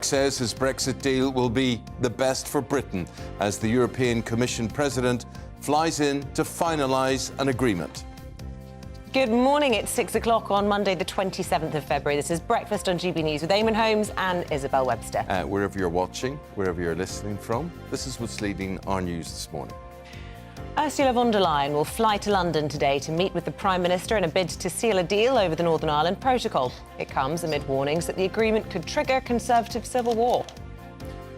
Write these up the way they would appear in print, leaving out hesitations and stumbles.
Says his Brexit deal will be the best for Britain as the European Commission President flies in to finalise an agreement. Good morning, it's 6 o'clock on Monday the 27th of February. This is Breakfast on GBNews with Eamonn, Holmes and Isabel Webster. Wherever you're watching, wherever you're listening from, this is what's leading our news this morning. Ursula von der Leyen will fly to London today to meet with the Prime Minister in a bid to seal a deal over the Northern Ireland Protocol. It comes amid warnings that the agreement could trigger Conservative civil war.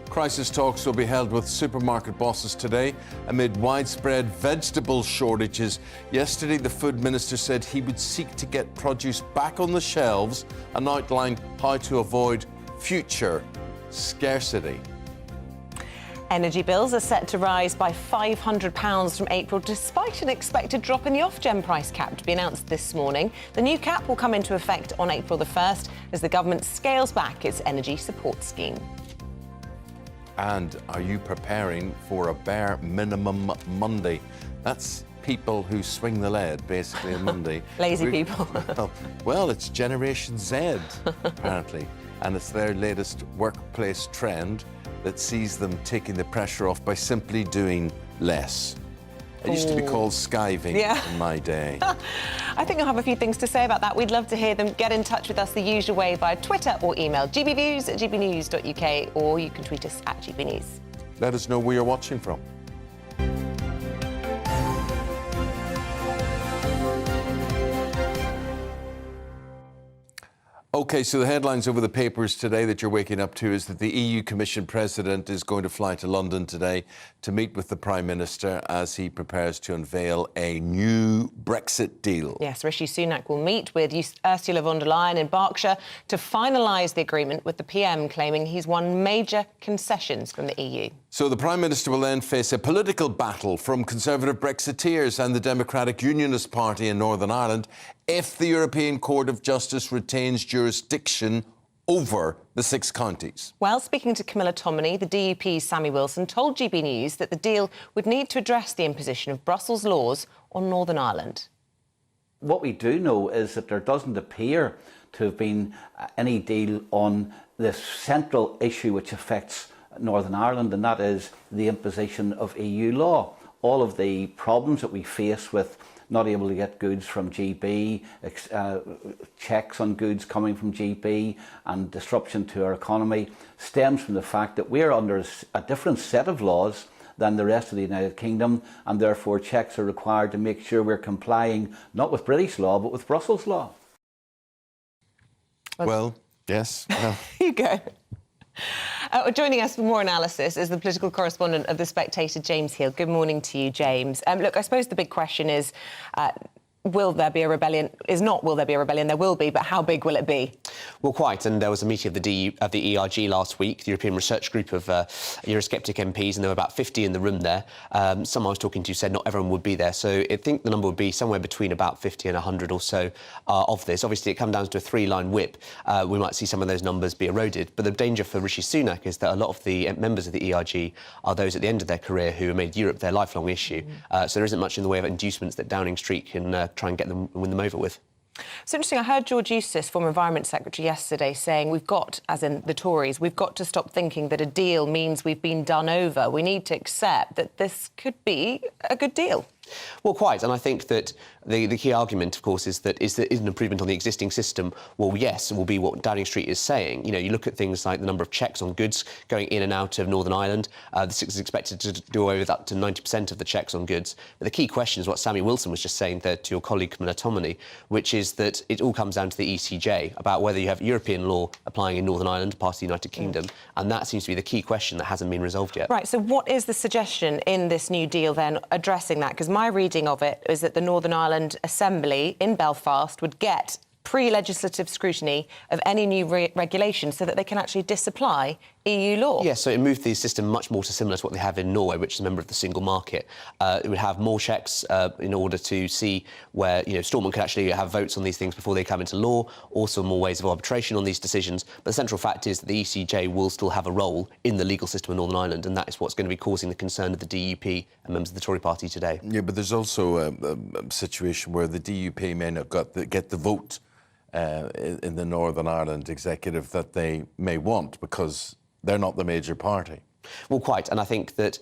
Crisis talks will be held with supermarket bosses today amid widespread vegetable shortages. Yesterday, the Food Minister said he would seek to get produce back on the shelves and outline how to avoid future scarcity. Energy bills are set to rise by £500 from April, despite an expected drop in the off-gem price cap to be announced this morning. The new cap will come into effect on April the 1st as the government scales back its energy support scheme. And are you preparing for a bare minimum Monday? That's people who swing the lead, basically, on Monday. Lazy people. Well, it's Generation Z, apparently, and it's their latest workplace trend that sees them taking the pressure off by simply doing less. It used to be called skiving in my day. I think you'll have a few things to say about that. We'd love to hear them. Get in touch with us the usual way via Twitter or email gbviews@gbnews.uk, or you can tweet us at GBNews. Let us know where you're watching from. OK, so the headlines over the papers today that you're waking up to is that the EU Commission President is going to fly to London today to meet with the Prime Minister as he prepares to unveil a new Brexit deal. Yes, Rishi Sunak will meet with Ursula von der Leyen in Berkshire to finalise the agreement, with the PM claiming he's won major concessions from the EU. So the Prime Minister will then face a political battle from Conservative Brexiteers and the Democratic Unionist Party in Northern Ireland if the European Court of Justice retains jurisdiction over the 6 counties. Well, speaking to Camilla Tominey, the DUP's Sammy Wilson told GB News that the deal would need to address the imposition of Brussels laws on Northern Ireland. What we do know is that there doesn't appear to have been any deal on this central issue which affects Northern Ireland, and that is the imposition of EU law. All of the problems that we face with not able to get goods from GB, checks on goods coming from GB, and disruption to our economy stems from the fact that we're under a different set of laws than the rest of the United Kingdom, and therefore checks are required to make sure we're complying not with British law but with Brussels law. Well, yes. Well. You go. Joining us for more analysis is the political correspondent of The Spectator, James Hill. Good morning to you, James. Look, I suppose the big question is, will there be a rebellion? Will there be a rebellion? There will be, but how big will it be? Well, quite. And there was a meeting of the ERG last week, the European Research Group of Eurosceptic MPs, and there were about 50 in the room there. Some I was talking to said not everyone would be there. So I think the number would be somewhere between about 50 and 100 or so of this. Obviously, it comes down to a 3-line whip. We might see some of those numbers be eroded. But the danger for Rishi Sunak is that a lot of the members of the ERG are those at the end of their career who have made Europe their lifelong issue. So there isn't much in the way of inducements that Downing Street can try and win them over with. It's interesting, I heard George Eustice, former Environment Secretary, yesterday saying we've got, as in the Tories, we've got to stop thinking that a deal means we've been done over. We need to accept that this could be a good deal. Well, quite. And I think that the key argument, of course, is that is an improvement on the existing system. Well, yes, will be what Downing Street is saying. You know, you look at things like the number of checks on goods going in and out of Northern Ireland. This is expected to do away with up to 90% of the checks on goods. But the key question is what Sammy Wilson was just saying there to your colleague Camilla Tominey, which is that it all comes down to the ECJ about whether you have European law applying in Northern Ireland, part of the United Kingdom. And that seems to be the key question that hasn't been resolved yet. Right, so what is the suggestion in this new deal then addressing that? Because my reading of it is that the Northern Ireland Assembly in Belfast would get pre-legislative scrutiny of any new regulation so that they can actually disapply EU law. Yes, so it moved the system much more similar to what they have in Norway, which is a member of the single market. It would have more checks in order to see where, you know, Stormont could actually have votes on these things before they come into law, also more ways of arbitration on these decisions. But the central fact is that the ECJ will still have a role in the legal system of Northern Ireland, and that is what's going to be causing the concern of the DUP and members of the Tory party today. Yeah, but there's also a situation where the DUP may not get the vote in the Northern Ireland executive that they may want, because they're not the major party. Well, quite, and I think that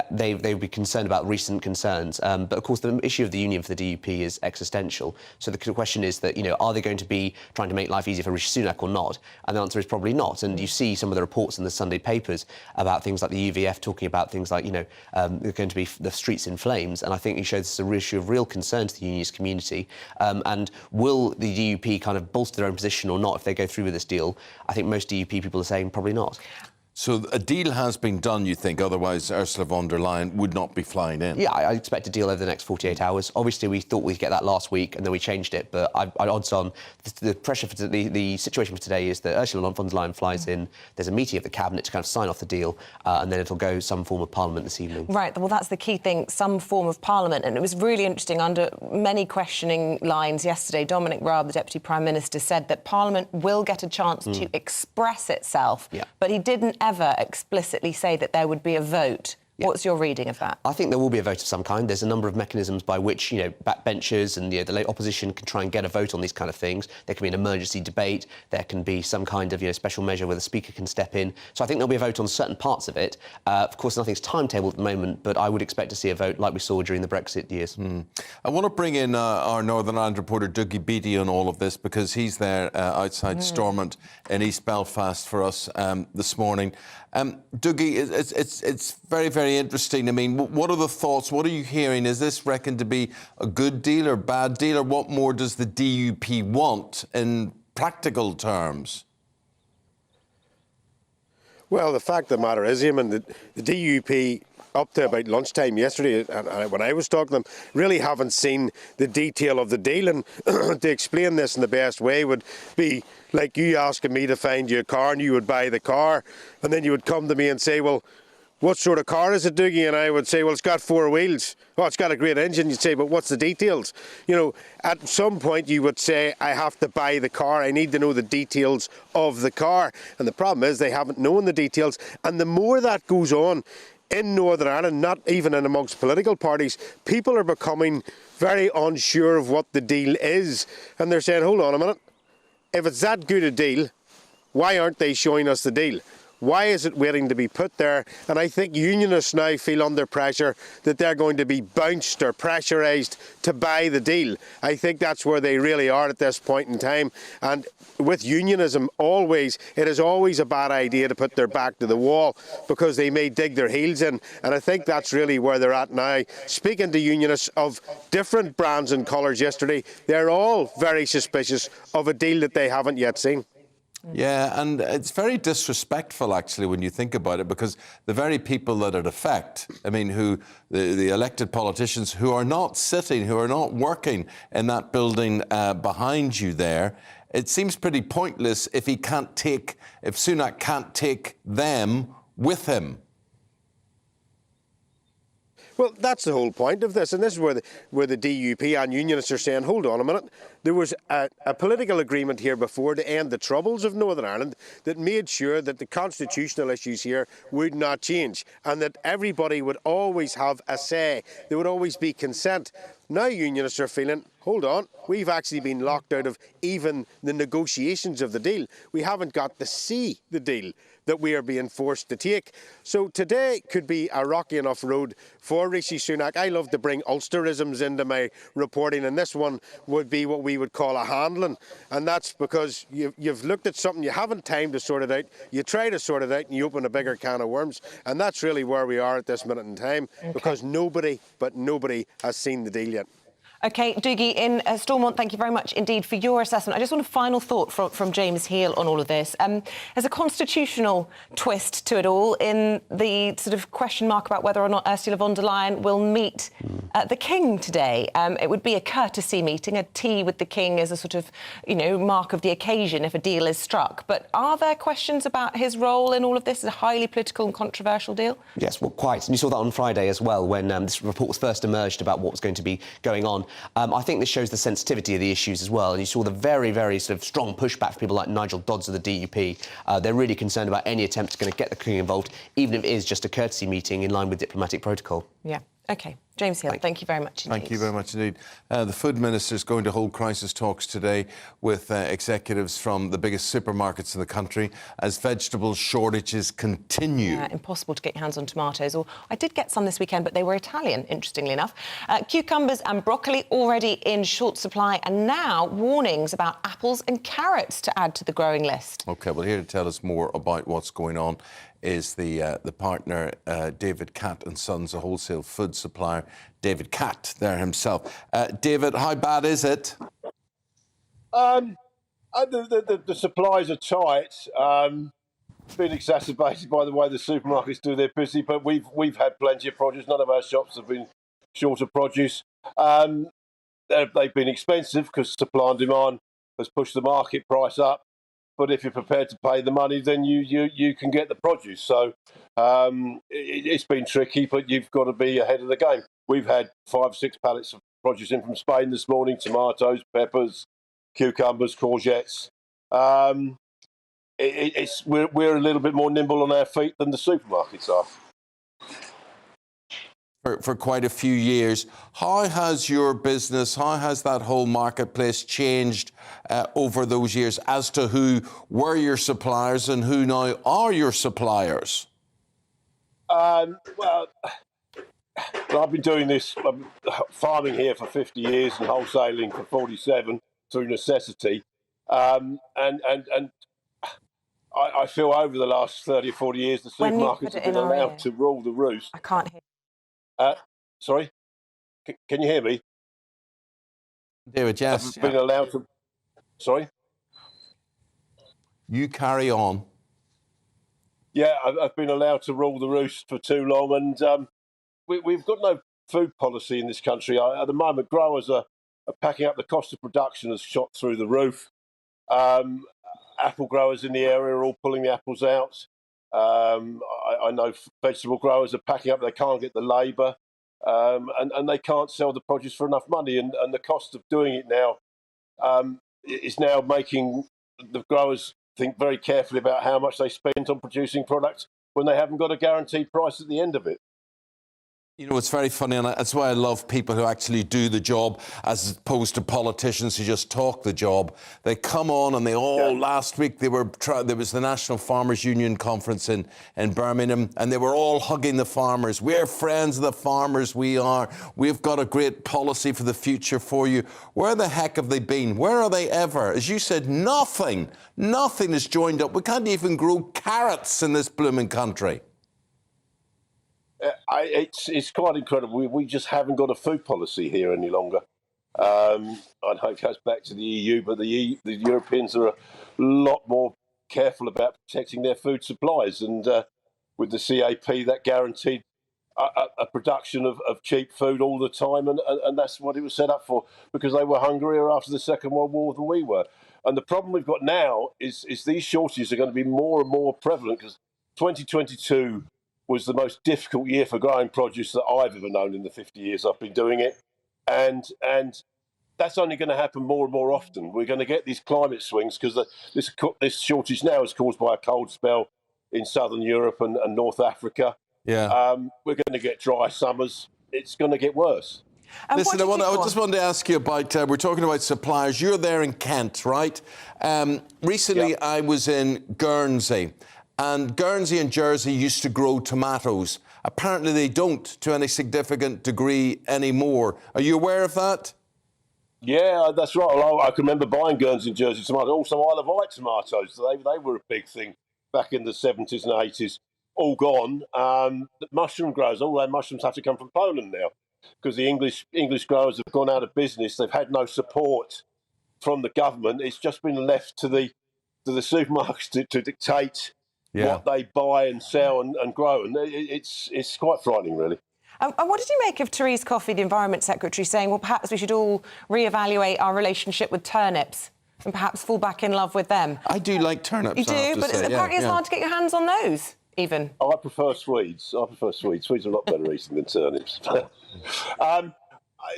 they would be concerned about recent concerns. But of course, the issue of the union for the DUP is existential. So the question is that, are they going to be trying to make life easier for Rishi Sunak or not? And the answer is probably not. And you see some of the reports in the Sunday papers about things like the UVF talking about things like, they're going to be the streets in flames. And I think it shows this is a issue of real concern to the unionist community. And will the DUP kind of bolster their own position or not if they go through with this deal? I think most DUP people are saying probably not. So a deal has been done, you think, otherwise Ursula von der Leyen would not be flying in? Yeah, I expect a deal over the next 48 hours. Obviously, we thought we'd get that last week and then we changed it, but odds on the pressure for the situation for today is that Ursula von der Leyen flies in, there's a meeting of the Cabinet to kind of sign off the deal, and then it'll go some form of Parliament this evening. Right, well, that's the key thing, some form of Parliament. And it was really interesting, under many questioning lines yesterday, Dominic Raab, the Deputy Prime Minister, said that Parliament will get a chance to express itself, but he didn't ever explicitly say that there would be a vote. Yeah. What's your reading of that? I think there will be a vote of some kind. There's a number of mechanisms by which, backbenchers and the late opposition can try and get a vote on these kind of things. There can be an emergency debate. There can be some kind of, special measure where the Speaker can step in. So I think there'll be a vote on certain parts of it. Of course, nothing's timetabled at the moment, but I would expect to see a vote like we saw during the Brexit years. I want to bring in our Northern Ireland reporter, Dougie Beattie, on all of this, because he's there outside Stormont in East Belfast for us this morning. Dougie, it's very, very interesting. I mean, what are the thoughts? What are you hearing? Is this reckoned to be a good deal or bad deal, or what more does the DUP want in practical terms? Well, the fact of the matter is, Eamonn, the DUP up to about lunchtime yesterday, and when I was talking to them, really haven't seen the detail of the deal. And to explain this in the best way would be like you asking me to find you a car, and you would buy the car, and then you would come to me and say, well, what sort of car is it, Dougie? And I would say, well, it's got 4 wheels. Oh, it's got a great engine. You'd say, but what's the details? At some point you would say, I have to buy the car. I need to know the details of the car. And the problem is they haven't known the details. And the more that goes on in Northern Ireland, not even in amongst political parties, people are becoming very unsure of what the deal is. And they're saying, hold on a minute. If it's that good a deal, why aren't they showing us the deal? Why is it waiting to be put there? And I think unionists now feel under pressure that they're going to be bounced or pressurised to buy the deal. I think that's where they really are at this point in time. And with unionism, it is always a bad idea to put their back to the wall, because they may dig their heels in. And I think that's really where they're at now. Speaking to unionists of different brands and colours yesterday, they're all very suspicious of a deal that they haven't yet seen. Yeah, and it's very disrespectful, actually, when you think about it, because the very people that it affect, I mean, the elected politicians who are not sitting, who are not working in that building behind you there, it seems pretty pointless if Sunak can't take them with him. Well, that's the whole point of this, and this is where the DUP and unionists are saying, hold on a minute, there was a political agreement here before to end the troubles of Northern Ireland that made sure that the constitutional issues here would not change, and that everybody would always have a say. There would always be consent. Now unionists are feeling, hold on, we've actually been locked out of even the negotiations of the deal. We haven't got to see the deal that we are being forced to take. So today could be a rocky enough road for Rishi Sunak. I love to bring Ulsterisms into my reporting, and this one would be what we would call a handling. And that's because you've looked at something, you haven't time to sort it out, you try to sort it out and you open a bigger can of worms. And that's really where we are at this minute in time, because nobody has seen the deal yet. OK, Dougie, in Stormont, thank you very much indeed for your assessment. I just want a final thought from James Heal on all of this. There's a constitutional twist to it all in the sort of question mark about whether or not Ursula von der Leyen will meet the King today. It would be a courtesy meeting, a tea with the King as a sort of, mark of the occasion if a deal is struck. But are there questions about his role in all of this? It's a highly political and controversial deal. Yes, well, quite. And you saw that on Friday as well, when this report was first emerged about what was going to be going on. I think this shows the sensitivity of the issues as well. And you saw the very, very sort of strong pushback from people like Nigel Dodds of the DUP. They're really concerned about any attempt to get the King involved, even if it is just a courtesy meeting in line with diplomatic protocol. Yeah, OK. James Hill, thank you very much indeed. Thank you very much indeed. The Food Minister is going to hold crisis talks today with executives from the biggest supermarkets in the country as vegetable shortages continue. Yeah, impossible to get your hands on tomatoes. Or I did get some this weekend, but they were Italian, interestingly enough. Cucumbers and broccoli already in short supply, and now warnings about apples and carrots to add to the growing list. OK, well, here to tell us more about what's going on is the partner, David Catt and Sons, a wholesale food supplier. David Catt there himself. David, how bad is it? The supplies are tight. It's been exacerbated by the way the supermarkets do their business, but we've had plenty of produce. None of our shops have been short of produce. They've been expensive because supply and demand has pushed the market price up. But if you're prepared to pay the money, then you can get the produce. So it's been tricky, but you've got to be ahead of the game. We've had 5 6 pallets of produce in from Spain this morning: tomatoes, peppers, cucumbers, courgettes. We're a little bit more nimble on our feet than the supermarkets are. For quite a few years. How has your business, how has that whole marketplace changed over those years as to who were your suppliers and who now are your suppliers? Well, I've been doing this, farming here for 50 years and wholesaling for 47 through necessity. And I feel over the last 30 or 40 years, the supermarkets have been allowed to rule the roost. I can't hear. Sorry? Can you hear me? David, yes. I've been allowed to... Sorry? You carry on. Yeah, I've been allowed to rule the roost for too long, and we've got no food policy in this country. At the moment, growers are packing up. The cost of production has shot through the roof. Apple growers in the area are all pulling the apples out. I know vegetable growers are packing up. They can't get the labour, and they can't sell the produce for enough money. And the cost of doing it now is now making the growers think very carefully about how much they spend on producing products when they haven't got a guaranteed price at the end of it. You know, it's very funny, and that's why I love people who actually do the job as opposed to politicians who just talk the job. They come on and they all, last week, there was the National Farmers Union conference in Birmingham, and they were all hugging the farmers. We're friends of the farmers, we are. We've got a great policy for the future for you. Where the heck have they been? Where are they ever? As you said, nothing has joined up. We can't even grow carrots in this blooming country. It's quite incredible. We just haven't got a food policy here any longer. I know it goes back to the EU, but the Europeans are a lot more careful about protecting their food supplies. And with the CAP, that guaranteed a production of cheap food all the time. And that's what it was set up for, because they were hungrier after the Second World War than we were. And the problem we've got now is these shortages are going to be more and more prevalent, because 2022 was the most difficult year for growing produce that I've ever known in the 50 years I've been doing it. And that's only going to happen more and more often. We're going to get these climate swings, because this shortage now is caused by a cold spell in southern Europe and North Africa. Yeah. We're going to get dry summers. It's going to get worse. Listen, I just wanted to ask you about, we're talking about suppliers. You're there in Kent, right? Recently, I was in Guernsey. And Guernsey and Jersey used to grow tomatoes. Apparently they don't to any significant degree anymore. Are you aware of that? Yeah, that's right. Well, I can remember buying Guernsey and Jersey tomatoes. Also, Isle of Wight tomatoes. They were a big thing back in the 70s and 80s. All gone. The mushroom growers, all their mushrooms have to come from Poland now, because the English growers have gone out of business. They've had no support from the government. It's just been left to the supermarkets to dictate what they buy and sell and grow. And it's quite frightening, really. And what did you make of Therese Coffey, the Environment Secretary, saying, well, perhaps we should all reevaluate our relationship with turnips and perhaps fall back in love with them? I do like turnips. You do, but apparently it's hard to get your hands on those, even. I prefer Swedes. Swedes are a lot better eating than turnips.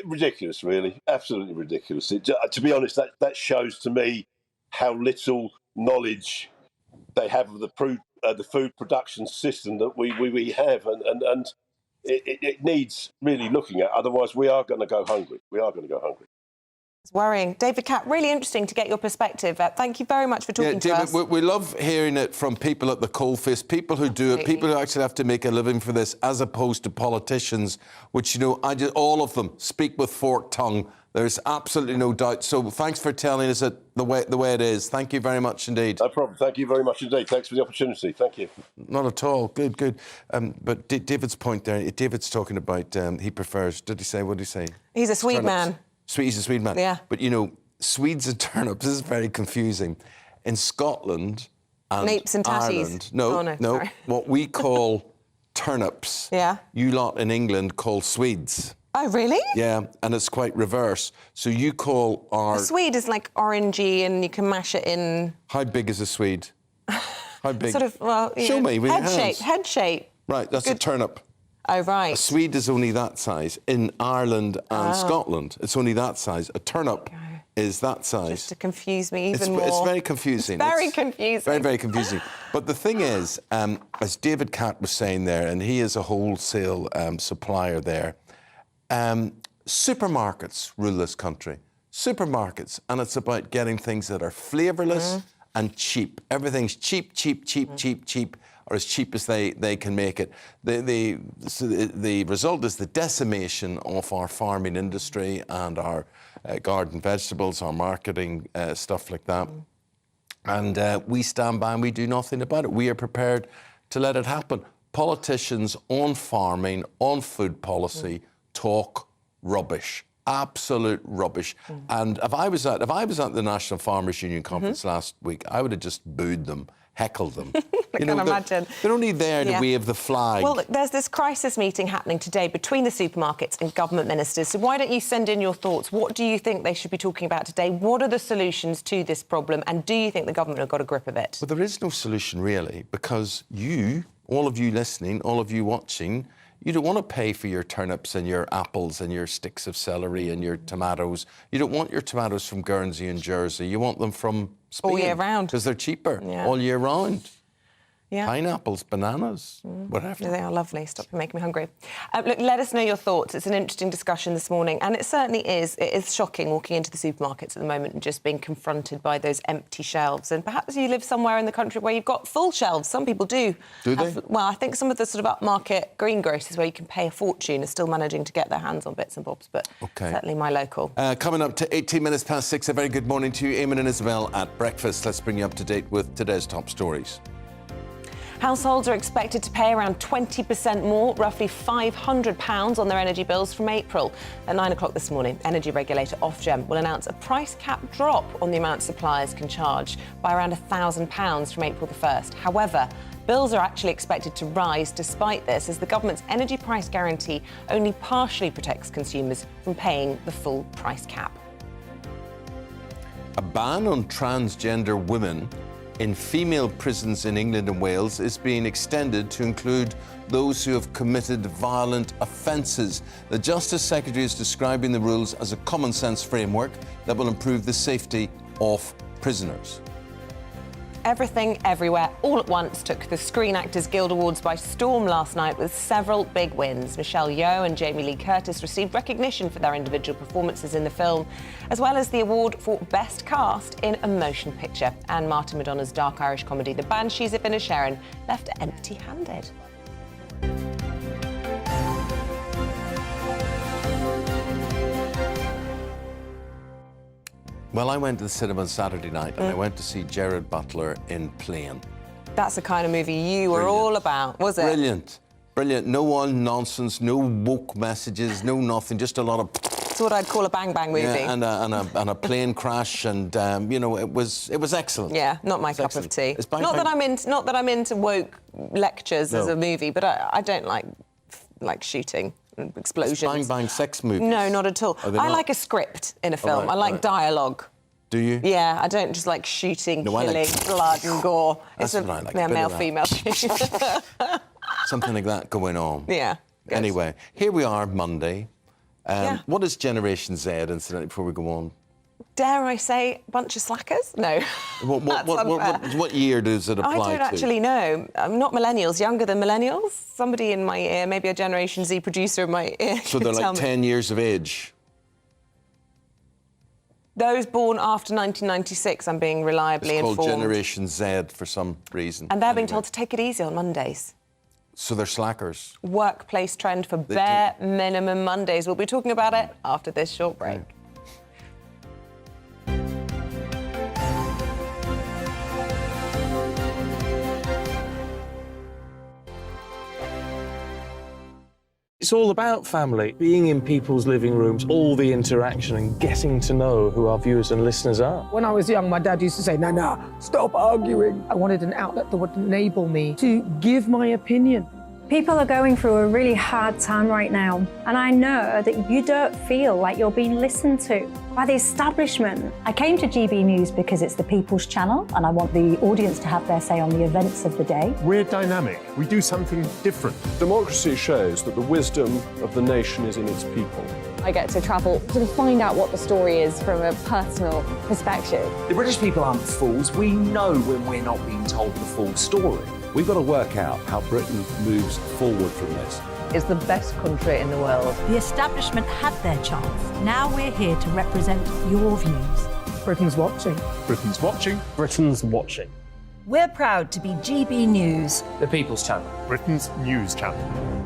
Ridiculous, really. Absolutely ridiculous. To be honest, that shows to me how little knowledge they have of the food production system that we have, and it needs really looking at. Otherwise, we are going to go hungry. We are going to go hungry. It's worrying. David Catt, really interesting to get your perspective. Thank you very much for talking to us. We love hearing it from people at the coalface, people who do it, people who actually have to make a living for this, as opposed to politicians, which, you know, all of them speak with forked tongue. There's absolutely no doubt. So thanks for telling us it the way it is. Thank you very much indeed. No problem. Thank you very much indeed. Thanks for the opportunity. Thank you. Not at all. Good. But David's point there, David's talking about he prefers, what did he say? He's a Swede man. He's a Swede man. Yeah. But, you know, Swedes and turnips, this is very confusing. In Scotland and Napes and tatties. Ireland, no, what we call turnips, yeah, you lot in England call Swedes. Oh, really? Yeah, and it's quite reverse. So you call our... A Swede is like orangey and you can mash it in... How big is a Swede? How big? Sort of, well... Show me with your hands. Head shape. Right, that's a turnip. Oh, right. A Swede is only that size. In Ireland and Scotland, it's only that size. A turnip is that size. Just to confuse me even more. It's very confusing. It's very confusing. Very, very confusing. But the thing is, as David Catt was saying there, and he is a wholesale supplier there, supermarkets rule this country. Supermarkets. And it's about getting things that are flavourless and cheap. Everything's cheap, or as cheap as they can make it. The result is the decimation of our farming industry and our garden vegetables, our marketing, stuff like that. And we stand by and we do nothing about it. We are prepared to let it happen. Politicians on farming, on food policy, talk rubbish. Absolute rubbish. And if I was at the National Farmers Union conference last week, I would have just booed them, heckled them. I can imagine. They're only there to wave the flag. Well, look, there's this crisis meeting happening today between the supermarkets and government ministers. So why don't you send in your thoughts? What do you think they should be talking about today? What are the solutions to this problem? And do you think the government have got a grip of it? Well, there is no solution, really, because you, all of you listening, all of you watching, you don't want to pay for your turnips and your apples and your sticks of celery and your tomatoes. You don't want your tomatoes from Guernsey and Jersey. You want them from Spain. All year round. Because they're cheaper all year round. Yeah. Pineapples, bananas, whatever. They are lovely. Stop making me hungry. Look, let us know your thoughts. It's an interesting discussion this morning, and it certainly is. It is shocking walking into the supermarkets at the moment and just being confronted by those empty shelves. And perhaps you live somewhere in the country where you've got full shelves. Some people do. Do they? Well, I think some of the sort of upmarket greengrocers where you can pay a fortune are still managing to get their hands on bits and bobs, but certainly my local. Coming up to 18 minutes past 6, a very good morning to you, Eamonn and Isabel at breakfast. Let's bring you up to date with today's top stories. Households are expected to pay around 20% more, roughly £500 on their energy bills from April. At 9 o'clock this morning, energy regulator Ofgem will announce a price cap drop on the amount suppliers can charge by around £1,000 from April the 1st. However, bills are actually expected to rise despite this, as the government's energy price guarantee only partially protects consumers from paying the full price cap. A ban on transgender women in female prisons in England and Wales is being extended to include those who have committed violent offences. The Justice Secretary is describing the rules as a common-sense framework that will improve the safety of prisoners. Everything, Everywhere, All at Once took the Screen Actors Guild Awards by storm last night with several big wins. Michelle Yeoh and Jamie Lee Curtis received recognition for their individual performances in the film, as well as the award for Best Cast in a Motion Picture. And Martin McDonagh's dark Irish comedy The Banshees of Inisherin left empty-handed. Well, I went to the cinema on Saturday night and I went to see Gerard Butler in Plane. That's the kind of movie you were all about, was it? Brilliant. Brilliant. No all nonsense, no woke messages, no nothing, just a lot of... It's what I'd call a bang-bang movie. Yeah, and a plane crash, and, you know, it was excellent. Yeah, not my cup of tea. Bang, not bang. that I'm into woke lectures as a movie, but I don't like shooting and explosions. It's bang-bang sex movies. No, not at all. I like a script in a film. I like dialogue. Do you? Yeah, I don't just like shooting, killing, blood and gore. That's what I like. Male-female. Something like that going on. Yeah. Good. Anyway, here we are, Monday. What is Generation Z, incidentally, before we go on? dare I say, a bunch of slackers? No. What year does it apply to? I don't actually know. I'm not millennials, younger than millennials. Somebody in my ear, maybe a Generation Z producer in my ear. So they're like 10 years of age? Those born after 1996, I'm being reliably informed. It's called Generation Z for some reason. And they're being told to take it easy on Mondays. So they're slackers. Workplace trend for bare minimum Mondays. We'll be talking about it after this short break. It's all about family, being in people's living rooms, all the interaction and getting to know who our viewers and listeners are. When I was young, my dad used to say, Nana, stop arguing. I wanted an outlet that would enable me to give my opinion. People are going through a really hard time right now, and I know that you don't feel like you're being listened to by the establishment. I came to GB News because it's the People's Channel, and I want the audience to have their say on the events of the day. We're dynamic. We do something different. Democracy shows that the wisdom of the nation is in its people. I get to travel to find out what the story is from a personal perspective. The British people aren't fools. We know when we're not being told the full story. We've got to work out how Britain moves forward from this. It's the best country in the world. The establishment had their chance. Now we're here to represent your views. Britain's watching. Britain's watching. Britain's watching. We're proud to be GB News. The People's Channel. Britain's news channel.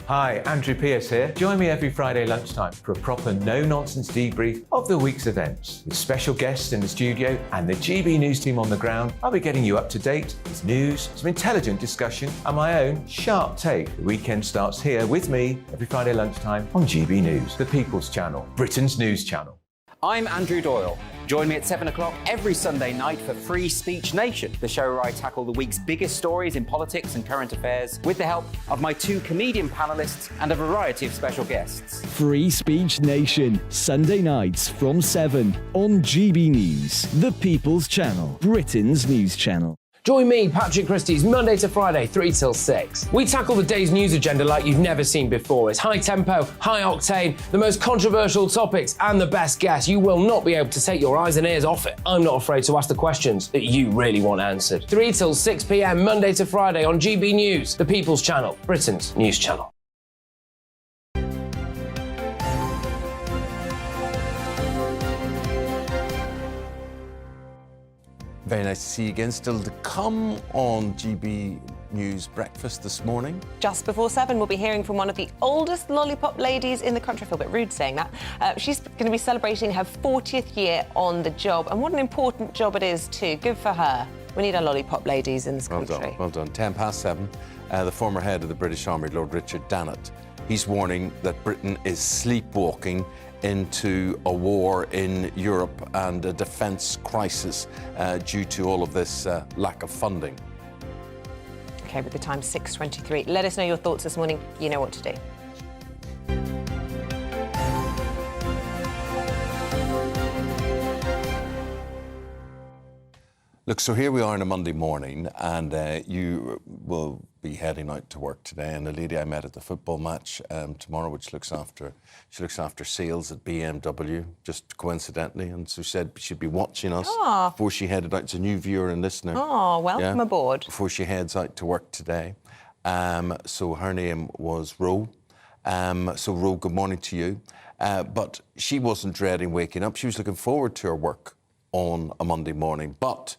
Hi, Andrew Pierce here. Join me every Friday lunchtime for a proper no-nonsense debrief of the week's events. With special guests in the studio and the GB News team on the ground, I'll be getting you up to date with news, some intelligent discussion and my own sharp take. The weekend starts here with me every Friday lunchtime on GB News, the People's Channel, Britain's news channel. I'm Andrew Doyle. Join me at 7 o'clock every Sunday night for Free Speech Nation, the show where I tackle the week's biggest stories in politics and current affairs with the help of my two comedian panellists and a variety of special guests. Free Speech Nation, Sunday nights from 7 on GB News, the People's Channel, Britain's news channel. Join me, Patrick Christie's, Monday to Friday, 3 till 6. We tackle the day's news agenda like you've never seen before. It's high tempo, high octane, the most controversial topics, and the best guests. You will not be able to take your eyes and ears off it. I'm not afraid to ask the questions that you really want answered. 3 till 6 p.m, Monday to Friday on GB News, the People's Channel, Britain's news channel. Very nice to see you again. Still to come on GB News Breakfast this morning. Just before 7, we'll be hearing from one of the oldest lollipop ladies in the country. I feel a bit rude saying that. She's going to be celebrating her 40th year on the job, and what an important job it is too. Good for her. We need our lollipop ladies in this country. Well done. 7:10. The former head of the British Army, Lord Richard Dannett, he's warning that Britain is sleepwalking into a war in Europe and a defence crisis due to all of this lack of funding. OK, with the time 6:23. Let us know your thoughts this morning. You know what to do. Look, so here we are on a Monday morning, and you will be heading out to work today. And a lady I met at the football match tomorrow, which looks after sales at BMW, just coincidentally, and so said she'd be watching us before she headed out. It's a new viewer and listener. Oh, welcome aboard. Before she heads out to work today. So her name was Ro. So Ro, good morning to you. But she wasn't dreading waking up. She was looking forward to her work on a Monday morning, but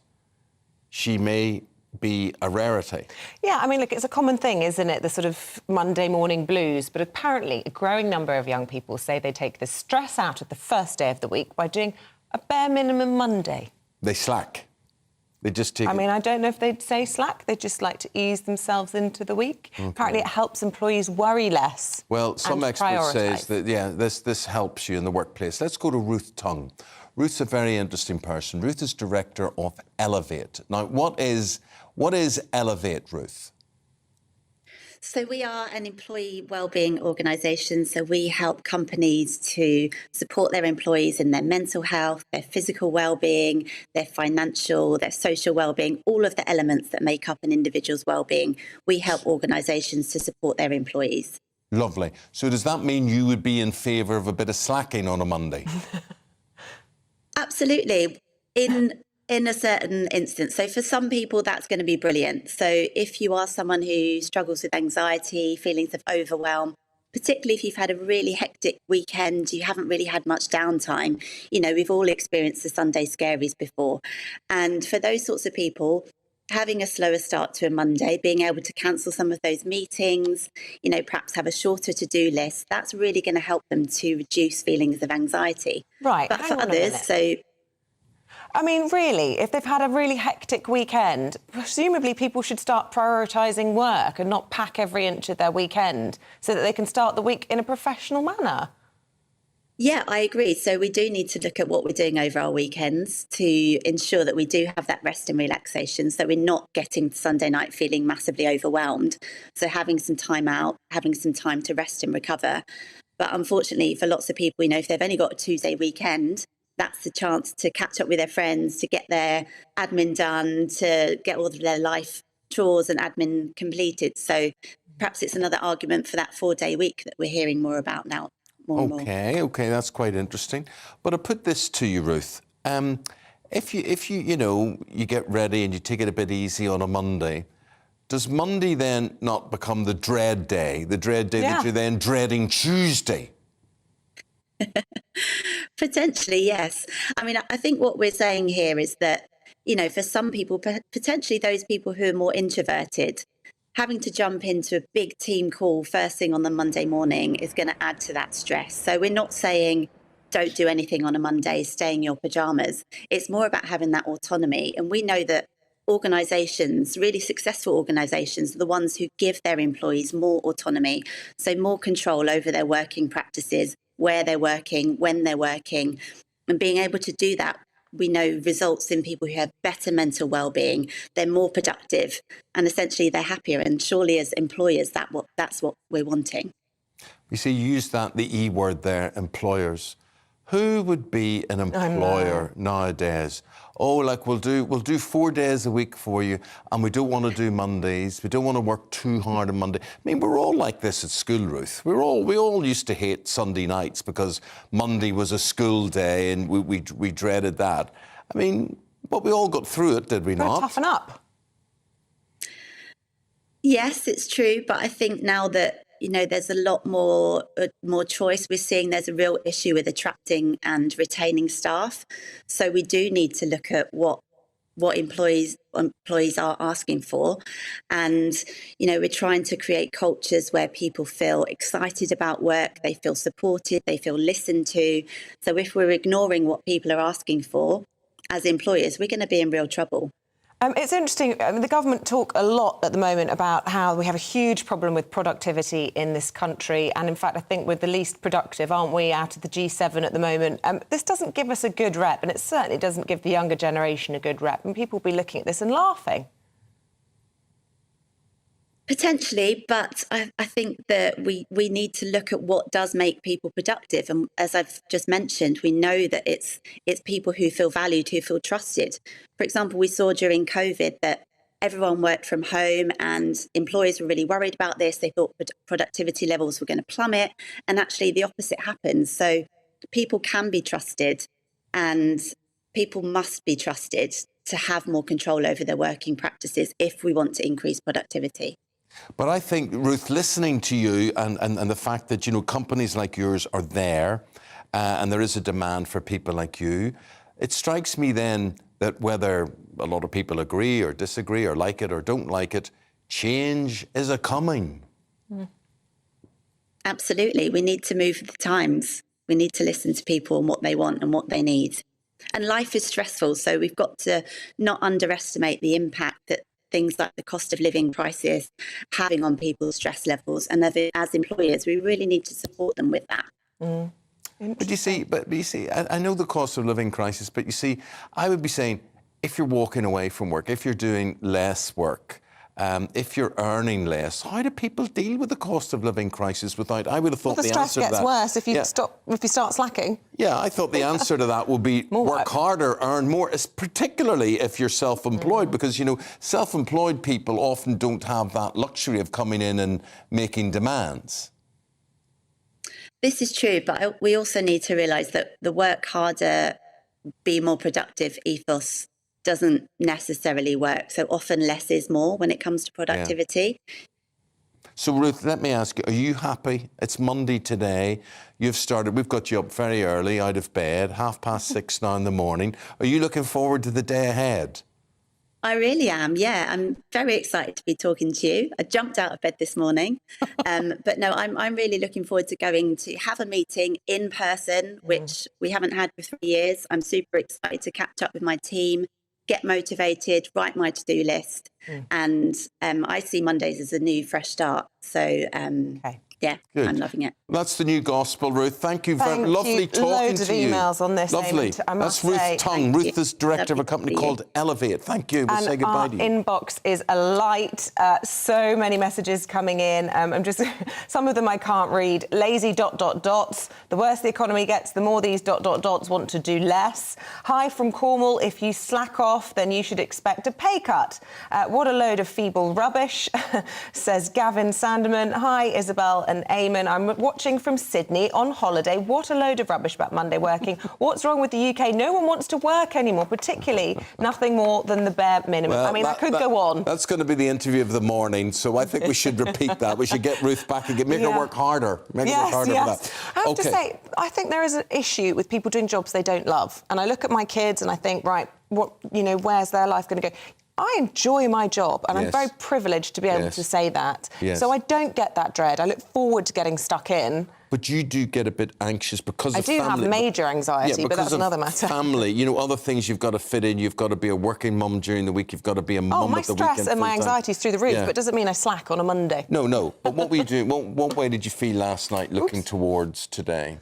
she may be a rarity. Yeah, I mean, look, it's a common thing, isn't it? The sort of Monday morning blues. But apparently a growing number of young people say they take the stress out of the first day of the week by doing a bare minimum Monday. They slack. They just take... I mean, I don't know if they'd say slack. They just like to ease themselves into the week. Okay. Apparently it helps employees worry less. Well, some experts say that, yeah, this helps you in the workplace. Let's go to Ruth Tongue. Ruth's a very interesting person. Ruth is director of Elevate. Now, what is Elevate, Ruth? So we are an employee wellbeing organisation. So we help companies to support their employees in their mental health, their physical wellbeing, their financial, their social wellbeing, all of the elements that make up an individual's wellbeing. We help organisations to support their employees. Lovely. So does that mean you would be in favour of a bit of slacking on a Monday? Absolutely. In a certain instance. So for some people, that's going to be brilliant. So if you are someone who struggles with anxiety, feelings of overwhelm, particularly if you've had a really hectic weekend, you haven't really had much downtime. You know, we've all experienced the Sunday scaries before. And for those sorts of people, having a slower start to a Monday, being able to cancel some of those meetings, you know, perhaps have a shorter to-do list, that's really going to help them to reduce feelings of anxiety. Right, But hang for on a others, minute. so I mean, really, if they've had a really hectic weekend, presumably people should start prioritising work and not pack every inch of their weekend so that they can start the week in a professional manner. yeah, I agree. So we do need to look at what we're doing over our weekends to ensure that we do have that rest and relaxation, so we're not getting to Sunday night feeling massively overwhelmed. So having some time out, having some time to rest and recover. But unfortunately, for lots of people, you know, if they've only got a Tuesday weekend, that's the chance to catch up with their friends, to get their admin done, to get all of their life chores and admin completed. So perhaps it's another argument for that 4-day week that we're hearing more about now. More and more. Okay, that's quite interesting. But I put this to you, Ruth. If you know, you get ready and you take it a bit easy on a Monday, does Monday then not become the dread day that you're then dreading Tuesday? Potentially, yes. I mean, I think what we're saying here is that, you know, for some people, potentially those people who are more introverted, having to jump into a big team call first thing on the Monday morning is going to add to that stress. So we're not saying don't do anything on a Monday, stay in your pajamas. It's more about having that autonomy. And we know that organisations, really successful organisations, are the ones who give their employees more autonomy, so more control over their working practices, where they're working, when they're working, and being able to do that, we know results in people who have better mental well-being, they're more productive, and essentially they're happier. And surely as employers, that's what we're wanting. You see, you use the E word there, employers. Who would be an employer nowadays? Oh, like we'll do 4 days a week for you, and we don't want to do Mondays. We don't want to work too hard on Monday. I mean, we're all like this at school, Ruth. We all used to hate Sunday nights because Monday was a school day, and we dreaded that. I mean, but we all got through it, did we not? Toughen up. Yes, it's true, but I think now that, you know, there's a lot more choice, we're seeing there's a real issue with attracting and retaining staff. So we do need to look at what employees are asking for. And, you know, we're trying to create cultures where people feel excited about work, they feel supported, they feel listened to. So if we're ignoring what people are asking for as employers, we're going to be in real trouble. It's interesting. I mean, the government talk a lot at the moment about how we have a huge problem with productivity in this country. And in fact, I think we're the least productive, aren't we, out of the G7 at the moment? This doesn't give us a good rep, and it certainly doesn't give the younger generation a good rep. And people will be looking at this and laughing. Potentially, but I think that we need to look at what does make people productive. And as I've just mentioned, we know that it's people who feel valued, who feel trusted. For example, we saw during COVID that everyone worked from home and employers were really worried about this. They thought productivity levels were going to plummet, and actually the opposite happened. So people can be trusted, and people must be trusted to have more control over their working practices if we want to increase productivity. But I think, Ruth, listening to you and the fact that, you know, companies like yours are there and there is a demand for people like you, it strikes me then that whether a lot of people agree or disagree or like it or don't like it, change is a-coming. Absolutely. We need to move with the times. We need to listen to people and what they want and what they need. And life is stressful, so we've got to not underestimate the impact that things like the cost of living crisis having on people's stress levels. And as employers, we really need to support them with that. But you see, I know the cost of living crisis, but you see, I would be saying, if you're walking away from work, if you're doing less work, if you're earning less, how do people deal with the cost of living crisis without? I would have thought the answer to that. The stress gets worse if you start slacking. Yeah, I thought the answer to that would be work harder, earn more, particularly if you're self-employed, because, you know, self-employed people often don't have that luxury of coming in and making demands. This is true, but we also need to realise that the work harder be more productive ethos doesn't necessarily work. So often less is more when it comes to productivity. So, Ruth, let me ask you, are you happy? It's Monday today. You've started, we've got you up very early, out of bed, 6:30 now in the morning. Are you looking forward to the day ahead? I really am, yeah. I'm very excited to be talking to you. I jumped out of bed this morning. But no, I'm really looking forward to going to have a meeting in person, which we haven't had for 3 years. I'm super excited to catch up with my team, get motivated, write my to-do list. And I see Mondays as a new, fresh start. So, yeah, Good. I'm loving it. That's the new gospel, Ruth. Thank you very much. Lovely talking Loads to of you. emails on this. Lovely. Eamonn, I must That's Ruth say. Tongue. Ruth is director of a company called Elevate. Thank you. We'll say goodbye to you. Our inbox is alight. So many messages coming in. I'm just some of them I can't read. Lazy ... The worse the economy gets, the more these ... want to do less. Hi from Cornwall. If you slack off, then you should expect a pay cut. What a load of feeble rubbish, says Gavin Sanderman. Hi, Isabel and Eamonn. I'm watching from Sydney on holiday. What a load of rubbish about Monday working. What's wrong with the UK? No one wants to work anymore, particularly nothing more than the bare minimum. Well, I mean, I could go on. That's going to be the interview of the morning, so I think we should repeat that. We should get Ruth back and make her work harder. Make her work harder for that. I have to say, I think there is an issue with people doing jobs they don't love. And I look at my kids and I think, right, where's their life going to go? I enjoy my job, and I'm very privileged to be able to say that. So I don't get that dread. I look forward to getting stuck in. But you do get a bit anxious because of family. I do have major anxiety, but that's another matter. Family, other things you've got to fit in. You've got to be a working mum during the week. You've got to be a mum at the weekend. My stress and my anxiety is through the roof, but it doesn't mean I slack on a Monday. No. But what were you doing? What way did you feel last night looking towards today?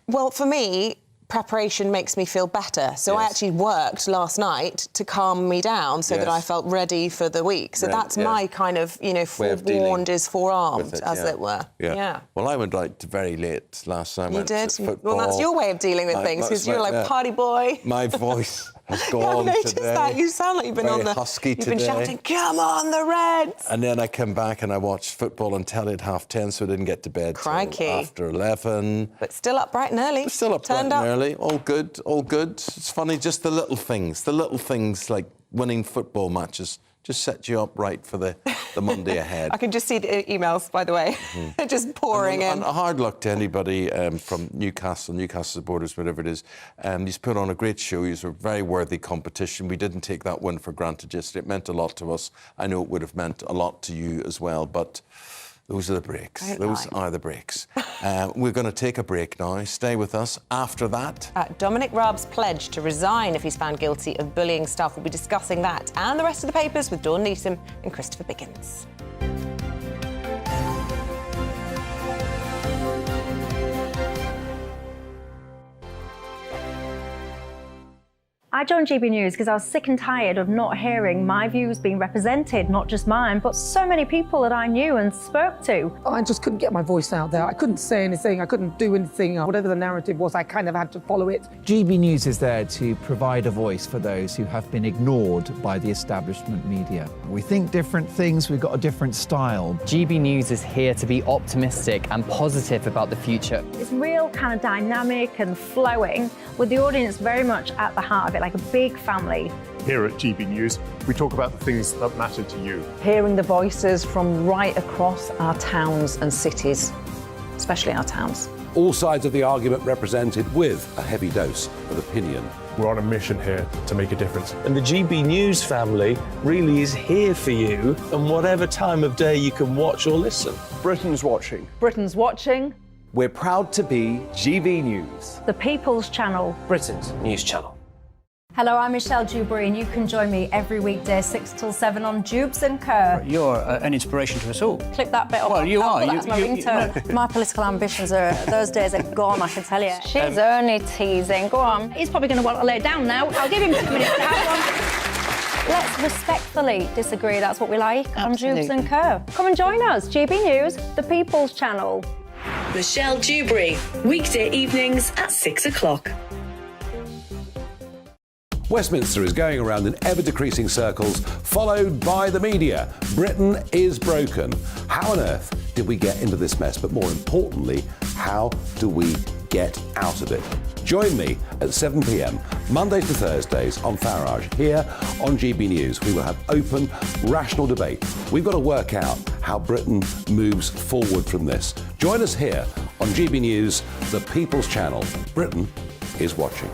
Well, for me, preparation makes me feel better. So I actually worked last night to calm me down so that I felt ready for the week. So that's my kind of, forewarned is forearmed, as it were. Yeah. Well, I went out very late last night. You did? Well, that's your way of dealing with things, because you're like, party boy. My voice has gone I noticed today. that. You sound like you've been very husky you've today. been shouting, come on, the Reds! And then I came back and I watched football on telly at 10:30, so I didn't get to bed till after 11. But still up bright and early. Still up bright and early. All good, all good. It's funny, just the little things like winning football matches just set you up right for the Monday ahead. I can just see the emails, by the way, just pouring in. And hard luck to anybody from Newcastle supporters, whatever it is. He's put on a great show. He's a very worthy competition. We didn't take that win for granted yesterday. It meant a lot to us. I know it would have meant a lot to you as well, but those are the breaks. Those are the breaks. We're going to take a break now. Stay with us. After that... Dominic Raab's pledge to resign if he's found guilty of bullying staff. We'll be discussing that and the rest of the papers with Dawn Neeson and Christopher Biggins. I joined GB News because I was sick and tired of not hearing my views being represented, not just mine, but so many people that I knew and spoke to. I just couldn't get my voice out there. I couldn't say anything. I couldn't do anything. Whatever the narrative was, I kind of had to follow it. GB News is there to provide a voice for those who have been ignored by the establishment media. We think different things. We've got a different style. GB News is here to be optimistic and positive about the future. It's real kind of dynamic and flowing, with the audience very much at the heart of it, like a big family. Here at GB News, we talk about the things that matter to you. Hearing the voices from right across our towns and cities, especially our towns. All sides of the argument represented with a heavy dose of opinion. We're on a mission here to make a difference. And the GB News family really is here for you, and whatever time of day you can watch or listen. Britain's watching. Britain's watching. We're proud to be GB News, the People's Channel, Britain's news channel. Hello, I'm Michelle Dewberry, and you can join me every weekday 6 till 7 on Jubes and Kerr. You're an inspiration to us all. Clip that bit off. Well, you are. That's my ringtone. My political ambitions those days are gone, I can tell you. She's only teasing. Go on. He's probably going to want to lay down now. I'll give him 2 minutes to have one. Let's respectfully disagree. That's what we like on Jubes and Kerr. Come and join us. GB News, the People's Channel. Michelle Dewberry, weekday evenings at 6 o'clock. Westminster is going around in ever-decreasing circles, followed by the media. Britain is broken. How on earth did we get into this mess? But more importantly, how do we get out of it? Join me at 7 p.m, Mondays to Thursdays on Farage, here on GB News. We will have open, rational debate. We've got to work out how Britain moves forward from this. Join us here on GB News, the People's Channel. Britain is watching.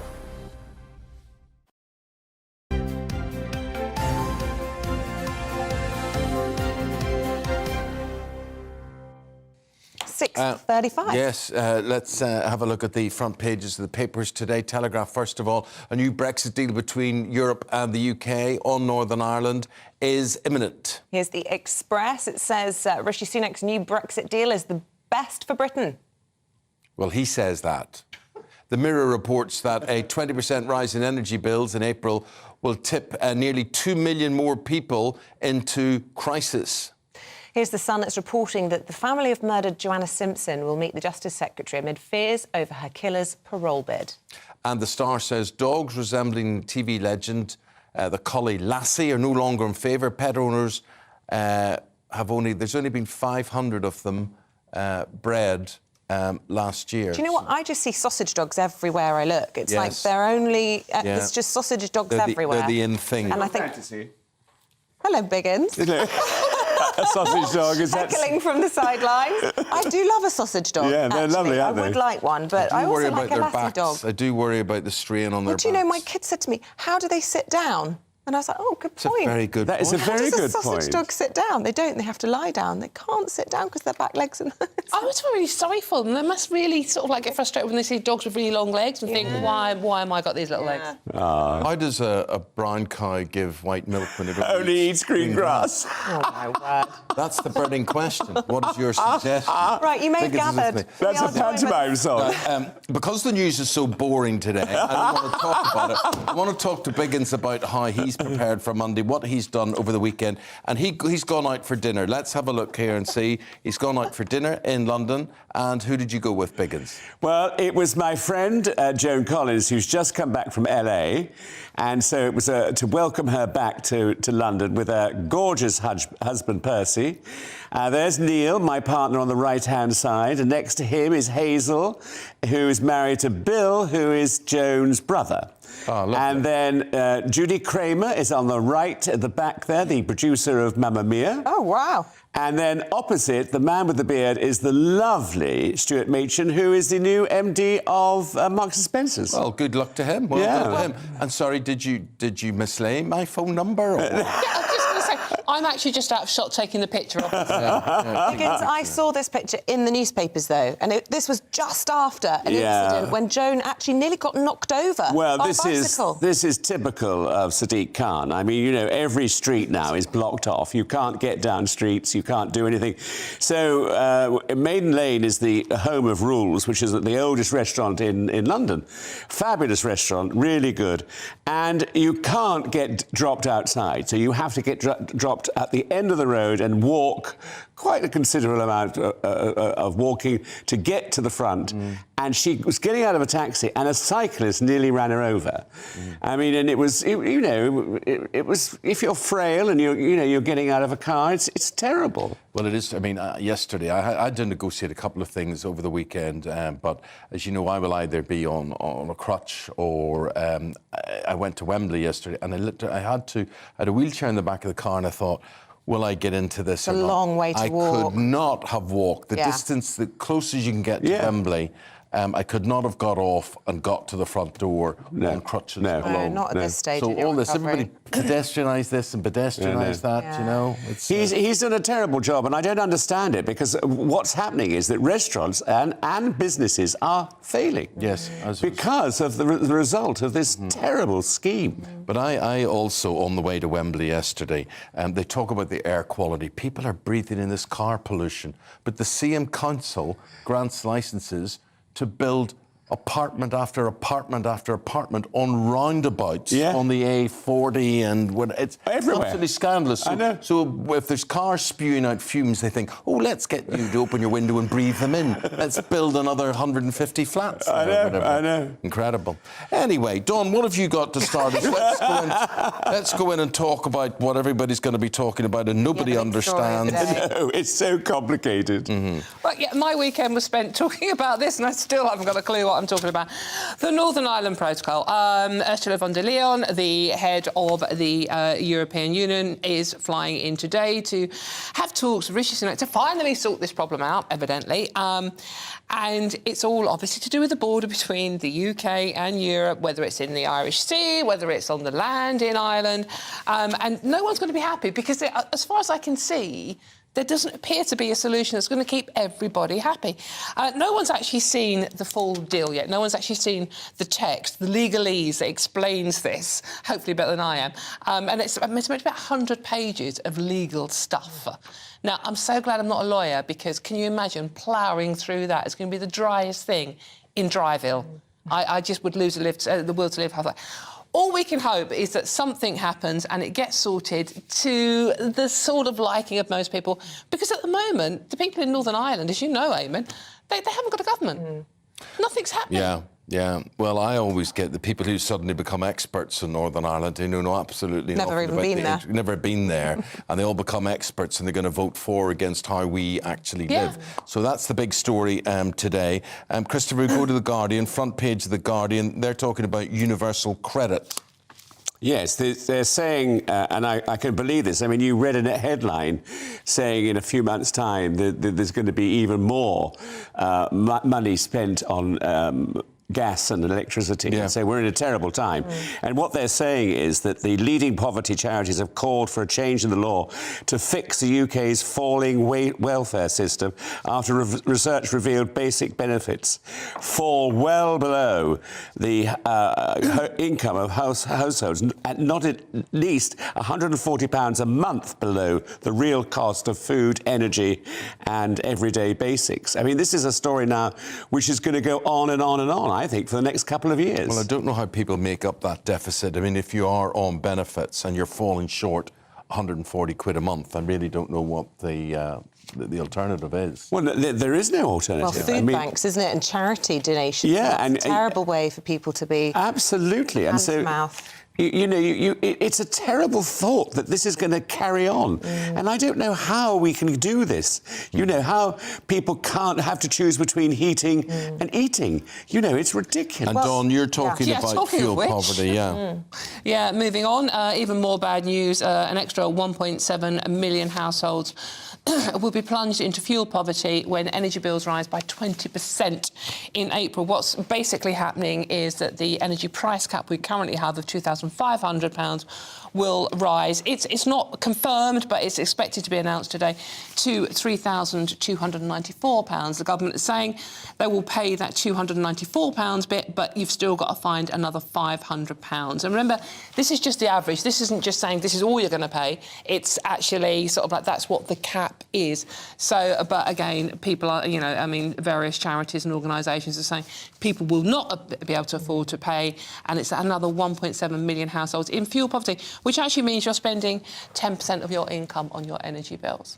Yes, let's have a look at the front pages of the papers today. Telegraph, first of all, a new Brexit deal between Europe and the UK on Northern Ireland is imminent. Here's the Express. It says Rishi Sunak's new Brexit deal is the best for Britain. Well, he says that. The Mirror reports that a 20% rise in energy bills in April will tip nearly 2 million more people into crisis. Here's the Sun. It's reporting that the family of murdered Joanna Simpson will meet the Justice Secretary amid fears over her killer's parole bid. And the Star says dogs resembling TV legend, the collie Lassie, are no longer in favour. Pet owners there's only been 500 of them bred last year. Do you know what? I just see sausage dogs everywhere I look. It's like they're only... It's just sausage dogs everywhere. They're the in thing. And I think... Hello, Biggins. A sausage dog is heckling from the sidelines. I do love a sausage dog. Yeah, they're lovely, aren't they? I would like one, but I also like a lassie dog. I do worry about the strain on their backs. Do you know, my kid said to me, how do they sit down? And I was like, oh, good point. It's a very good point. That is a very good point. How does a sausage dog sit down? They don't. They have to lie down. They can't sit down because their back legs are... I was really sorry for them. They must really sort of like get frustrated when they see dogs with really long legs and think, why am I got these little legs? How does a brown cow give white milk when it only eats green grass? Oh, my word. That's the burning question. What is your suggestion? Right, you may have gathered. That's a pantomime song. Because the news is so boring today, I don't want to talk about it. I want to talk to Biggins about how he's prepared for Monday, what he's done over the weekend, and he's gone out for dinner. Let's have a look here and see. He's gone out for dinner in London, and who did you go with, Biggins? Well, it was my friend Joan Collins, who's just come back from LA, and so it was to welcome her back to London with her gorgeous husband Percy. There's Neil, my partner, on the right-hand side, and next to him is Hazel, who is married to Bill, who is Joan's brother. Oh, and then Judy Kramer is on the right at the back there, the producer of Mamma Mia. Oh, wow. And then opposite, the man with the beard, is the lovely Stuart Machin, who is the new MD of Marks & Spencer's. Well, good luck to him. Well done to him. And sorry, did you mislay my phone number? Or Yeah, I was just going to say, I'm actually just out of shot taking the picture of it. Biggins, I saw this picture in the newspapers, though, and this was just after an incident when Joan actually nearly got knocked over by a bicycle. This is typical of Sadiq Khan. I mean, you know, every street now is blocked off. You can't get down streets. You can't do anything. So Maiden Lane is the home of Rules, which is the oldest restaurant in London. Fabulous restaurant, really good. And you can't get dropped outside, so you have to get dropped at the end of the road and walk quite a considerable amount of walking to get to the front. And she was getting out of a taxi, and a cyclist nearly ran her over. I mean, and it was, it was. If you're frail and you're getting out of a car, it's terrible. Well, it is. I mean, yesterday I did negotiate a couple of things over the weekend, but as you know, I will either be on a crutch or I went to Wembley yesterday, and I had a wheelchair in the back of the car, and I thought, will I get into this or not? It's a long way to walk. I could not have walked the distance, the closest you can get to Wembley. I could not have got off and got to the front door on crutches alone. Not at this stage. So all this, everybody pedestrianise this and pedestrianise that, you know. He's done a terrible job, and I don't understand it, because what's happening is that restaurants and businesses are failing. Yes. Because of the result of this terrible scheme. But I also, on the way to Wembley yesterday, they talk about the air quality. People are breathing in this car pollution. But the CM Council grants licences to build apartment after apartment after apartment on roundabouts on the A40, and it's everywhere. Absolutely scandalous. So, I know. So if there's cars spewing out fumes, they think, oh, let's get you to open your window and breathe them in. Let's build another 150 flats. I know. Incredible. Anyway, Dawn, what have you got to start us? Let's go in and talk about what everybody's going to be talking about and nobody understands. No, it's so complicated. But yeah, my weekend was spent talking about this, and I still haven't got a clue what I'm talking about. The Northern Ireland Protocol. Ursula von der Leyen, the head of the European Union, is flying in today to have talks with Rishi Sunak to finally sort this problem out, evidently. And it's all obviously to do with the border between the UK and Europe, whether it's in the Irish Sea, whether it's on the land in Ireland. And no one's going to be happy because, as far as I can see, there doesn't appear to be a solution that's going to keep everybody happy. No one's actually seen the full deal yet. No one's actually seen the text, the legalese that explains this, hopefully better than I am. And it's meant to be about 100 pages of legal stuff. Now, I'm so glad I'm not a lawyer because can you imagine ploughing through that? It's going to be the driest thing in Dryville. I just would lose the will to live. All we can hope is that something happens and it gets sorted to the sort of liking of most people. Because at the moment, the people in Northern Ireland, as you know, Eamonn, they haven't got a government. Nothing's happening. Yeah. Well, I always get the people who suddenly become experts in Northern Ireland who know absolutely nothing about never been there, and they all become experts and they're going to vote for or against how we actually live. So that's the big story today. Christopher, we go to The Guardian, front page of The Guardian. They're talking about universal credit. Yes, they're saying, and I can believe this, I mean, you read a headline saying in a few months' time that there's going to be even more money spent on gas and electricity. And so we're in a terrible time. And what they're saying is that the leading poverty charities have called for a change in the law to fix the UK's falling welfare system after research revealed basic benefits fall well below the income of households, at not at least £140 a month below the real cost of food, energy and everyday basics. I mean, this is a story now which is going to go on and on and on, I think, for the next couple of years. Well, I don't know how people make up that deficit. I mean, if you are on benefits and you're falling short 140 quid a month, I really don't know what the alternative is. Well, there is no alternative. Well, food banks, isn't it, and charity donations. Yeah, and a terrible way for people to be. Absolutely, and so mouth. It's a terrible thought that this is going to carry on. And I don't know how we can do this. You know, how people can't have to choose between heating and eating. You know, it's ridiculous. And Dawn, you're talking about fuel poverty, Yeah, moving on, even more bad news. An extra 1.7 million households will be plunged into fuel poverty when energy bills rise by 20% in April. What's basically happening is that the energy price cap we currently have of £2,500 will rise. It's not confirmed, but it's expected to be announced today to £3,294. The government is saying they will pay that £294 bit, but you've still got to find another £500. And remember, this is just the average. This isn't just saying this is all you're going to pay. It's actually sort of like that's what the cap is. So, but again, people are, you know, I mean, various charities and organisations are saying people will not be able to afford to pay, and it's another 1.7 million households in fuel poverty, which actually means you're spending 10% of your income on your energy bills.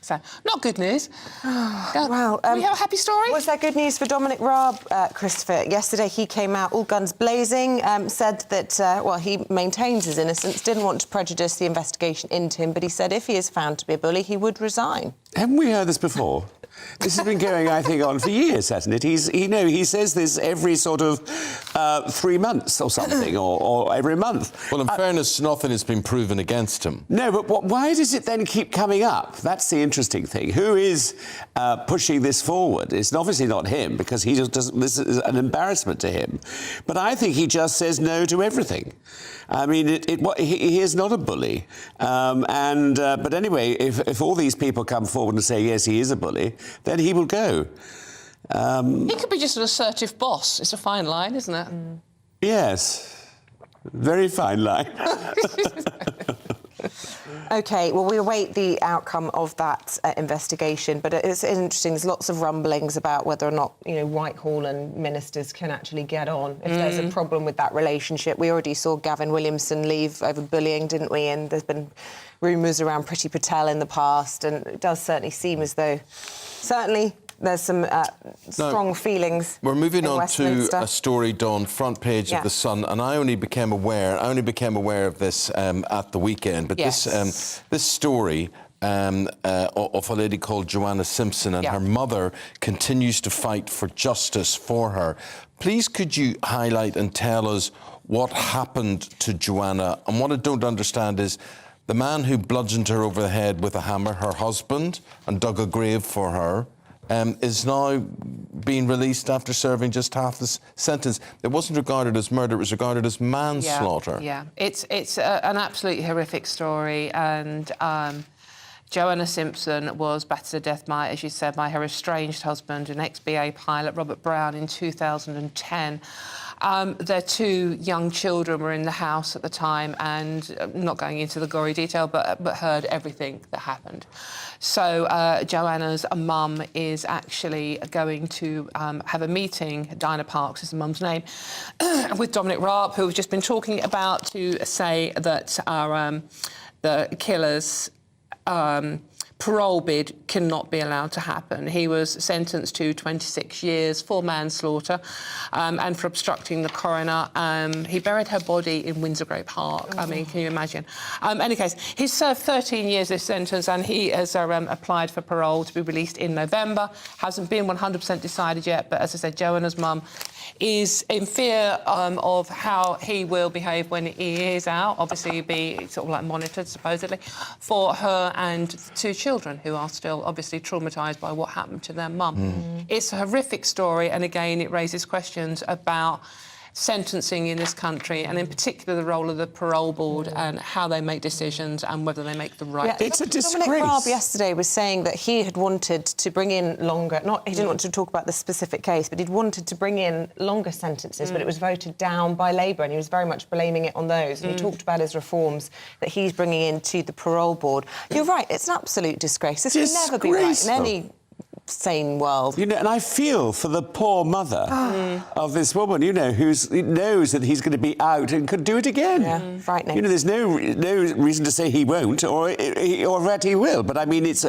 So, not good news. Wow. We have a happy story? Was that good news for Dominic Raab, Christopher? Yesterday he came out all guns blazing, said that, well, he maintains his innocence, didn't want to prejudice the investigation into him, but he said if he is found to be a bully, he would resign. Haven't we heard this before? This has been going, I think, on for years, hasn't it? He says this every sort of 3 months or something, or every month. Well, in fairness, nothing has been proven against him. No, but why does it then keep coming up? That's the interesting thing. Who is pushing this forward? It's obviously not him, because he just doesn't. This is an embarrassment to him. But I think he just says no to everything. I mean, he is not a bully. But anyway, if all these people come forward and say, yes, he is a bully, then he will go. He could be just an assertive boss. It's a fine line, isn't it? Yes. Very fine line. OK, well, we await the outcome of that investigation, but it's interesting. There's lots of rumblings about whether or not, you know, Whitehall and ministers can actually get on. If there's a problem with that relationship. We already saw Gavin Williamson leave over bullying, didn't we? And there's been rumours around Priti Patel in the past, and it does certainly seem as though, certainly, there's some strong feelings. We're moving on to a story, Dawn, front page of The Sun, and I only became aware of this at the weekend. But this story of a lady called Joanna Simpson, and her mother continues to fight for justice for her. Please, could you highlight and tell us what happened to Joanna? And what I don't understand is the man who bludgeoned her over the head with a hammer, her husband, and dug a grave for her, is now being released after serving just half the sentence. It wasn't regarded as murder, it was regarded as manslaughter. Yeah. It's an absolutely horrific story, and Joanna Simpson was battered to death by, as you said, by her estranged husband, an ex-BA pilot, Robert Brown, in 2010. Their 2 young children were in the house at the time, and not going into the gory detail, but heard everything that happened. So Joanna's mum is actually going to have a meeting, Dinah Parks is the mum's name, with Dominic Raab, who we've just been talking about, to say that the killer's parole bid cannot be allowed to happen. He was sentenced to 26 years for manslaughter and for obstructing the coroner. He buried her body in Windsor Great Park. I mean, can you imagine? In any case, he's served 13 years this sentence, and he has applied for parole to be released in November. Hasn't been 100% decided yet, but as I said, Joanna's mum is in fear of how he will behave when he is out. Obviously, he'll be sort of like monitored, supposedly, for her and 2 children who are still obviously traumatised by what happened to their mum. It's a horrific story, and again, it raises questions about sentencing in this country, and in particular the role of the parole board and how they make decisions and whether they make the right. It's a disgrace. Dominic Raab yesterday was saying that he had wanted to bring in longer. He didn't want to talk about the specific case, but he'd wanted to bring in longer sentences. But it was voted down by Labour, and he was very much blaming it on those. And he talked about his reforms that he's bringing into the parole board. You're right. It's an absolute disgrace. This can never be right in any sane world. You know, and I feel for the poor mother of this woman, you know, who knows that he's going to be out and could do it again. Yeah, frightening. You know, there's no reason to say he won't or that he will, but I mean, it's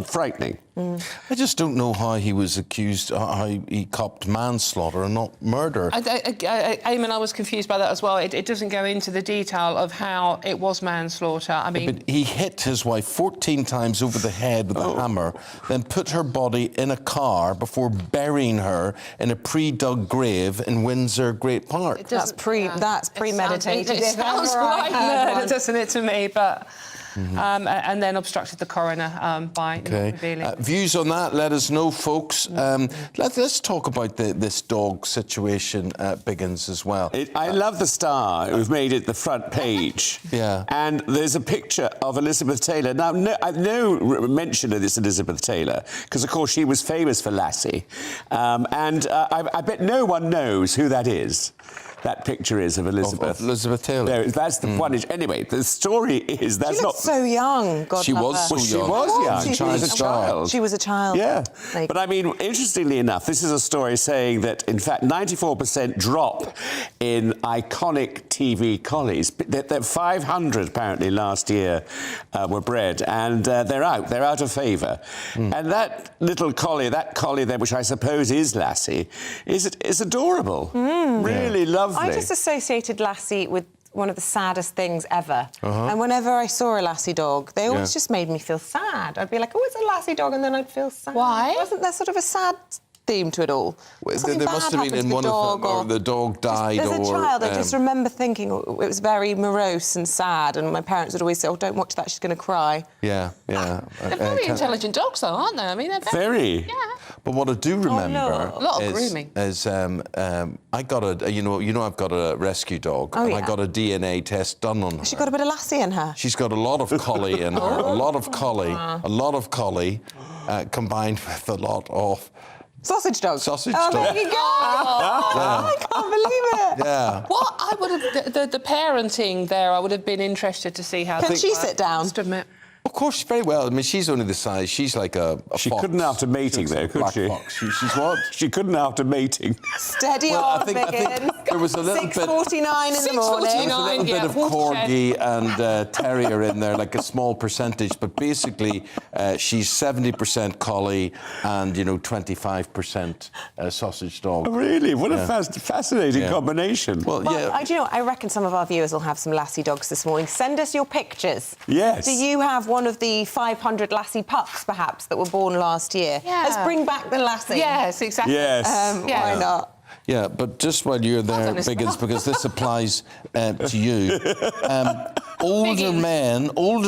frightening. I just don't know how he was accused, how he copped manslaughter and not murder. Eamonn, I was confused by that as well. It doesn't go into the detail of how it was manslaughter. I mean... But he hit his wife 14 times over the head with a hammer, then put her body in a car before burying her in a pre-dug grave in Windsor Great Park. That's premeditated. It sounds right murder, doesn't it, to me, but... and then obstructed the coroner by revealing. Views on that, let us know, folks. Let's talk about this dog situation, Biggins, as well. I love the Star, who've made it the front page. And there's a picture of Elizabeth Taylor. Now, no mention of this Elizabeth Taylor, because, of course, she was famous for Lassie. I bet no one knows who that is. That picture is of Elizabeth. Of Elizabeth Taylor. No, that's the one. Anyway, the story is that's she not so young. God she was so she young. was young. She was a child. She was a child. Yeah. But I mean, interestingly enough, this is a story saying that, in fact, 94% drop in iconic TV collies. That 500 apparently last year were bred, and they're out of favour. And that little collie, there, which I suppose is Lassie, is adorable. Really lovely. I just associated Lassie with one of the saddest things ever. And whenever I saw a Lassie dog, they always just made me feel sad. I'd be like, oh, it's a Lassie dog, and then I'd feel sad. Why? Wasn't there sort of a sad theme to it all? There must have been in one of them, or the dog died. As a child, I just remember thinking it was very morose and sad, and my parents would always say, oh, don't watch that, she's going to cry. Yeah. They're very intelligent dogs, though, aren't they? I mean, they're very... Yeah. But what I do remember a lot of grooming. Is I got a I've got a rescue dog, and I got a DNA test done on her. She got a bit of Lassie in her. She's got a lot of collie in her, a lot of collie, combined with a lot of sausage dog. Sausage dog. There you go. I can't believe it. Yeah. What I would have the parenting there, I would have been interested to see how. Can she sit down? Must admit. Of course, very well. I mean, she's only the size. She's like a She fox. couldn't after mating, though, could she? She's what? She couldn't after mating. Steady on, I think there was a little bit... 6:49 in the morning. There was a little bit of corgi and terrier in there, like a small percentage. But basically, she's 70% collie and, 25% sausage dog. Oh, really? What a fascinating combination. Well, I reckon some of our viewers will have some Lassie dogs this morning. Send us your pictures. Yes. Do you have one of the 500 lassie pups, perhaps, that were born last year. Yeah. Let's bring back the lassie. Yes, exactly. Yes. Why not? Yeah, but just while you're there, Biggins, because this applies to you, older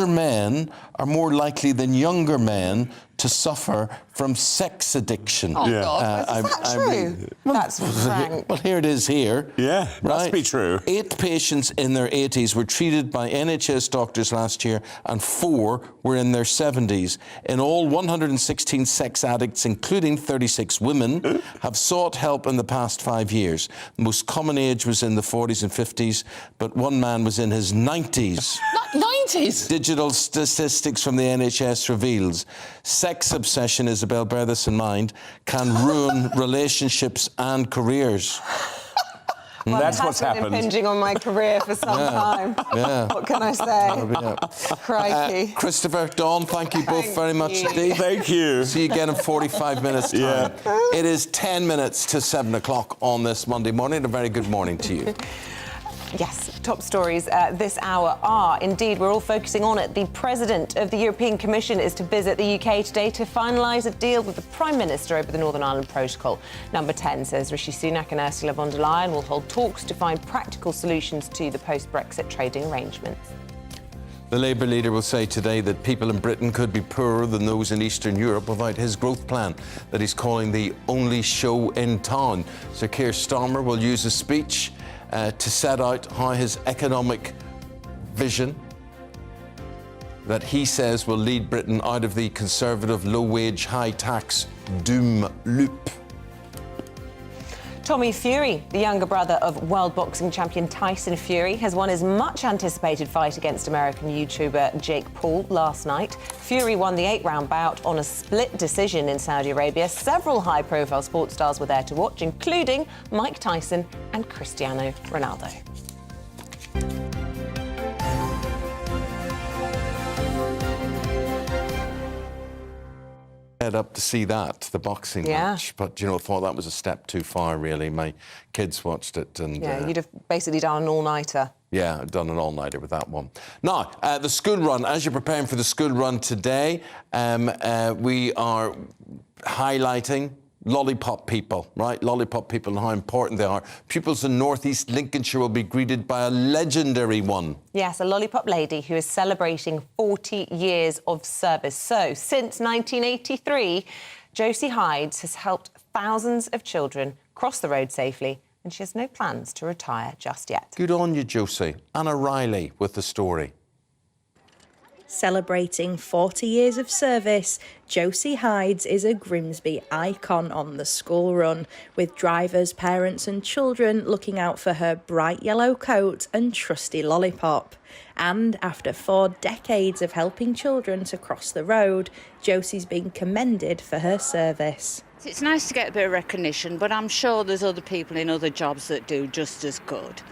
men are more likely than younger men to suffer from sex addiction. Oh, God. Is that true? That's frank. Well, here it is here. Yeah, right? must be true. 8 patients in their 80s were treated by NHS doctors last year, and 4 were in their 70s. In all, 116 sex addicts, including 36 women, have sought help in the past 5 years. The most common age was in the 40s and 50s, but one man was in his 90s. 90s? Digital statistics from the NHS reveals sex obsession, Isabel, bear this in mind, can ruin relationships and careers. Well, That's it what's has been happened. impinging on my career for some time. Yeah. What can I say? Crikey. Christopher, Dawn, thank you both very much indeed. Thank you. See you again in 45 minutes' time. Yeah. It is 10 minutes to 7 o'clock on this Monday morning. A very good morning to you. Yes, top stories this hour are, indeed, we're all focusing on it. The President of the European Commission is to visit the UK today to finalise a deal with the Prime Minister over the Northern Ireland Protocol. Number 10 says Rishi Sunak and Ursula von der Leyen will hold talks to find practical solutions to the post-Brexit trading arrangements. The Labour leader will say today that people in Britain could be poorer than those in Eastern Europe without his growth plan that he's calling the only show in town. Sir Keir Starmer will use his speech to set out how his economic vision that he says will lead Britain out of the Conservative low-wage, high-tax doom loop. Tommy Fury, the younger brother of world boxing champion Tyson Fury, has won his much-anticipated fight against American YouTuber Jake Paul last night. Fury won the 8-round bout on a split decision in Saudi Arabia. Several high-profile sports stars were there to watch, including Mike Tyson and Cristiano Ronaldo. Head up to see that, the boxing match, but I thought that was a step too far, really. My kids watched it, and you'd have basically done an all-nighter. Yeah, I've done an all-nighter with that one. Now, the school run. As you're preparing for the school run today, we are highlighting lollipop people, right? Lollipop people and how important they are. Pupils in North East Lincolnshire will be greeted by a legendary one. Yes, a lollipop lady who is celebrating 40 years of service. So, since 1983, Josie Hydes has helped thousands of children cross the road safely, and she has no plans to retire just yet. Good on you, Josie. Anna Riley with the story. Celebrating 40 years of service, Josie Hydes is a Grimsby icon on the school run, with drivers, parents and children looking out for her bright yellow coat and trusty lollipop. And after 4 decades of helping children to cross the road, Josie's been commended for her service. It's nice to get a bit of recognition, but I'm sure there's other people in other jobs that do just as good.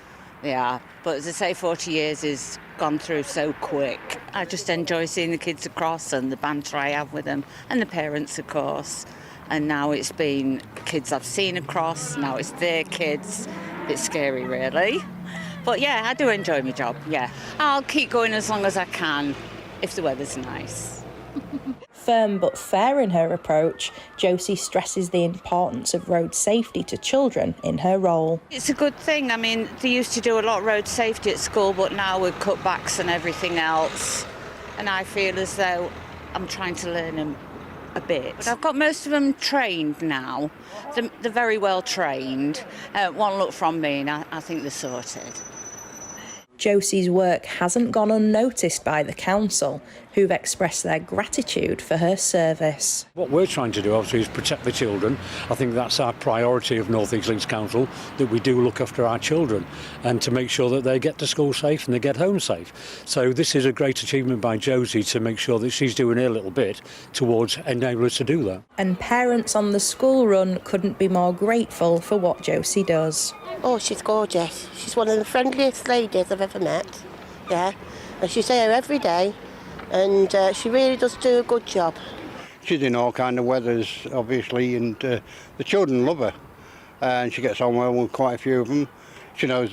Yeah, but as I say, 40 years has gone through so quick. I just enjoy seeing the kids across and the banter I have with them, and the parents, of course. And now it's been kids I've seen across, now it's their kids. A bit scary, really. But yeah, I do enjoy my job, yeah. I'll keep going as long as I can, if the weather's nice. Firm but fair in her approach, Josie stresses the importance of road safety to children in her role. It's a good thing. I mean, they used to do a lot of road safety at school, but now with cutbacks and everything else. And I feel as though I'm trying to learn them a bit. But I've got most of them trained now. They're very well trained. One look from me and I think they're sorted. Josie's work hasn't gone unnoticed by the council, who've expressed their gratitude for her service. What we're trying to do, obviously, is protect the children. I think that's our priority of North East Links Council, that we do look after our children and to make sure that they get to school safe and they get home safe. So this is a great achievement by Josie to make sure that she's doing her little bit towards enable us to do that. And parents on the school run couldn't be more grateful for what Josie does. Oh, she's gorgeous. She's one of the friendliest ladies I've ever met, yeah. And she's here every day, and she really does do a good job. She's in all kind of weathers, obviously, and the children love her. And she gets on well with quite a few of them. She knows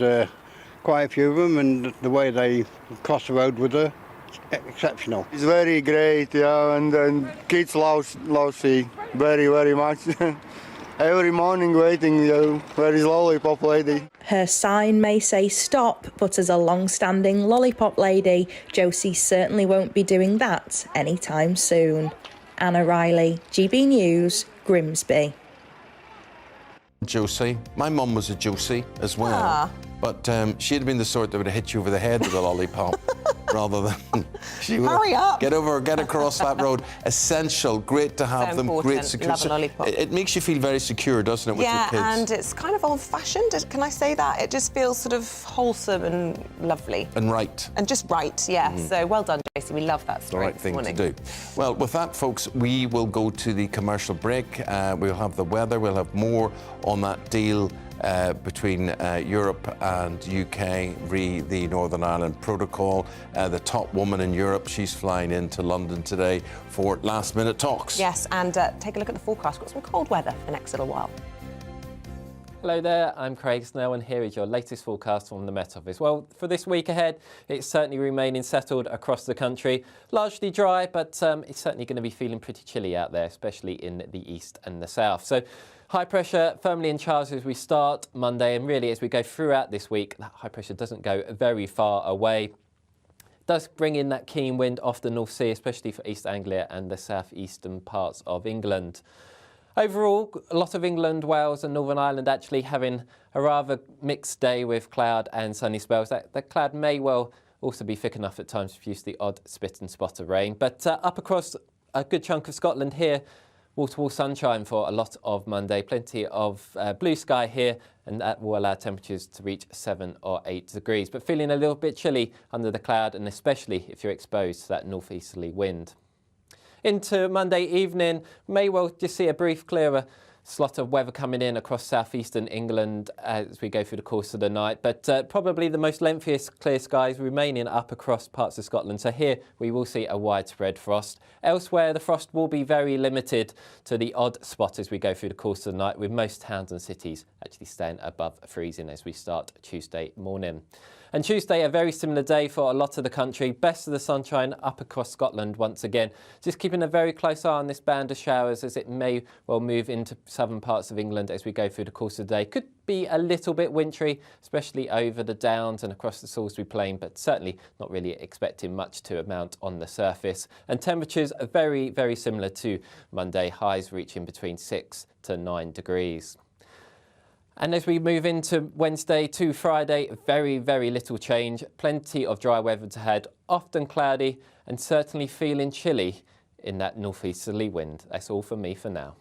quite a few of them, and the way they cross the road with her, exceptional. It's very great, yeah, and kids love see very, very much. Every morning waiting, where is lollipop lady? Her sign may say stop, but as a long-standing lollipop lady, Josie certainly won't be doing that anytime soon. Anna Riley, GB News, Grimsby. Josie. My mum was a Josie as well. But she'd have been the sort that would have hit you over the head with a lollipop rather than she would Hurry up. Get across that road. Essential, great to have them, great secure. Love a lollipop. It makes you feel very secure, doesn't it, with your kids? Yeah, and it's kind of old-fashioned. Can I say that? It just feels sort of wholesome and lovely. And right. And just right, yeah. So well done, Josie. We love that story. The right thing to do. Well, with that, folks, we will go to the commercial break. We'll have the weather. We'll have more on that deal between Europe and UK, re the Northern Ireland Protocol. The top woman in Europe, she's flying into London today for last-minute talks. Yes, and take a look at the forecast. We've got some cold weather for the next little while. Hello there, I'm Craig Snell and here is your latest forecast from the Met Office. Well, for this week ahead, it's certainly remaining settled across the country. Largely dry, but it's certainly going to be feeling pretty chilly out there, especially in the east and the south. So high pressure firmly in charge as we start Monday, and really as we go throughout this week, that high pressure doesn't go very far away. It does bring in that keen wind off the North Sea, especially for East Anglia and the southeastern parts of England. Overall, a lot of England, Wales and Northern Ireland actually having a rather mixed day with cloud and sunny spells. That cloud may well also be thick enough at times to produce the odd spit and spot of rain. But up across a good chunk of Scotland here, wall-to-wall sunshine for a lot of Monday. Plenty of blue sky here, and that will allow temperatures to reach 7 or 8 degrees. But feeling a little bit chilly under the cloud, and especially if you're exposed to that northeasterly wind. Into Monday evening, may well just see a brief clearer slot of weather coming in across southeastern England as we go through the course of the night, but probably the most lengthiest clear skies remaining up across parts of Scotland. So here we will see a widespread frost. Elsewhere, the frost will be very limited to the odd spot as we go through the course of the night, with most towns and cities actually staying above freezing as we start Tuesday morning. And Tuesday, a very similar day for a lot of the country. Best of the sunshine up across Scotland once again. Just keeping a very close eye on this band of showers as it may well move into southern parts of England as we go through the course of the day. Could be a little bit wintry, especially over the Downs and across the Salisbury Plain, but certainly not really expecting much to amount on the surface. And temperatures are very, very similar to Monday, highs reaching between 6 to 9 degrees. And as we move into Wednesday to Friday, very, very little change. Plenty of dry weather to head, often cloudy and certainly feeling chilly in that northeasterly wind. That's all from me for now.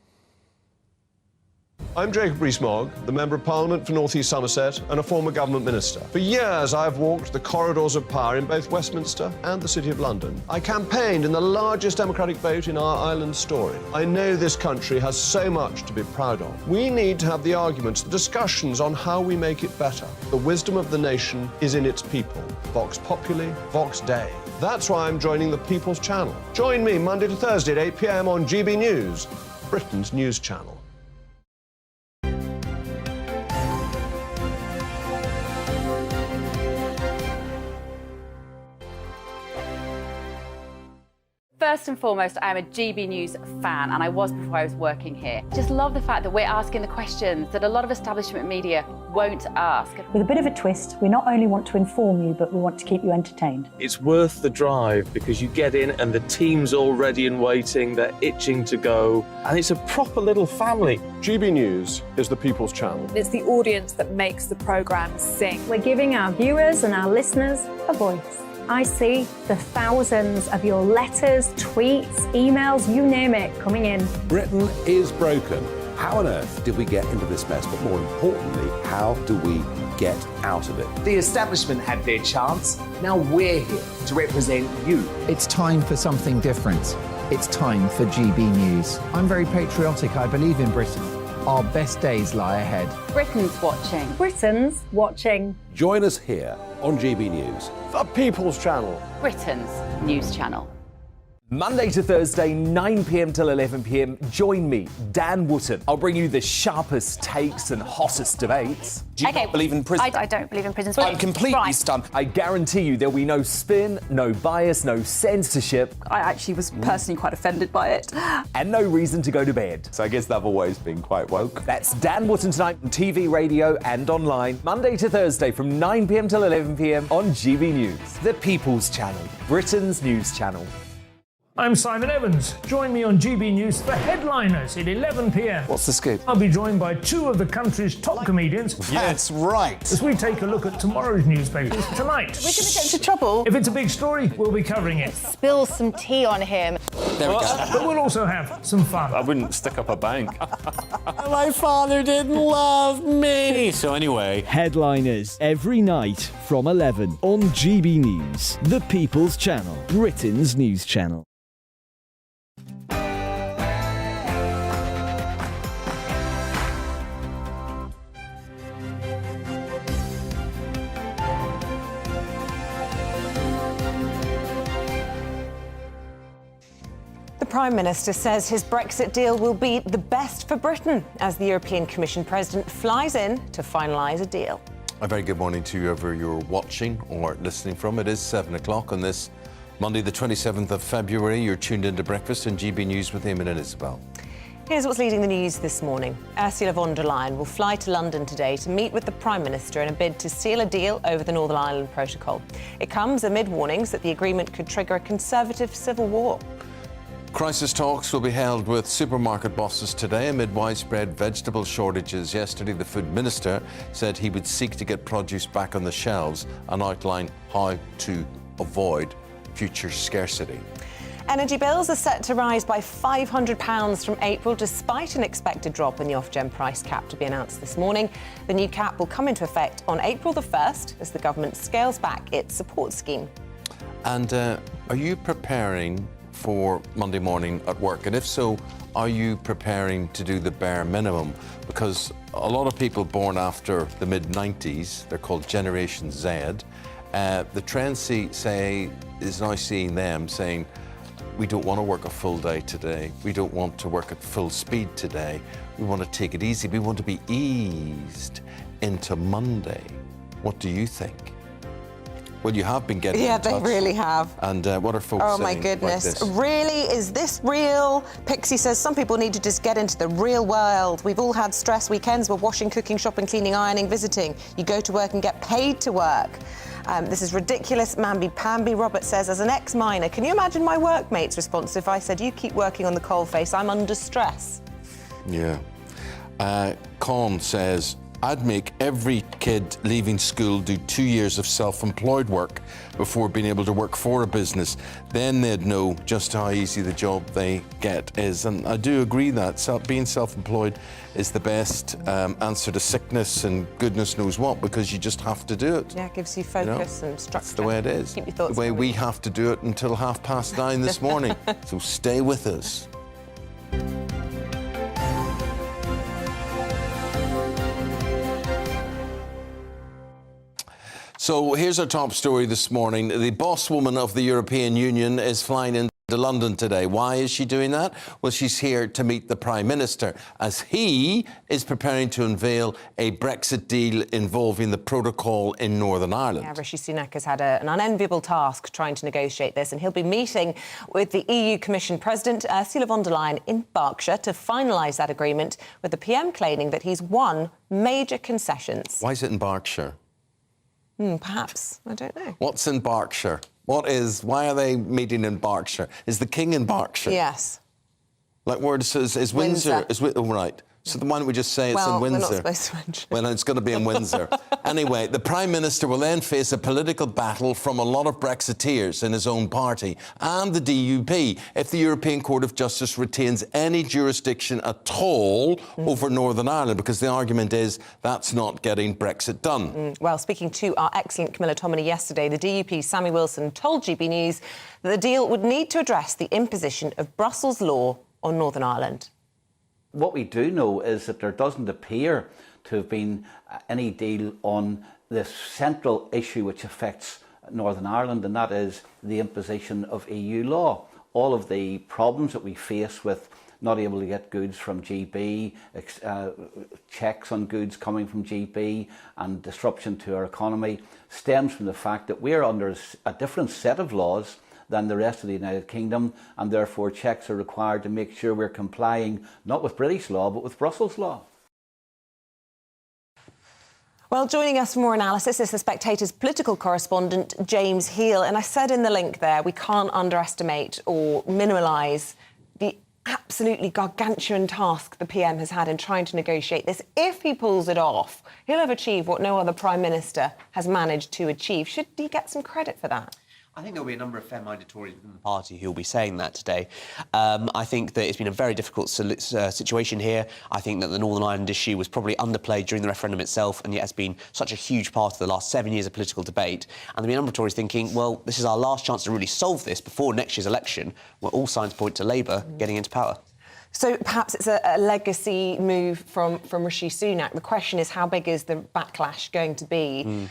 I'm Jacob Rees-Mogg, the Member of Parliament for North East Somerset and a former government minister. For years, I've walked the corridors of power in both Westminster and the City of London. I campaigned in the largest democratic vote in our island's story. I know this country has so much to be proud of. We need to have the arguments, the discussions on how we make it better. The wisdom of the nation is in its people. Vox Populi, Vox Dei. That's why I'm joining the People's Channel. Join me Monday to Thursday at 8 p.m. on GB News, Britain's news channel. First and foremost, I am a GB News fan, and I was before I was working here. Just love the fact that we're asking the questions that a lot of establishment media won't ask. With a bit of a twist, we not only want to inform you, but we want to keep you entertained. It's worth the drive because you get in and the team's all ready and waiting, they're itching to go, and it's a proper little family. GB News is the People's Channel. It's the audience that makes the programme sing. We're giving our viewers and our listeners a voice. I see the thousands of your letters, tweets, emails, you name it, coming in. Britain is broken. How on earth did we get into this mess? But more importantly, how do we get out of it? The establishment had their chance. Now we're here to represent you. It's time for something different. It's time for GB News. I'm very patriotic. I believe in Britain. Our best days lie ahead. Britain's watching. Britain's watching. Join us here on GB News. The People's Channel. Britain's news channel. Monday to Thursday, 9 p.m. till 11 p.m. Join me, Dan Wootton. I'll bring you the sharpest takes and hottest debates. Do you not believe in prisons? I don't believe in prisons. I'm completely stunned. I guarantee you there'll be no spin, no bias, no censorship. I actually was personally quite offended by it. And no reason to go to bed. So I guess they've always been quite woke. That's Dan Wootton tonight on TV, radio and online. Monday to Thursday from 9 p.m. till 11 p.m. on GB News. The People's Channel, Britain's news channel. I'm Simon Evans. Join me on GB News for Headliners at 11 p.m. What's the scoop? I'll be joined by two of the country's top comedians. That's right. As we take a look at tomorrow's newspapers tonight. We're going to get into trouble. If it's a big story, we'll be covering it. Spill some tea on him. There we go. But we'll also have some fun. I wouldn't stick up a bank. My father didn't love me. So anyway. Headliners every night from 11 on GB News, the People's Channel, Britain's news channel. The Prime Minister says his Brexit deal will be the best for Britain as the European Commission President flies in to finalise a deal. A very good morning to whoever you're watching or listening from. It is 7 o'clock on this Monday, the 27th of February. You're tuned into Breakfast and GB News with Eamonn and Isabel. Here's what's leading the news this morning. Ursula von der Leyen will fly to London today to meet with the Prime Minister in a bid to seal a deal over the Northern Ireland Protocol. It comes amid warnings that the agreement could trigger a Conservative civil war. Crisis talks will be held with supermarket bosses today amid widespread vegetable shortages. Yesterday, the Food Minister said he would seek to get produce back on the shelves and outline how to avoid future scarcity. Energy bills are set to rise by £500 from April, despite an expected drop in the off-gem price cap to be announced this morning. The new cap will come into effect on April the 1st as the government scales back its support scheme. And are you preparing for Monday morning at work? And if so, are you preparing to do the bare minimum? Because a lot of people born after the mid-90s, they're called Generation Z, the trend is now seeing them saying, we don't want to work a full day today. We don't want to work at full speed today. We want to take it easy. We want to be eased into Monday. What do you think? Well, you have been getting in touch. They really have. And what are folks saying? Oh, my goodness. About this? Really? Is this real? Pixie says some people need to just get into the real world. We've all had stress weekends. We're washing, cooking, shopping, cleaning, ironing, visiting. You go to work and get paid to work. This is ridiculous. Mamby-pamby. Robert says, as an ex-miner, can you imagine my workmate's response if I said, you keep working on the coalface, I'm under stress? Yeah. Con says, I'd make every kid leaving school do 2 years of self-employed work before being able to work for a business. Then they'd know just how easy the job they get is. And I do agree that being self-employed is the best answer to sickness and goodness knows what, because you just have to do it. Yeah, it gives you focus and structure. That's the way it is. Keep your thoughts the way going. we have to do it until 9:30 this morning. So stay with us. So here's our top story this morning. The boss woman of the European Union is flying into London today. Why is she doing that? Well, she's here to meet the Prime Minister as he is preparing to unveil a Brexit deal involving the protocol in Northern Ireland. Yeah, Rishi Sunak has had an unenviable task trying to negotiate this, and he'll be meeting with the EU Commission President Ursula von der Leyen in Berkshire to finalise that agreement, with the PM claiming that he's won major concessions. Why is it in Berkshire? Perhaps. I don't know. What's in Berkshire? Why are they meeting in Berkshire? Is the king in Berkshire? Yes. Like where it says, is Windsor? Oh, right. So why don't we just say it's in Windsor? We're not supposed to mention. Well, it's going to be in Windsor. Anyway, the Prime Minister will then face a political battle from a lot of Brexiteers in his own party and the DUP if the European Court of Justice retains any jurisdiction at all over Northern Ireland, because the argument is that's not getting Brexit done. Well, speaking to our excellent Camilla Tominey yesterday, the DUP's Sammy Wilson told GB News that the deal would need to address the imposition of Brussels law on Northern Ireland. What we do know is that there doesn't appear to have been any deal on the central issue which affects Northern Ireland, and that is the imposition of EU law all of the problems that we face with not able to get goods from GB, checks on goods coming from GB, and disruption to our economy stems from the fact that we're under a different set of laws than the rest of the United Kingdom, and therefore checks are required to make sure we're complying not with British law but with Brussels law. Well, joining us for more analysis is the Spectator's political correspondent, James Heal. And I said in the link there, we can't underestimate or minimise the absolutely gargantuan task the PM has had in trying to negotiate this. If he pulls it off, he'll have achieved what no other Prime Minister has managed to achieve. Should he get some credit for that? I think there'll be a number of fair-minded Tories within the party who will be saying that today. I think that it's been a very difficult situation here. I think that the Northern Ireland issue was probably underplayed during the referendum itself, and yet has been such a huge part of the last 7 years of political debate. And there'll be a number of Tories thinking, well, this is our last chance to really solve this before next year's election, where all signs point to Labour getting into power. So perhaps it's a legacy move from Rishi Sunak. The question is, how big is the backlash going to be?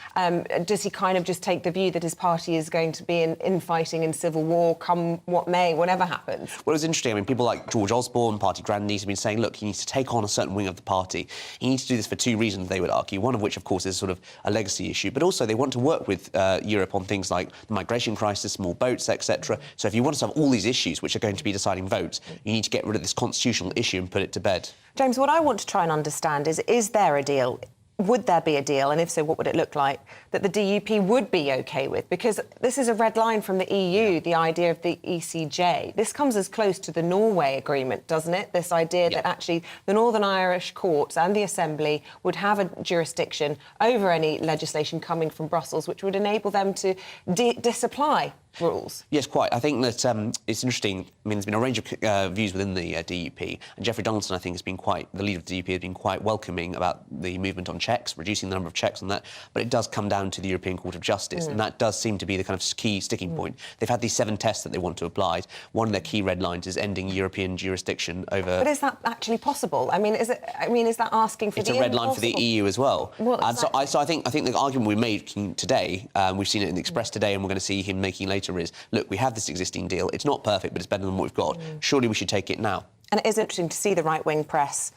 Does he kind of just take the view that his party is going to be in infighting and civil war come what may, whatever happens? Well, it's interesting. I mean, people like George Osborne, party grandees, have been saying, look, you need to take on a certain wing of the party. You need to do this for two reasons, they would argue, one of which, of course, is sort of a legacy issue, but also they want to work with Europe on things like the migration crisis, small boats, etc. So if you want to solve all these issues, which are going to be deciding votes, you need to get rid of this constitutional issue and put it to bed. James, what I want to try and understand is there a deal? Would there be a deal? And if so, what would it look like that the DUP would be OK with? Because this is a red line from the EU, the idea of the ECJ. This comes as close to the Norway agreement, doesn't it? This idea that actually the Northern Irish courts and the Assembly would have a jurisdiction over any legislation coming from Brussels, which would enable them to disapply rules. Yes, quite. I think that it's interesting. I mean, there's been a range of views within the DUP, and Geoffrey Donaldson, I think, has been the leader of the DUP, has been quite welcoming about the movement on checks, reducing the number of checks on that. But it does come down to the European Court of Justice, and that does seem to be the kind of key sticking point. They've had these 7 tests that they want to apply. One of their key red lines is ending European jurisdiction over. But is that actually possible? I mean, is that asking for it's a red line for the EU as well. And so I think the argument we're making today, we've seen it in the Express today, and we're going to see him making later, is look, we have this existing deal. It's not perfect, but it's better than what we've got. Surely we should take it now. And it is interesting to see the right-wing press.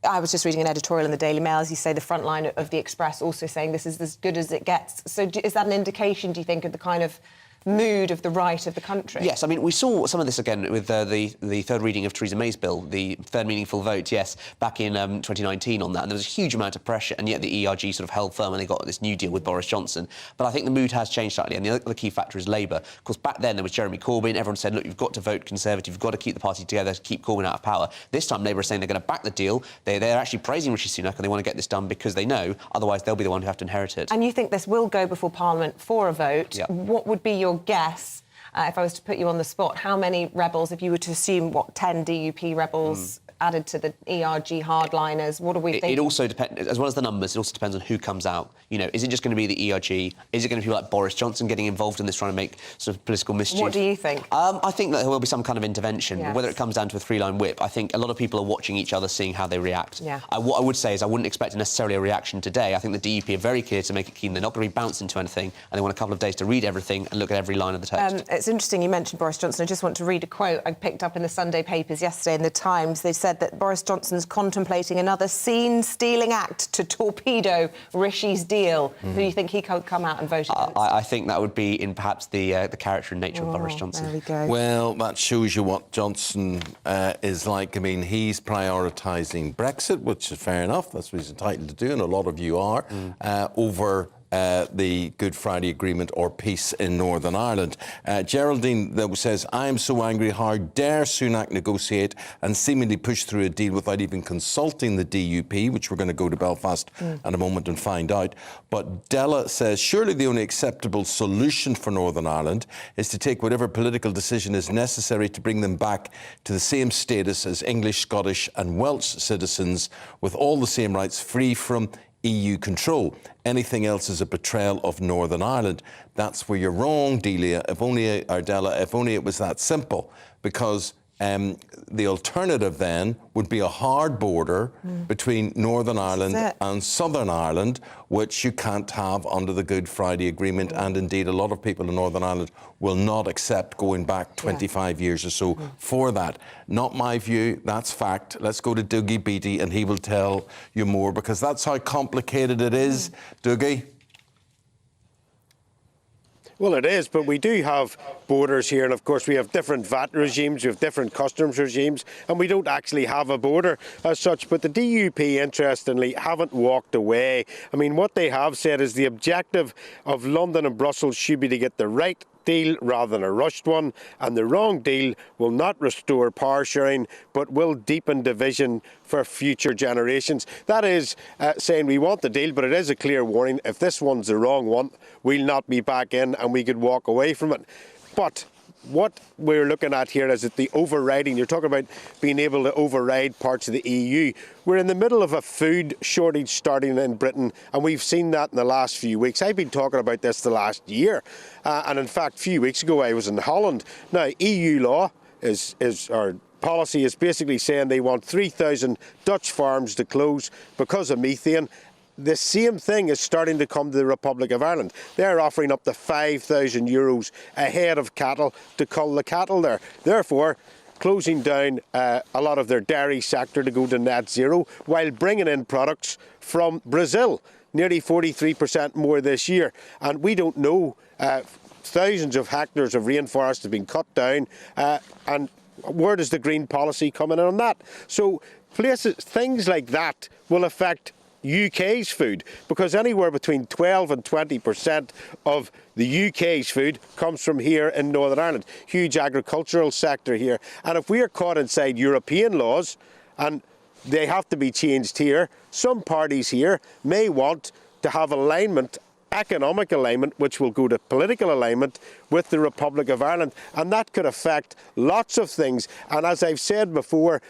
I was just reading an editorial in the Daily Mail, as you say, the front line of the Express also saying this is as good as it gets. So is that an indication, do you think, of the kind of mood of the right of the country? Yes, I mean, we saw some of this again with the third reading of Theresa May's bill, the third meaningful vote, yes, back in 2019 on that. And there was a huge amount of pressure, and yet the ERG sort of held firm and they got this new deal with Boris Johnson. But I think the mood has changed slightly, and the other key factor is Labour. Of course, back then there was Jeremy Corbyn. Everyone said, look, you've got to vote Conservative, you've got to keep the party together, keep Corbyn out of power. This time Labour are saying they're going to back the deal. They're actually praising Rishi Sunak, and they want to get this done because they know otherwise they'll be the one who have to inherit it. And you think this will go before Parliament for a vote? Yep. What would be your guess? If I was to put you on the spot, how many rebels, if you were to assume, 10 DUP rebels added to the ERG hardliners, what are we thinking? It also depends, as well as the numbers, it also depends on who comes out. You know, is it just going to be the ERG? Is it going to be people like Boris Johnson getting involved in this, trying to make sort of political mischief? What do you think? I think that there will be some kind of intervention, Yes. but whether it comes down to a 3-line whip, I think a lot of people are watching each other, seeing how they react. Yeah. What I would say is I wouldn't expect necessarily a reaction today. I think the DUP are very clear to make it keen. They're not going to be bounced into anything, and they want a couple of days to read everything and look at every line of the text. It's interesting you mentioned Boris Johnson. I just want to read a quote I picked up in the Sunday papers yesterday in the Times. They said that Boris Johnson's contemplating another scene-stealing act to torpedo Rishi's deal. Who do you think he could come out and vote against? I think that would be in perhaps the character and nature of Boris Johnson. There we go. Well, that shows you what Johnson is like. I mean, he's prioritising Brexit, which is fair enough. That's what he's entitled to do, and a lot of you are, over the Good Friday Agreement or peace in Northern Ireland. Geraldine, though, says, I am so angry, how dare Sunak negotiate and seemingly push through a deal without even consulting the DUP, which we're going to go to Belfast in a moment and find out. But Della says, surely the only acceptable solution for Northern Ireland is to take whatever political decision is necessary to bring them back to the same status as English, Scottish and Welsh citizens, with all the same rights, free from EU control. Anything else is a betrayal of Northern Ireland. That's where you're wrong, Delia. If only it was that simple. Because The alternative then would be a hard border between Northern Ireland and Southern Ireland, which you can't have under the Good Friday Agreement. And indeed, a lot of people in Northern Ireland will not accept going back 25 years or so for that. Not my view, that's fact. Let's go to Dougie Beattie and he will tell you more, because that's how complicated it is. Dougie? Well, it is, but we do have borders here, and of course we have different VAT regimes, we have different customs regimes, and we don't actually have a border as such. But the DUP, interestingly, haven't walked away. I mean, what they have said is the objective of London and Brussels should be to get the right deal rather than a rushed one, and the wrong deal will not restore power sharing but will deepen division for future generations. That is saying we want the deal, but it is a clear warning. If this one's the wrong one, we'll not be back in and we could walk away from it. But what we're looking at here is that the overriding, you're talking about being able to override parts of the EU. We're in the middle of a food shortage starting in Britain, and we've seen that in the last few weeks. I've been talking about this the last year, and in fact, a few weeks ago I was in Holland. Now, EU law our policy is basically saying they want 3,000 Dutch farms to close because of methane. The same thing is starting to come to the Republic of Ireland. They're offering up to €5,000 a head of cattle to cull the cattle there. Therefore, closing down a lot of their dairy sector to go to net zero, while bringing in products from Brazil, nearly 43% more this year. And we don't know, thousands of hectares of rainforest have been cut down, and where does the green policy come in on that? So things like that will affect UK's food, because anywhere between 12 and 20% of the UK's food comes from here in Northern Ireland. Huge agricultural sector here. And if we are caught inside European laws and they have to be changed here, some parties here may want to have alignment, economic alignment, which will go to political alignment with the Republic of Ireland. And that could affect lots of things. And as I've said before,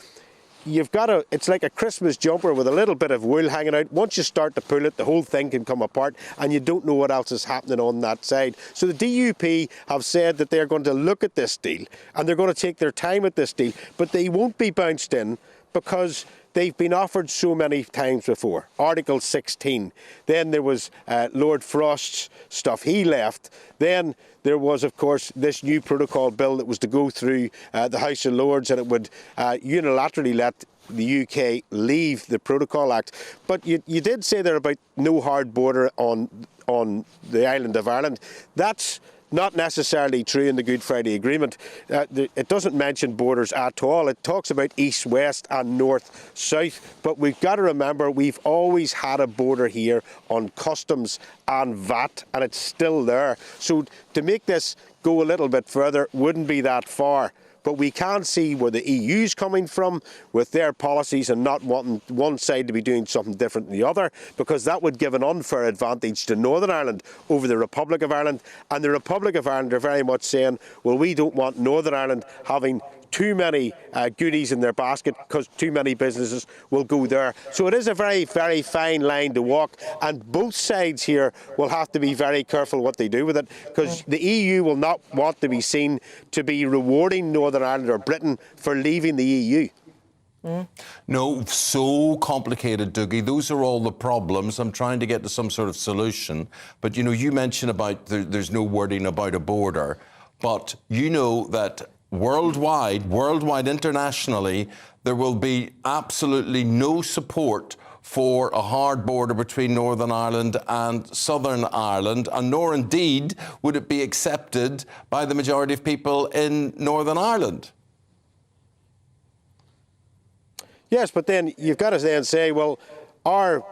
it's like a Christmas jumper with a little bit of wool hanging out. Once you start to pull it, the whole thing can come apart and you don't know what else is happening on that side. So the DUP have said that they're going to look at this deal and they're going to take their time at this deal, but they won't be bounced in because they've been offered so many times before. Article 16. Then there was Lord Frost's stuff. He left. Then there was, of course, this new protocol bill that was to go through the House of Lords, and it would unilaterally let the UK leave the Protocol Act. But you did say there about no hard border on the island of Ireland. That's not necessarily true in the Good Friday Agreement. It doesn't mention borders at all. It talks about east, west and north, south. But we've got to remember we've always had a border here on customs and VAT, and it's still there. So to make this go a little bit further wouldn't be that far. But we can see where the EU's coming from with their policies and not wanting one side to be doing something different than the other, because that would give an unfair advantage to Northern Ireland over the Republic of Ireland. And the Republic of Ireland are very much saying, well, we don't want Northern Ireland having too many goodies in their basket, because too many businesses will go there. So it is a very, very fine line to walk, and both sides here will have to be very careful what they do with it, because the EU will not want to be seen to be rewarding Northern Ireland or Britain for leaving the EU. No, so complicated, Dougie. Those are all the problems. I'm trying to get to some sort of solution. But, you mentioned about there's no wording about a border, but you know that worldwide, internationally, there will be absolutely no support for a hard border between Northern Ireland and Southern Ireland, and nor indeed would it be accepted by the majority of people in Northern Ireland. Yes, but then you've got to then say, well,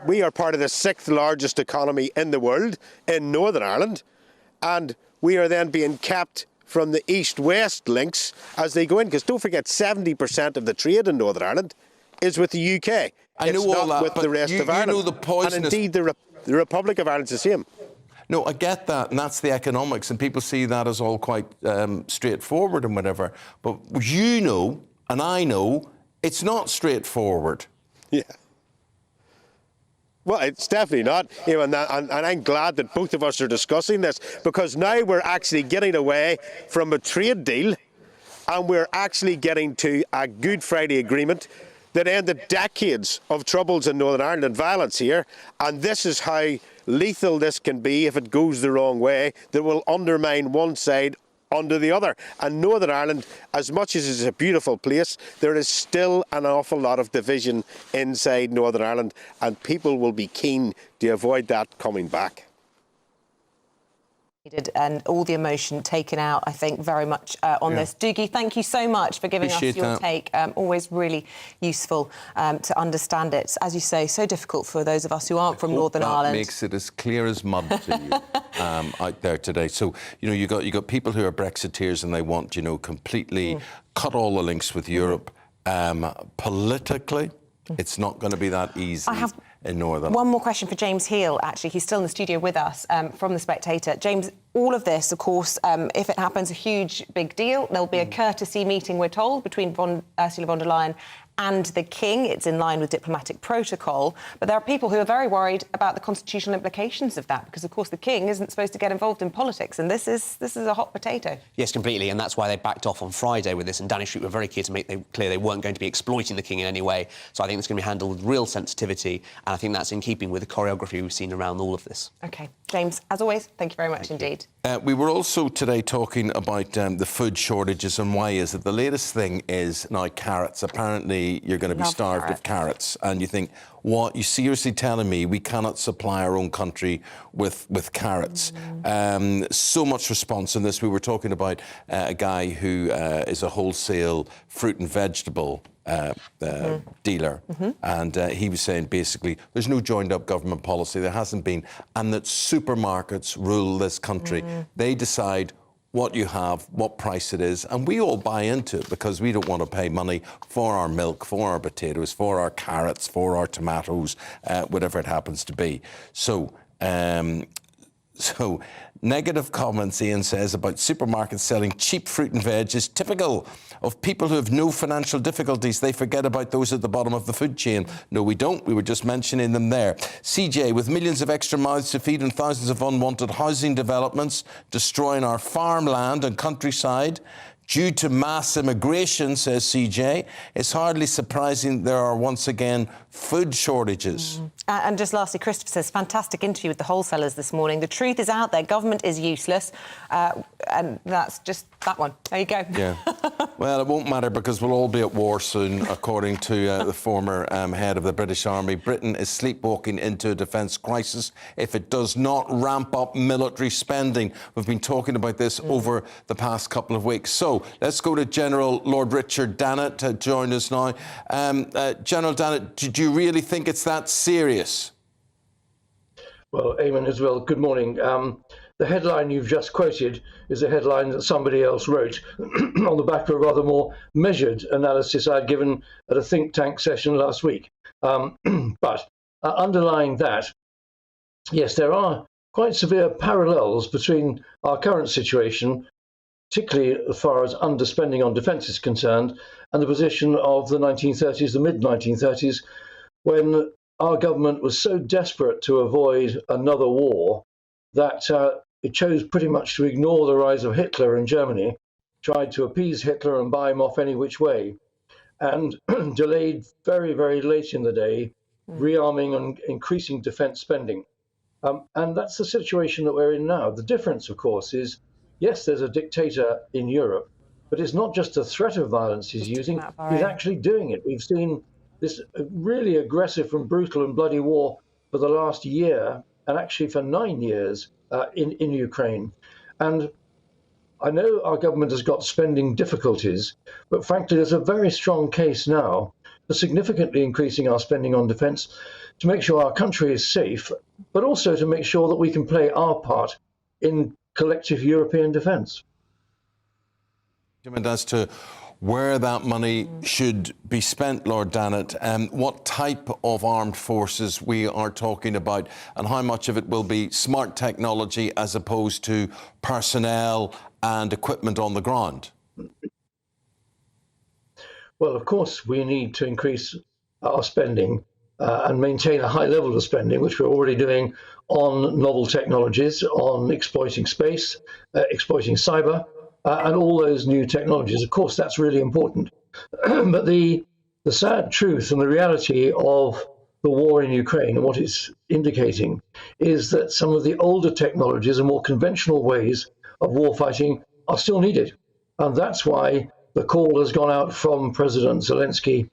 we are part of the 6th largest economy in the world in Northern Ireland, and we are then being kept from the east-west links as they go in, because don't forget 70% of the trade in Northern Ireland is with the UK. I know all that, with but the rest of Ireland. You know the poisonous... And indeed, the Republic of Ireland's the same. No, I get that, and that's the economics, and people see that as all quite straightforward and whatever. But you know, and I know, it's not straightforward. Yeah. Well, it's definitely not, and I'm glad that both of us are discussing this, because now we're actually getting away from a trade deal and we're actually getting to a Good Friday Agreement that ended decades of troubles in Northern Ireland and violence here, and this is how lethal this can be if it goes the wrong way, that will undermine one side under the other. And Northern Ireland, as much as it's a beautiful place, there is still an awful lot of division inside Northern Ireland, and people will be keen to avoid that coming back. And all the emotion taken out, I think, very much on this. Doogie, thank you so much for giving us your take. Always really useful to understand it. As you say, so difficult for those of us who aren't from Northern Ireland. That makes it as clear as mud to you out there today. So, you know, you got people who are Brexiteers and they want, you know, completely cut all the links with Europe. Politically, it's not going to be that easy. In Northern. One more question for James Heal, actually. He's still in the studio with us from The Spectator. James, all of this, of course, if it happens, a huge, big deal. There'll be a courtesy meeting, we're told, between Ursula von der Leyen and the King. It's in line with diplomatic protocol. But there are people who are very worried about the constitutional implications of that, because, of course, the King isn't supposed to get involved in politics, and this is a hot potato. Yes, completely, and that's why they backed off on Friday with this, and Downing Street were very clear to make clear they weren't going to be exploiting the King in any way. So I think it's going to be handled with real sensitivity, and I think that's in keeping with the choreography we've seen around all of this. OK. James, as always, thank you very much indeed. We were also today talking about the food shortages, and why is it? The latest thing is now carrots. Apparently, you're going to be starved of carrots, and you think, what? You seriously telling me we cannot supply our own country with carrots? So much response on this. We were talking about a guy who is a wholesale fruit and vegetable dealer, and he was saying basically there's no joined up government policy, there hasn't been, and that supermarkets rule this country. They decide what you have, what price it is, and we all buy into it because we don't want to pay money for our milk, for our potatoes, for our carrots, for our tomatoes, whatever it happens to be. So negative comments, Ian says, about supermarkets selling cheap fruit and veg is typical of people who have no financial difficulties. They forget about those at the bottom of the food chain. No, we don't. We were just mentioning them there. CJ, with millions of extra mouths to feed and thousands of unwanted housing developments destroying our farmland and countryside due to mass immigration, says CJ, it's hardly surprising there are once again food shortages. And just lastly, Christopher says, fantastic interview with the wholesalers this morning. The truth is out there. Government is useless. And that's just that one. There you go. Yeah. Well, it won't matter because we'll all be at war soon, according to the former head of the British Army. Britain is sleepwalking into a defence crisis if it does not ramp up military spending. We've been talking about this over the past couple of weeks. So let's go to General Lord Richard Dannett to join us now. General Dannett, do you really think it's that serious? Well, Eamonn, Isabel, good morning. The headline you've just quoted is a headline that somebody else wrote on the back of a rather more measured analysis I'd given at a think tank session last week. But underlying that, yes, there are quite severe parallels between our current situation, particularly as far as underspending on defence is concerned, and the position of the 1930s, the mid-1930s, when our government was so desperate to avoid another war that it chose pretty much to ignore the rise of Hitler in Germany, tried to appease Hitler and buy him off any which way, and delayed very, very late in the day rearming and increasing defence spending. And that's the situation that we're in now. The difference, of course, is, yes, there's a dictator in Europe, but it's not just a threat of violence he's using, he's actually doing it. We've seen this really aggressive and brutal and bloody war for the last year, and actually for 9 years in Ukraine. And I know our government has got spending difficulties, but frankly, there's a very strong case now for significantly increasing our spending on defence to make sure our country is safe, but also to make sure that we can play our part in collective European defence. As to where that money should be spent, Lord Dannett, what type of armed forces we are talking about, and how much of it will be smart technology as opposed to personnel and equipment on the ground? Well, of course, we need to increase our spending and maintain a high level of spending, which we're already doing on novel technologies, on exploiting space, exploiting cyber, and all those new technologies. Of course, that's really important. But the sad truth and the reality of the war in Ukraine and what it's indicating is that some of the older technologies and more conventional ways of warfighting are still needed. And that's why the call has gone out from President Zelensky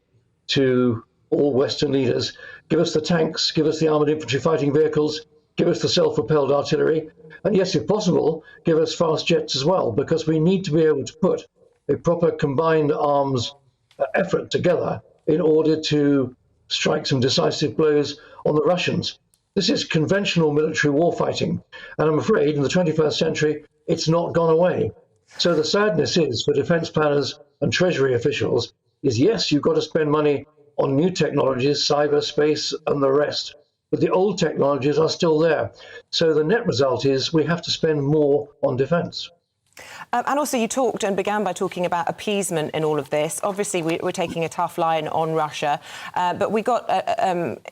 to all Western leaders: give us the tanks, give us the armoured infantry fighting vehicles, give us the self-propelled artillery, and yes, if possible, give us fast jets as well, because we need to be able to put a proper combined arms effort together in order to strike some decisive blows on the Russians. This is conventional military warfighting, and I'm afraid in the 21st century, it's not gone away. So the sadness is for defence planners and Treasury officials is, yes, you've got to spend money on new technologies, cyberspace and the rest, but the old technologies are still there. So the net result is we have to spend more on defence. And also you talked and began by talking about appeasement in all of this. Obviously, we're taking a tough line on Russia, but we got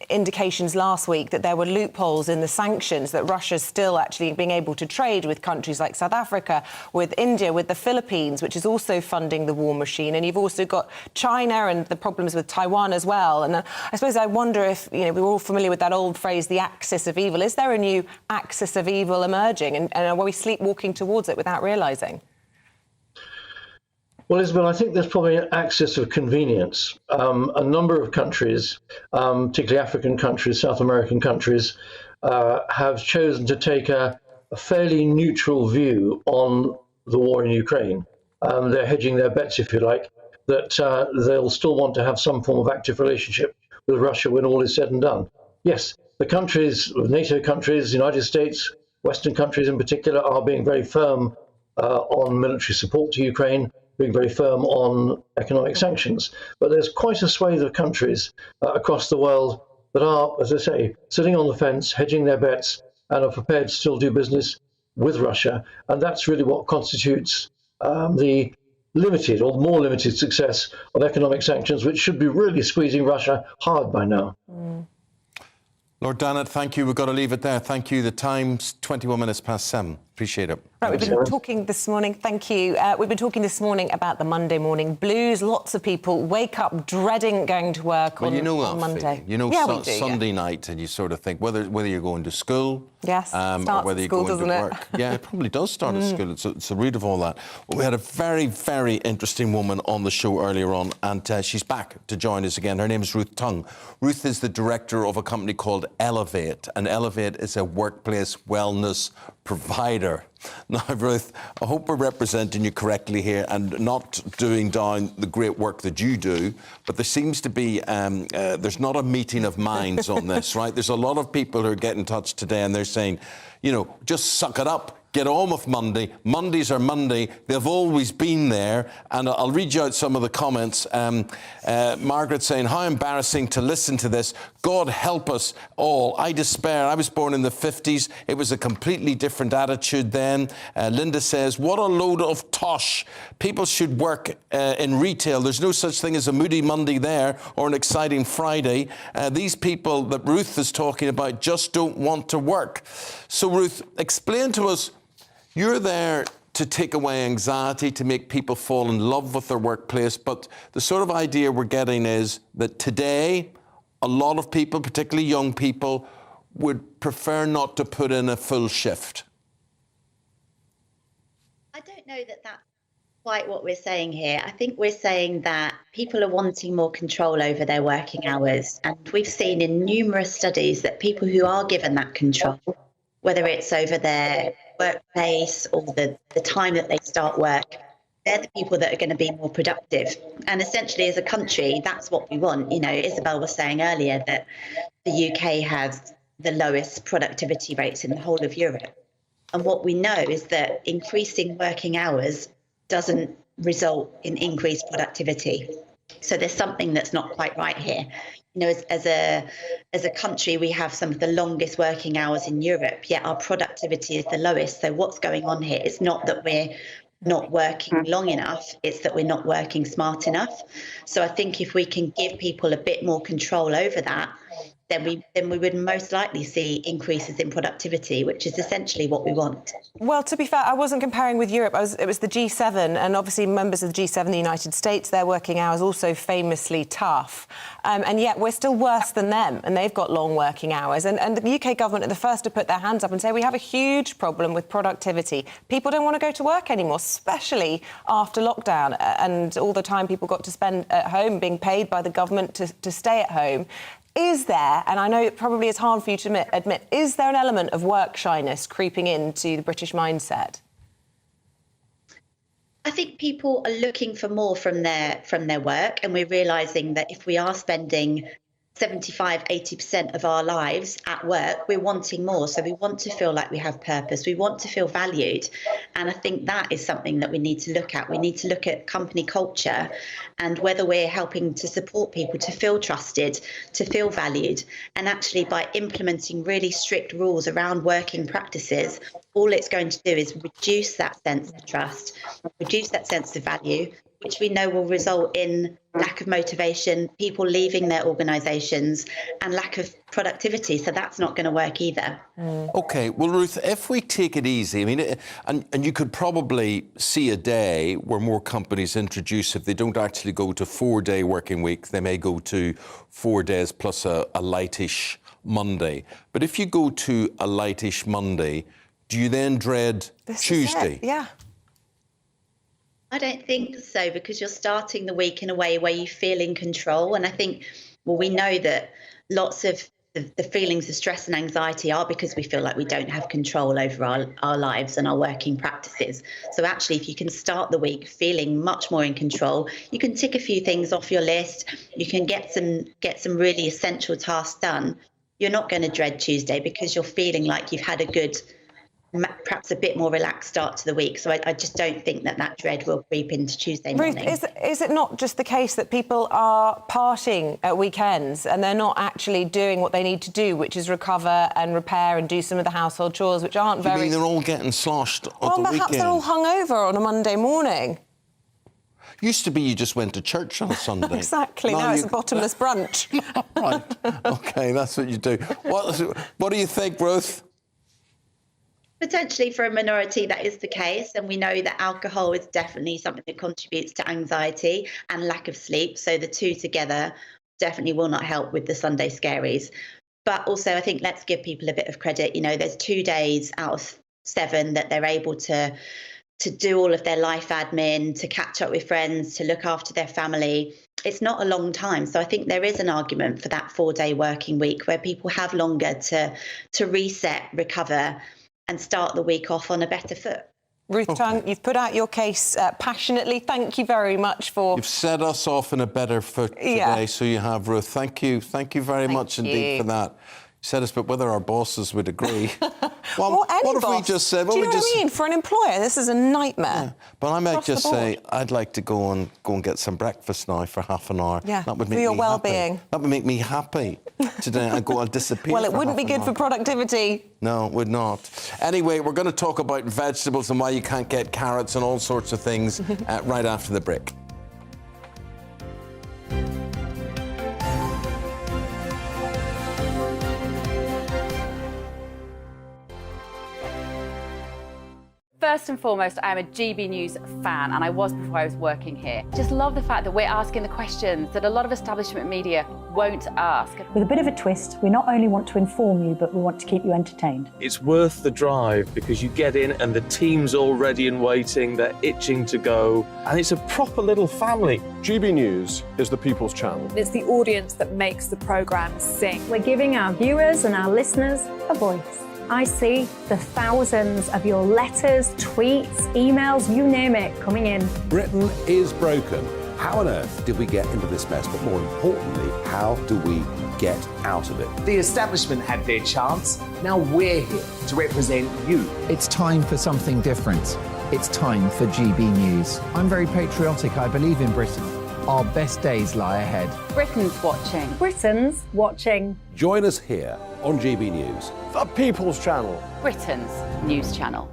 indications last week that there were loopholes in the sanctions, that Russia's still actually being able to trade with countries like South Africa, with India, with the Philippines, which is also funding the war machine. And you've also got China and the problems with Taiwan as well. And I suppose I wonder if, you know, we're all familiar with that old phrase, the axis of evil. Is there a new axis of evil emerging? And are we sleepwalking towards it without realising? Well, Isabel, I think there's probably an axis of convenience. A number of countries, particularly African countries, South American countries, have chosen to take a fairly neutral view on the war in Ukraine. They're hedging their bets, if you like, that they'll still want to have some form of active relationship with Russia when all is said and done. Yes, the countries, NATO countries, the United States, Western countries in particular, are being very firm on military support to Ukraine, being very firm on economic sanctions. But there's quite a swathe of countries across the world that are, as I say, sitting on the fence, hedging their bets, and are prepared to still do business with Russia. And that's really what constitutes the limited or more limited success of economic sanctions, which should be really squeezing Russia hard by now. Lord Dannett, thank you. We've got to leave it there. Thank you. The time's 21 minutes past 7. Appreciate it. Right, we've been talking this morning, thank you. We've been talking this morning about the Monday morning blues. Lots of people wake up dreading going to work on Monday. You know, Sunday night, and you sort of think whether you're going to school, yes, or whether you're going to work. Yeah, it probably does start at school. It's the root of all that. Well, we had a very, very interesting woman on the show earlier on, and she's back to join us again. Her name is Ruth Tung. Ruth is the director of a company called Elevate, and Elevate is a workplace wellness provider. Now, Ruth, I hope we're representing you correctly here and not doing down the great work that you do, but there seems to be, there's not a meeting of minds on this, right? There's a lot of people who are getting in touch today and they're saying, you know, just suck it up. Get on with Monday. Mondays are Monday. They've always been there. And I'll read you out some of the comments. Margaret saying, how embarrassing to listen to this. God help us all. I despair. I was born in the 50s. It was a completely different attitude then. Linda says, what a load of tosh. People should work in retail. There's no such thing as a moody Monday there or an exciting Friday. These people that Ruth is talking about just don't want to work. So, Ruth, explain to us, you're there to take away anxiety, to make people fall in love with their workplace, but the sort of idea we're getting is that today, a lot of people, particularly young people, would prefer not to put in a full shift. I don't know that that's quite what we're saying here. I think we're saying that people are wanting more control over their working hours, and we've seen in numerous studies that people who are given that control, whether it's over their workplace or the time that they start work, they're the people that are going to be more productive. And essentially, as a country, that's what we want. You know, Isabel was saying earlier that the UK has the lowest productivity rates in the whole of Europe. And what we know is that increasing working hours doesn't result in increased productivity. So there's something that's not quite right here. You know, as a country, we have some of the longest working hours in Europe, yet our productivity is the lowest. So what's going on here? It's not that we're not working long enough, it's that we're not working smart enough. So I think if we can give people a bit more control over that, then we would most likely see increases in productivity, which is essentially what we want. Well, to be fair, I wasn't comparing with Europe. It was the G7, and obviously members of the G7 in the United States, their working hours also famously tough. And yet we're still worse than them, and they've got long working hours. And the UK government are the first to put their hands up and say we have a huge problem with productivity. People don't want to go to work anymore, especially after lockdown and all the time people got to spend at home being paid by the government to stay at home. Is there, and I know it probably is hard for you to admit, is there an element of work shyness creeping into the British mindset? I think people are looking for more from their work, and we're realising that if we are spending 75–80% of our lives at work, we're wanting more. So we want to feel like we have purpose. We want to feel valued. And I think that is something that we need to look at. We need to look at company culture and whether we're helping to support people to feel trusted, to feel valued. And actually, by implementing really strict rules around working practices, all it's going to do is reduce that sense of trust, reduce that sense of value, which we know will result in lack of motivation, people leaving their organisations, and lack of productivity. So that's not going to work either. OK, well, Ruth, if we take it easy, I mean, and you could probably see a day where more companies introduce, if they don't actually go to 4-day working week, they may go to 4 days plus a lightish Monday. But if you go to a lightish Monday, do you then dread Tuesday? Yeah. I don't think so, because you're starting the week in a way where you feel in control. And I think, well, we know that lots of the feelings of stress and anxiety are because we feel like we don't have control over our lives and our working practices. So actually, if you can start the week feeling much more in control, you can tick a few things off your list. You can get some really essential tasks done. You're not going to dread Tuesday because you're feeling like you've had a good, perhaps a bit more relaxed start to the week. So I just don't think that dread will creep into Tuesday morning. Ruth, is it not just the case that people are partying at weekends and they're not actually doing what they need to do, which is recover and repair and do some of the household chores, which aren't very... You mean they're all getting sloshed at the weekend? Well, perhaps they're all hungover on a Monday morning. Used to be you just went to church on a Sunday. Exactly. Now it's a bottomless brunch. Right. OK, that's what you do. What do you think, Ruth? Potentially for a minority that is the case, and we know that alcohol is definitely something that contributes to anxiety and lack of sleep, so the two together definitely will not help with the Sunday scaries. But also I think let's give people a bit of credit. You know, there's 2 days out of 7 that they're able to do all of their life admin, to catch up with friends, to look after their family. It's not a long time. So I think there is an argument for that 4-day working week where people have longer to reset, recover, and start the week off on a better foot. Ruth Tung, you've put out your case passionately. Thank you very much for... You've set us off in a better foot today, so you have, Ruth. Thank you. Thank you very much indeed for that. You said us, but whether our bosses would agree. Well, what if we just said... Do you know what I mean? For an employer, this is a nightmare. Yeah, but I might just say, I'd like to go and get some breakfast now for half an hour. Yeah, that would make for your me well-being. Happy. That would make me happy today. I'll disappear. Well, it wouldn't be good for productivity. No, it would not. Anyway, we're going to talk about vegetables and why you can't get carrots and all sorts of things right after the break. First and foremost, I am a GB News fan, and I was before I was working here. Just love the fact that we're asking the questions that a lot of establishment media won't ask. With a bit of a twist, we not only want to inform you, but we want to keep you entertained. It's worth the drive because you get in and the team's all ready and waiting, they're itching to go, and it's a proper little family. GB News is the People's Channel. It's the audience that makes the programme sing. We're giving our viewers and our listeners a voice. I see the thousands of your letters, tweets, emails, you name it, coming in. Britain is broken. How on earth did we get into this mess? But more importantly, how do we get out of it? The establishment had their chance. Now we're here to represent you. It's time for something different. It's time for GB News. I'm very patriotic. I believe in Britain. Our best days lie ahead. Britain's watching. Britain's watching. Join us here on GB News. The People's Channel. Britain's news channel.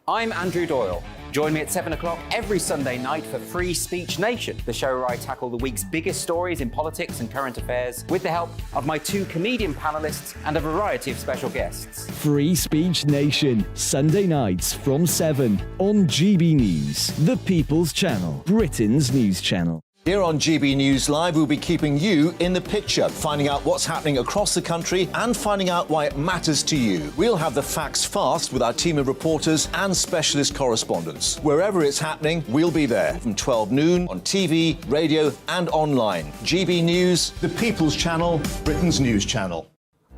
I'm Andrew Doyle. Join me at 7 o'clock every Sunday night for Free Speech Nation, the show where I tackle the week's biggest stories in politics and current affairs with the help of my 2 comedian panellists and a variety of special guests. Free Speech Nation, Sunday nights from 7 on GB News, the People's Channel, Britain's news channel. Here on GB News Live, we'll be keeping you in the picture, finding out what's happening across the country and finding out why it matters to you. We'll have the facts fast with our team of reporters and specialist correspondents. Wherever it's happening, we'll be there from 12 noon on TV, radio and online. GB News, the People's Channel, Britain's news channel.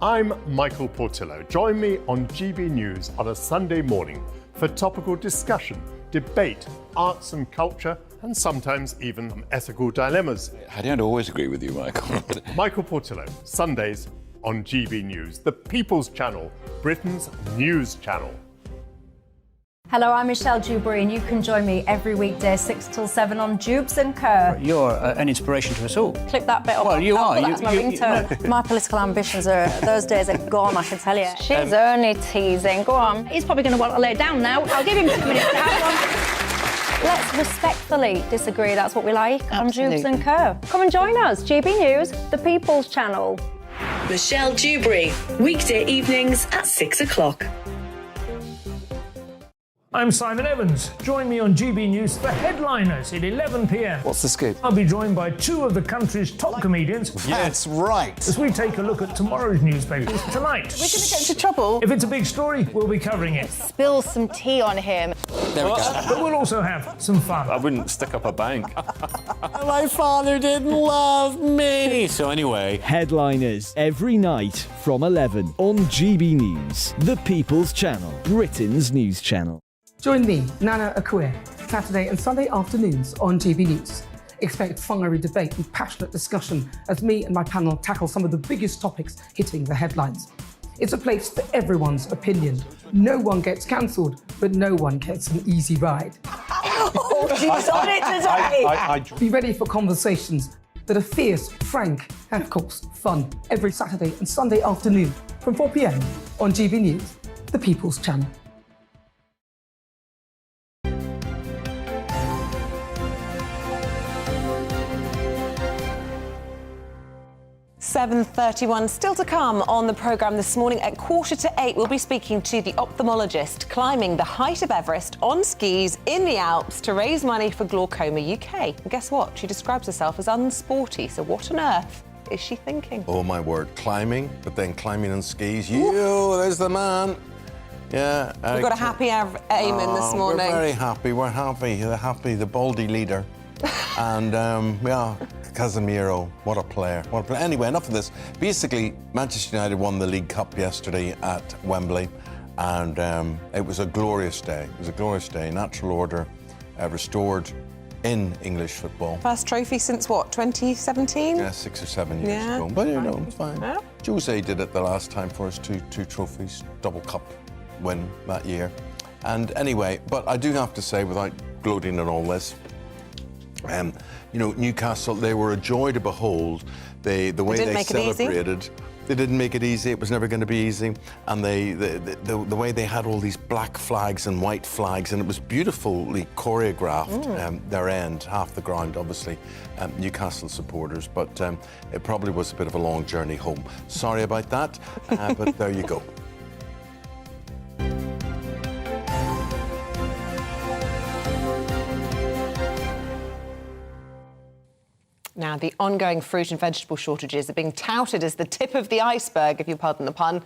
I'm Michael Portillo. Join me on GB News on a Sunday morning for topical discussion, debate, arts and culture, and sometimes even ethical dilemmas. I don't always agree with you, Michael. Michael Portillo, Sundays on GB News, the People's Channel, Britain's news channel. Hello, I'm Michelle Dewberry, and you can join me every weekday 6 till 7 on Jubes and Kerr. You're an inspiration to us all. Clip that bit up. Well, you are. That's my ringtone. My political ambitions those days are gone, I can tell you. She's only teasing. Go on. He's probably going to want to lay down now. I'll give him 2 minutes to have one. Let's respectfully disagree. That's what we like on Jubes and Kerr. Come and join us. GB News, the People's Channel. Michelle Dewberry, weekday evenings at 6 o'clock. I'm Simon Evans. Join me on GB News for Headliners at 11 p.m. What's the scoop? I'll be joined by 2 of the country's top comedians. That's right. As we take a look at tomorrow's newspapers tonight. We're going to get into trouble. If it's a big story, we'll be covering it. Spill some tea on him. There we go. But we'll also have some fun. I wouldn't stick up a bank. My father didn't love me. So anyway. Headliners every night from 11 on GB News, the People's Channel, Britain's news channel. Join me, Nana Akue, Saturday and Sunday afternoons on GB News. Expect fiery debate and passionate discussion as me and my panel tackle some of the biggest topics hitting the headlines. It's a place for everyone's opinion. No one gets cancelled, but no one gets an easy ride. Oh, she's on it today. Be ready for conversations that are fierce, frank, and of course, fun. Every Saturday and Sunday afternoon from 4 p.m. on GB News, the People's Channel. 7:31 still to come on the programme this morning. At 7:45, we'll be speaking to the ophthalmologist climbing the height of Everest on skis in the Alps to raise money for Glaucoma UK. And guess what? She describes herself as unsporty, so what on earth is she thinking? Oh my word, climbing, but then climbing on skis. There's the man. Yeah. We've got a happy Eamonn this morning. We're very happy. We're happy. They're happy. The Baldy leader. And Casemiro, what a player. Anyway, enough of this. Basically, Manchester United won the League Cup yesterday at Wembley, and it was a glorious day. It was a glorious day. Natural order restored in English football. First trophy since what, 2017? Yeah, 6 or 7 years ago. But you know, it's fine. Yeah. Jose did it the last time for us, two trophies, double cup win that year. And anyway, but I do have to say, without gloating on all this, Newcastle, they were a joy to behold. The way they celebrated. They didn't make it easy. It was never going to be easy. And the way they had all these black flags and white flags, and it was beautifully choreographed. Their end, half the ground, obviously, Newcastle supporters. But it probably was a bit of a long journey home. Sorry about that, but there you go. Now, the ongoing fruit and vegetable shortages are being touted as the tip of the iceberg, if you pardon the pun,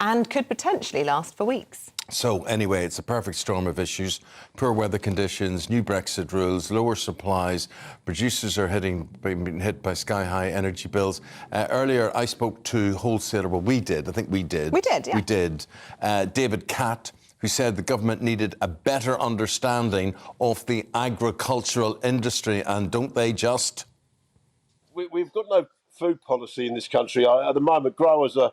and could potentially last for weeks. So, anyway, it's a perfect storm of issues. Poor weather conditions, new Brexit rules, lower supplies. Producers are being hit by sky-high energy bills. Earlier, I spoke to wholesaler. Well, we did. I think we did. We did, yeah. We did. David Catt, who said the government needed a better understanding of the agricultural industry. And don't they just... We've got no food policy in this country. At the moment, growers are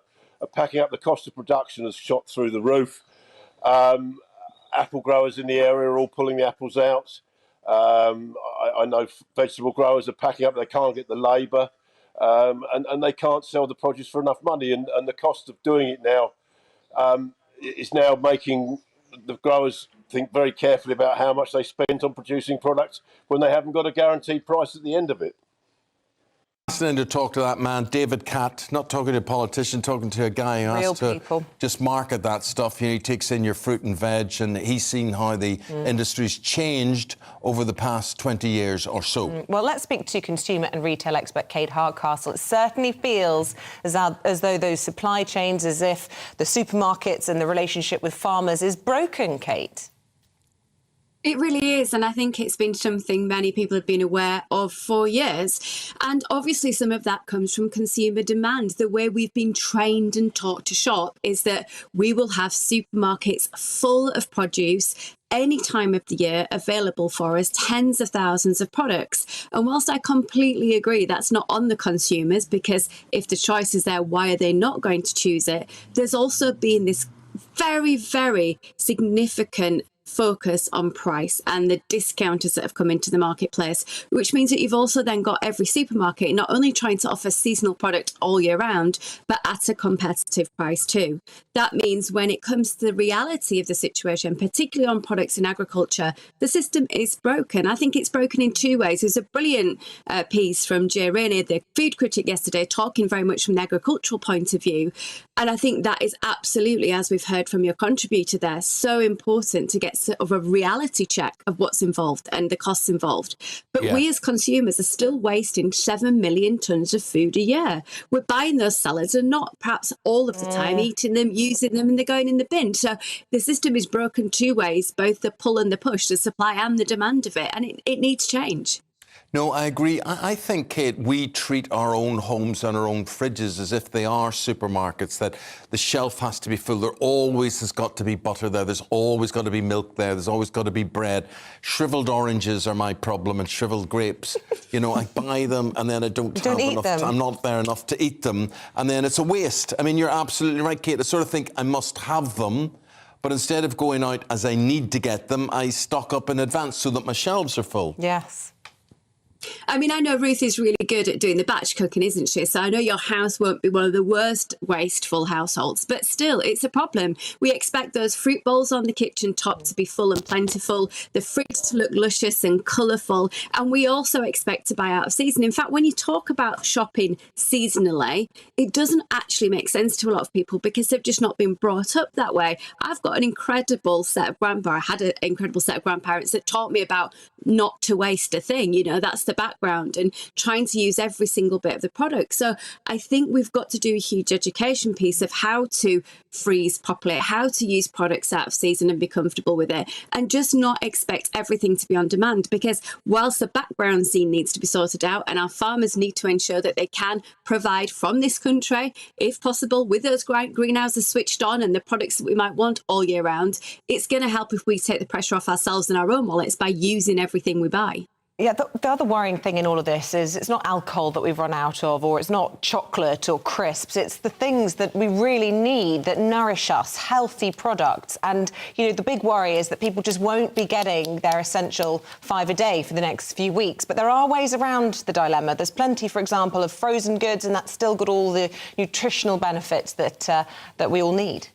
packing up. The cost of production has shot through the roof. Apple growers in the area are all pulling the apples out. I know vegetable growers are packing up. They can't get the labour, and they can't sell the produce for enough money. And the cost of doing it now is now making the growers think very carefully about how much they spend on producing products when they haven't got a guaranteed price at the end of it. Fascinating to talk to that man, David Catt, not talking to a politician, talking to a guy who has to just market that stuff. You know, he takes in your fruit and veg, and he's seen how the industry's changed over the past 20 years or so. Well, let's speak to consumer and retail expert Kate Hardcastle. It certainly feels as though those supply chains, as if the supermarkets and the relationship with farmers is broken, Kate. It really is, and I think it's been something many people have been aware of for years. And obviously some of that comes from consumer demand. The way we've been trained and taught to shop is that we will have supermarkets full of produce any time of the year available for us, tens of thousands of products. And whilst I completely agree that's not on the consumers, because if the choice is there, why are they not going to choose it? There's also been this very, very significant focus on price and the discounters that have come into the marketplace, which means that you've also then got every supermarket not only trying to offer seasonal product all year round, but at a competitive price too. That means when it comes to the reality of the situation, particularly on products in agriculture, the system is broken. I think it's broken in two ways. There's a brilliant piece from Jay Rainey, the food critic, yesterday, talking very much from the agricultural point of view. And I think that is absolutely, as we've heard from your contributor there, so important to get sort of a reality check of what's involved and the costs involved. But we as consumers are still wasting 7 million tonnes of food a year. We're buying those salads and not perhaps all of the time eating them, using them, and they're going in the bin. So the system is broken two ways, both the pull and the push, the supply and the demand of it, and it needs change. No, I agree. I think, Kate, we treat our own homes and our own fridges as if they are supermarkets, that the shelf has to be full. There always has got to be butter there. There's always got to be milk there. There's always got to be bread. Shriveled oranges are my problem, and shriveled grapes. You know, I buy them and then I don't have enough time. I'm not there enough to eat them. And then it's a waste. I mean, you're absolutely right, Kate. I sort of think I must have them. But instead of going out as I need to get them, I stock up in advance so that my shelves are full. Yes. I mean, I know Ruth is really good at doing the batch cooking, isn't she? So I know your house won't be one of the worst wasteful households, but still, it's a problem. We expect those fruit bowls on the kitchen top to be full and plentiful, the fruits to look luscious and colourful, and we also expect to buy out of season. In fact, when you talk about shopping seasonally, it doesn't actually make sense to a lot of people because they've just not been brought up that way. I've got an incredible set of grandparents, I had an incredible set of grandparents that taught me about not to waste a thing, you know, that's the background, and trying to use every single bit of the product. So I think we've got to do a huge education piece of how to freeze properly, how to use products out of season and be comfortable with it, and just not expect everything to be on demand, because whilst the background scene needs to be sorted out and our farmers need to ensure that they can provide from this country, if possible, with those greenhouses switched on and the products that we might want all year round, it's going to help if we take the pressure off ourselves and our own wallets by using everything we buy. Yeah, the other worrying thing in all of this is it's not alcohol that we've run out of, or it's not chocolate or crisps. It's the things that we really need that nourish us, healthy products. And, you know, the big worry is that people just won't be getting their essential 5 a day for the next few weeks. But there are ways around the dilemma. There's plenty, for example, of frozen goods, and that's still got all the nutritional benefits that we all need.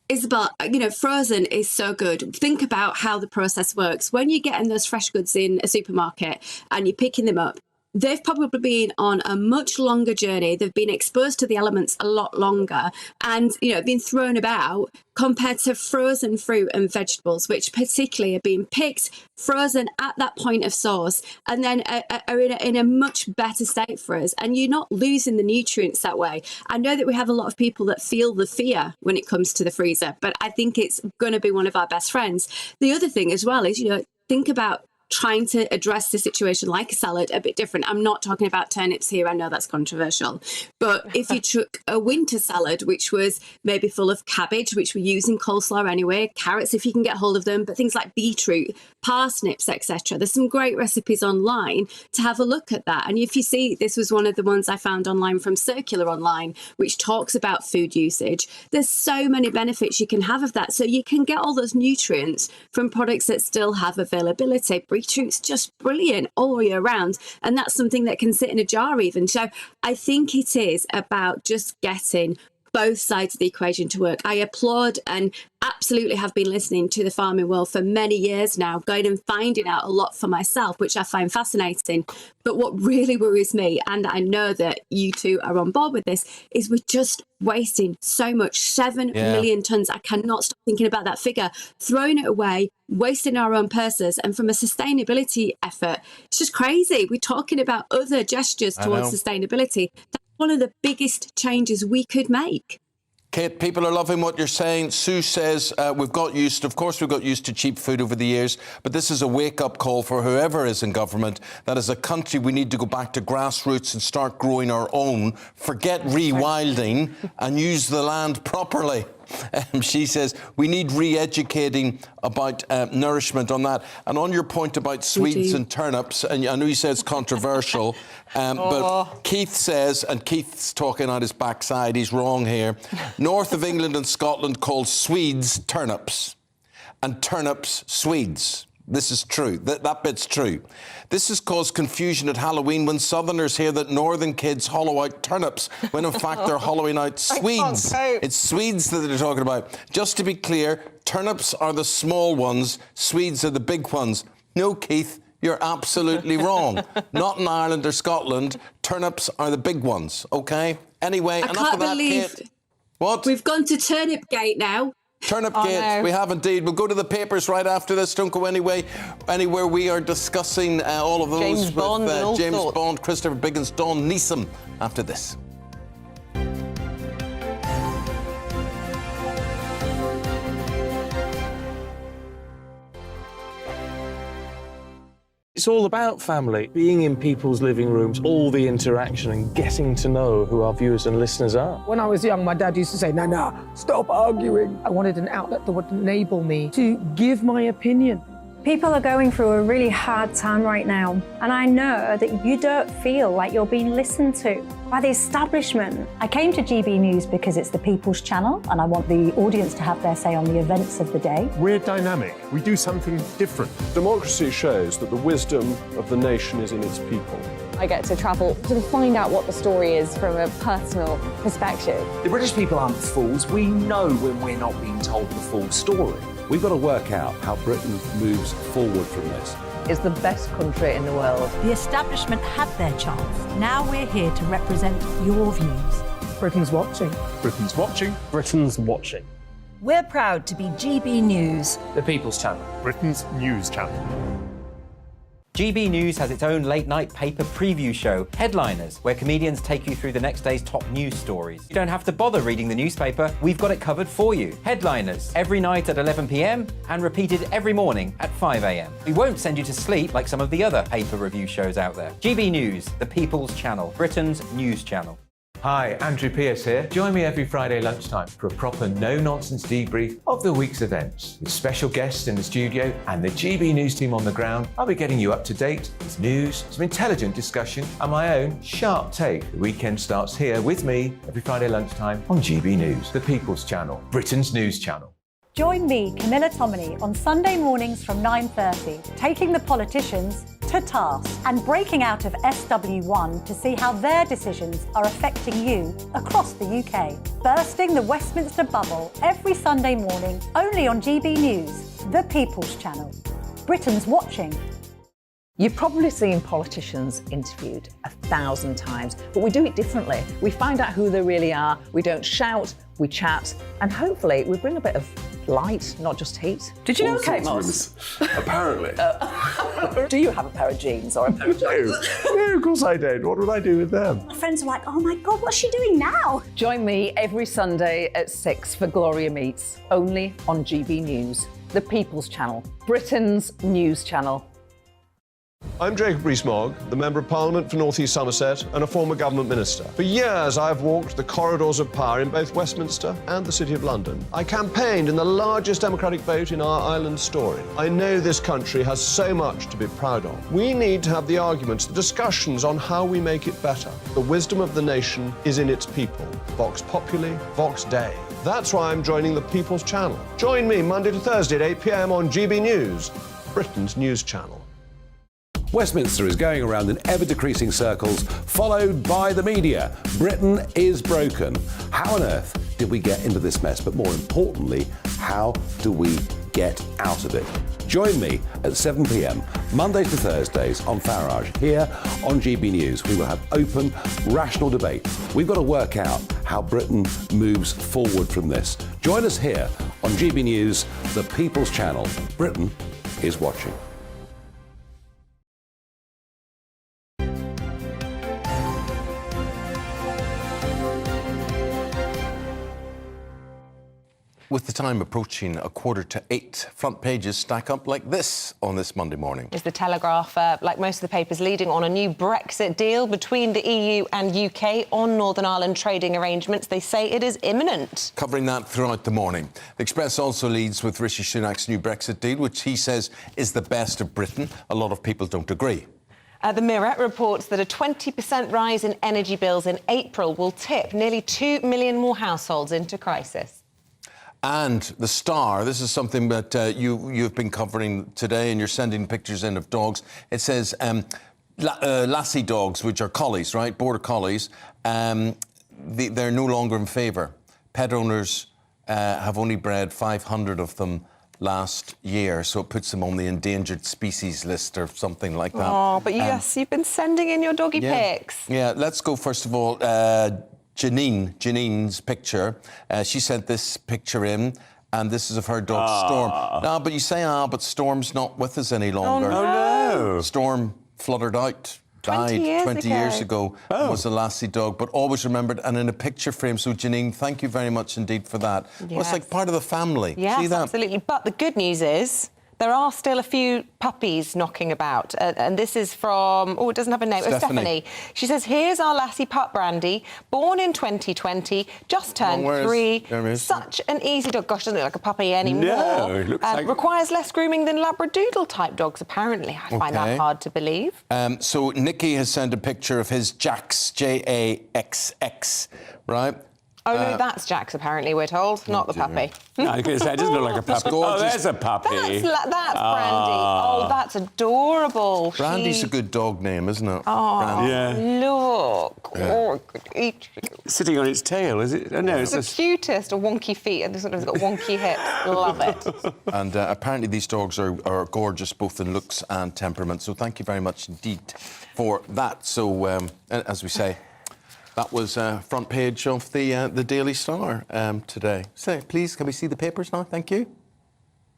Isabel, you know, frozen is so good. Think about how the process works. When you're getting those fresh goods in a supermarket and you're picking them up, they've probably been on a much longer journey. They've been exposed to the elements a lot longer and, you know, been thrown about compared to frozen fruit and vegetables, which particularly are being picked, frozen at that point of source, and then are in a much better state for us. And you're not losing the nutrients that way. I know that we have a lot of people that feel the fear when it comes to the freezer, but I think it's going to be one of our best friends. The other thing as well is, you know, think about trying to address the situation like a salad a bit different. I'm not talking about turnips here. I know that's controversial. But if you took a winter salad, which was maybe full of cabbage, which we use in coleslaw anyway, carrots if you can get hold of them, but things like beetroot, parsnips, etc. There's some great recipes online to have a look at that. And if you see, this was one of the ones I found online from Circular Online, which talks about food usage. There's so many benefits you can have of that. So you can get all those nutrients from products that still have availability. Beetroot's just brilliant all year round, and that's something that can sit in a jar even. So I think it is about just getting both sides of the equation to work. I applaud and absolutely have been listening to the farming world for many years now, going and finding out a lot for myself, which I find fascinating. But what really worries me, and I know that you two are on board with this, is we're just wasting so much. 7 million tonnes. I cannot stop thinking about that figure, throwing it away, wasting our own purses. And from a sustainability effort, it's just crazy. We're talking about other gestures towards sustainability. That's one of the biggest changes we could make. Kate, people are loving what you're saying. Sue says we've got used to cheap food over the years, but this is a wake-up call for whoever is in government, that as a country we need to go back to grassroots and start growing our own, forget rewilding and use the land properly. She says we need re-educating about nourishment on that. And on your point about Swedes and turnips, and I know you said it's controversial, but Keith says, and Keith's talking out his backside, he's wrong here, north of England and Scotland called Swedes turnips and turnips Swedes. This is true. That bit's true. This has caused confusion at Halloween when Southerners hear that Northern kids hollow out turnips when in fact they're hollowing out Swedes. It's Swedes that they're talking about. Just to be clear, turnips are the small ones, Swedes are the big ones. No, Keith, you're absolutely wrong. Not in Ireland or Scotland. Turnips are the big ones, OK? Anyway, enough of that, Kate. What? We've gone to Turnip Gate now. Turnip Gate, we have indeed. We'll go to the papers right after this. Don't go anywhere. We are discussing all of those James Bond with and all James sorts. Bond, Christopher Biggins, Dawn Neeson after this. It's all about family, being in people's living rooms, all the interaction and getting to know who our viewers and listeners are. When I was young, my dad used to say, "Nana, stop arguing." I wanted an outlet that would enable me to give my opinion. People are going through a really hard time right now, and I know that you don't feel like you're being listened to by the establishment. I came to GB News because it's the People's Channel, and I want the audience to have their say on the events of the day. We're dynamic. We do something different. Democracy shows that the wisdom of the nation is in its people. I get to travel to find out what the story is from a personal perspective. The British people aren't fools. We know when we're not being told the full story. We've got to work out how Britain moves forward from this. Is the best country in the world. The establishment had their chance. Now we're here to represent your views. Britain's watching. Britain's watching. Britain's watching. We're proud to be GB News. The People's Channel. Britain's news channel. GB News has its own late-night paper preview show, Headliners, where comedians take you through the next day's top news stories. You don't have to bother reading the newspaper. We've got it covered for you. Headliners, every night at 11 p.m. and repeated every morning at 5 a.m. We won't send you to sleep like some of the other paper review shows out there. GB News, the People's Channel, Britain's news channel. Hi, Andrew Pierce here. Join me every Friday lunchtime for a proper no-nonsense debrief of the week's events. With special guests in the studio and the GB News team on the ground, I'll be getting you up to date with news, some intelligent discussion and my own sharp take. The weekend starts here with me every Friday lunchtime on GB News, the People's Channel, Britain's news channel. Join me, Camilla Tominey, on Sunday mornings from 9:30, taking the politicians to task and breaking out of SW1 to see how their decisions are affecting you across the UK. Bursting the Westminster bubble every Sunday morning, only on GB News, the People's Channel. Britain's watching. You've probably seen politicians interviewed 1,000 times, but we do it differently. We find out who they really are, we don't shout, we chat, and hopefully we bring a bit of light, not just heat. Did you know Kate Moss? Apparently. Do you have a pair of jeans or a pair of jeans? No, of course I don't. What would I do with them? My friends are like, "Oh my God, what's she doing now?" Join me every Sunday at 6 for Gloria Meets, only on GB News, the People's Channel, Britain's news channel. I'm Jacob Rees-Mogg, the Member of Parliament for North East Somerset and a former government minister. For years, I've walked the corridors of power in both Westminster and the City of London. I campaigned in the largest democratic vote in our island story. I know this country has so much to be proud of. We need to have the arguments, the discussions on how we make it better. The wisdom of the nation is in its people. Vox Populi, Vox Dei. That's why I'm joining the People's Channel. Join me Monday to Thursday at 8 p.m. on GB News, Britain's news channel. Westminster is going around in ever-decreasing circles, followed by the media. Britain is broken. How on earth did we get into this mess? But more importantly, how do we get out of it? Join me at 7 p.m, Mondays to Thursdays on Farage. Here on GB News, we will have open, rational debate. We've got to work out how Britain moves forward from this. Join us here on GB News, the People's Channel. Britain is watching. With the time approaching 7:45, front pages stack up like this on this Monday morning. Is the Telegraph, like most of the papers, leading on a new Brexit deal between the EU and UK on Northern Ireland trading arrangements. They say it is imminent. Covering that throughout the morning. The Express also leads with Rishi Sunak's new Brexit deal, which he says is the best of Britain. A lot of people don't agree. The Mirror reports that a 20% rise in energy bills in April will tip nearly 2 million more households into crisis. And the Star, this is something that you've been covering today, and you're sending pictures in of dogs. It says lassie dogs, which are collies, right? Border collies, they're no longer in favour. Pet owners have only bred 500 of them last year, so it puts them on the endangered species list or something like that. Oh, but yes, you've been sending in your doggy pics. Yeah, let's go first of all. Janine's picture. She sent this picture in, and this is of her dog, Storm. No, but you say, but Storm's not with us any longer. Oh, no. Storm fluttered out, died 20 years ago. Was a lassie dog, but always remembered and in a picture frame. So, Janine, thank you very much indeed for that. Yes. Well, it's like part of the family. Yes, See that? absolutely. But the good news is there are still a few puppies knocking about. And this is from, it doesn't have a name. Stephanie. She says, here's our lassie pup, Brandy, born in 2020, just turned 3. Such an easy dog. Gosh, doesn't look like a puppy anymore. No, it looks like... Requires less grooming than Labradoodle-type dogs, apparently. I find that hard to believe. So Nicky has sent a picture of his Jax, Jaxx, right? Oh, no, that's Jax, apparently, we're told, not the puppy. No, I was going to say, it doesn't look like a puppy. Oh, there's a puppy. That's Brandy. Oh, that's adorable. Brandy's a good dog name, isn't it? Oh, look. Yeah. Oh, it could eat you. Sitting on its tail, is it? Oh, no, it's the cutest. A wonky feet, and sometimes it's got wonky hips. Love it. And apparently these dogs are gorgeous, both in looks and temperament. So thank you very much indeed for that. So, as we say, that was front page of the Daily Star today. So, please, can we see the papers now? Thank you.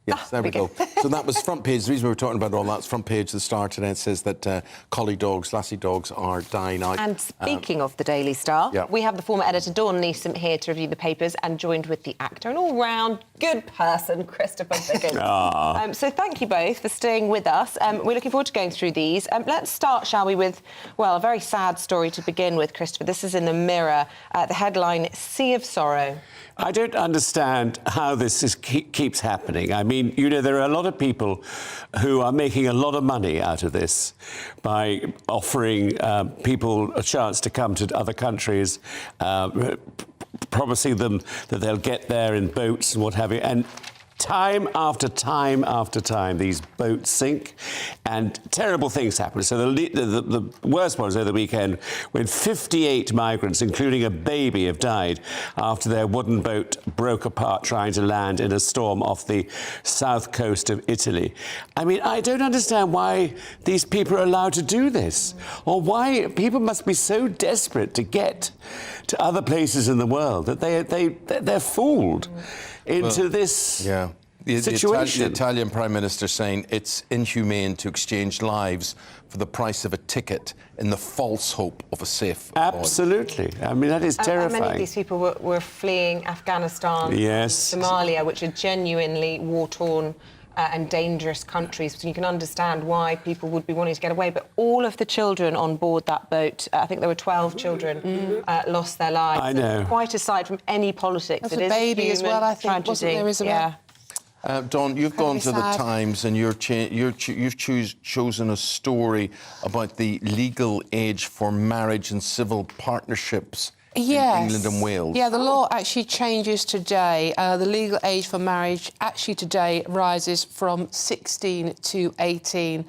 Yes, there we go. So that was front page. The reason we were talking about all that's front page of the Star today. It says that collie dogs, lassie dogs, are dying out. And speaking of the Daily Star, we have the former editor Dawn Neeson here to review the papers, and joined with the actor and all-round good person, Christopher Biggins. So thank you both for staying with us. We're looking forward to going through these. Let's start, shall we, with, well, a very sad story to begin with, Christopher. This is in the Mirror. The headline, Sea of Sorrow. I don't understand how this keeps happening. I mean, you know, there are a lot of people who are making a lot of money out of this by offering people a chance to come to other countries, promising them that they'll get there in boats and what have you. And time after time after time, these boats sink and terrible things happen. So the worst one was over the weekend when 58 migrants, including a baby, have died after their wooden boat broke apart trying to land in a storm off the south coast of Italy. I mean, I don't understand why these people are allowed to do this, or why people must be so desperate to get to other places in the world that they're fooled into this situation. The Italian Prime Minister saying it's inhumane to exchange lives for the price of a ticket in the false hope of a safe Absolutely. I mean, that is terrifying. Many of these people were fleeing Afghanistan, Somalia, which are genuinely war-torn and dangerous countries. So you can understand why people would be wanting to get away. But all of the children on board that boat, I think there were 12 children, lost their lives. I know. Quite aside from any politics. There's a baby as well, I think, wasn't there, Isabel? Dawn, you've gone to the Times and you've chosen a story about the legal age for marriage and civil partnerships in England and Wales. Yeah, the law actually changes today. The legal age for marriage actually today rises from 16 to 18.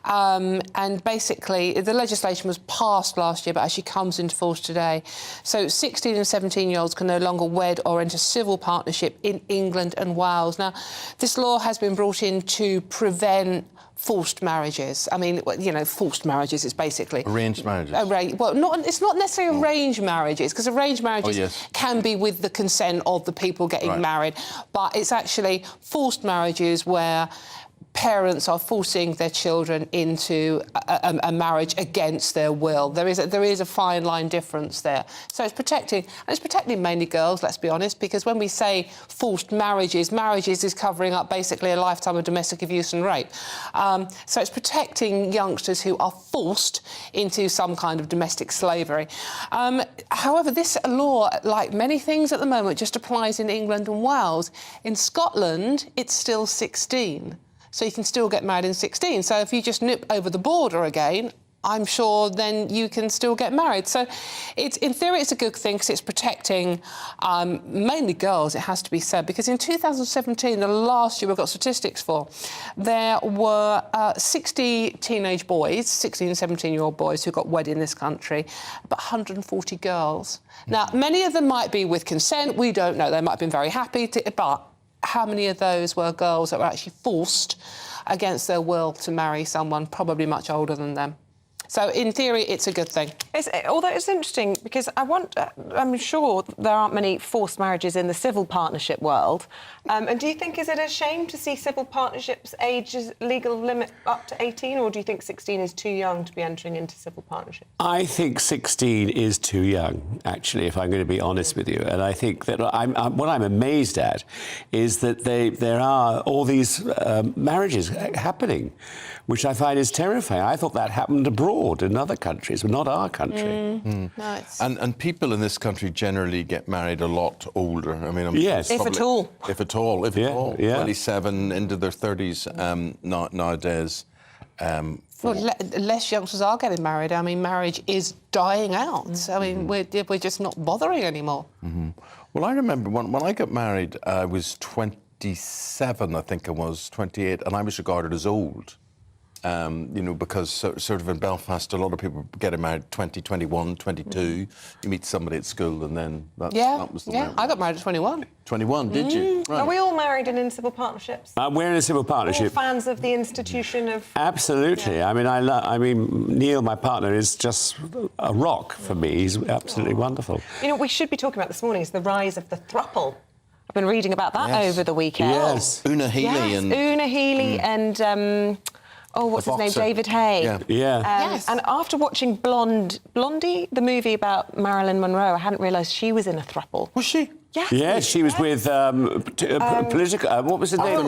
And basically, the legislation was passed last year, but actually comes into force today. So 16 and 17-year-olds can no longer wed or enter civil partnership in England and Wales. Now, this law has been brought in to prevent forced marriages. I mean, you know, forced marriages is basically... Arranged marriages. It's not necessarily arranged marriages, because arranged marriages can be with the consent of the people getting married, but it's actually forced marriages where parents are forcing their children into a marriage against their will. There is a fine line difference there. So it's protecting mainly girls, let's be honest, because when we say forced marriages is covering up basically a lifetime of domestic abuse and rape. So it's protecting youngsters who are forced into some kind of domestic slavery. However, this law, like many things at the moment, just applies in England and Wales. In Scotland, it's still 16. So you can still get married in 16. So if you just nip over the border again, I'm sure then you can still get married. So in theory, it's a good thing because it's protecting mainly girls, it has to be said, because in 2017, the last year we've got statistics for, there were 60 teenage boys, 16 and 17-year-old boys who got wed in this country, but 140 girls. Now, many of them might be with consent, we don't know, they might have been very happy, but how many of those were girls that were actually forced against their will to marry someone probably much older than them? So, in theory, it's a good thing. Although it's interesting, because I'm sure there aren't many forced marriages in the civil partnership world. And do you think, is it a shame to see civil partnerships age legal limit up to 18, or do you think 16 is too young to be entering into civil partnership? I think 16 is too young, actually, if I'm going to be honest with you. And I think that what I'm amazed at is that there are all these marriages happening, which I find is terrifying. I thought that happened abroad in other countries, but not our country. No, and people in this country generally get married a lot older. I mean, yes, if at all. If at all. Yeah. 27 into their 30s nowadays. Well, less youngsters are getting married. I mean, marriage is dying out. I mean, we're just not bothering anymore. Well, I remember when I got married, I was 27, I think I was, 28, and I was regarded as old. You know, because sort of in Belfast, a lot of people getting married 20, 21, 22. You meet somebody at school and then that was the marriage. I got married at 21. 21, did you? Right. Are we all married and in civil partnerships? We're in a civil partnership. All fans of the institution of... Absolutely. Yeah. I mean, Neil, my partner, is just a rock for me. He's absolutely wonderful. You know, what we should be talking about this morning is the rise of the thruple. I've been reading about that over the weekend. Yes. Una Healy and... Una Healy and... what's his name? David Hay. Yeah. And after watching Blondie, the movie about Marilyn Monroe, I hadn't realised she was in a thruple. Was she? Yes. Yes, she was with political. What was the name?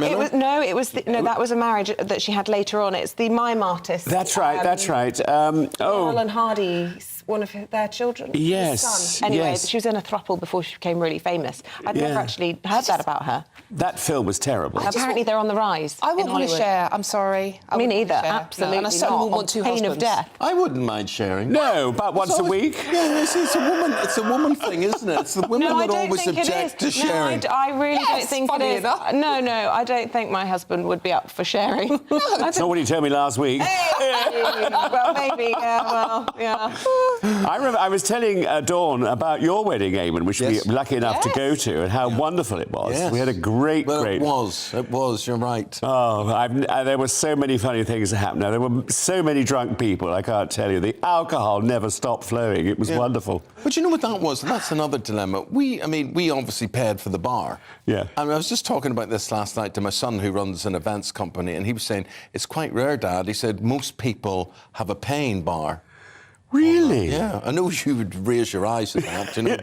That was a marriage that she had later on. It's the mime artist. That's right. That's right. Alan Hardy's one of their children. Yes. His son. Anyway, she was in a thruple before she became really famous. I'd never actually heard that about her. That film was terrible. Apparently, they're on the rise. I wouldn't want to share. I'm sorry. Me neither. Absolutely. And I certainly wouldn't want two pain husbands. of death. I wouldn't mind sharing. No, but once a week. Yeah, it's a woman thing, isn't it? It's the women that always object to sharing. No, I really don't think it is. No, I don't think my husband would be up for sharing. That's not what you told me last week. Well, maybe. Yeah. I remember I was telling Dawn about your wedding, Eamonn, which we were lucky enough to go to, and how wonderful it was. Yes. We had a great. It was. You're right. Oh, there were so many funny things that happened. Now, there were so many drunk people. I can't tell you. The alcohol never stopped flowing. It was wonderful. But you know what that was? That's another dilemma. We obviously paid for the bar. Yeah. I was just talking about this last night to my son, who runs an events company, and he was saying it's quite rare, Dad. He said most people have a paying bar. Really? Yeah, I know you would raise your eyes at that, you know,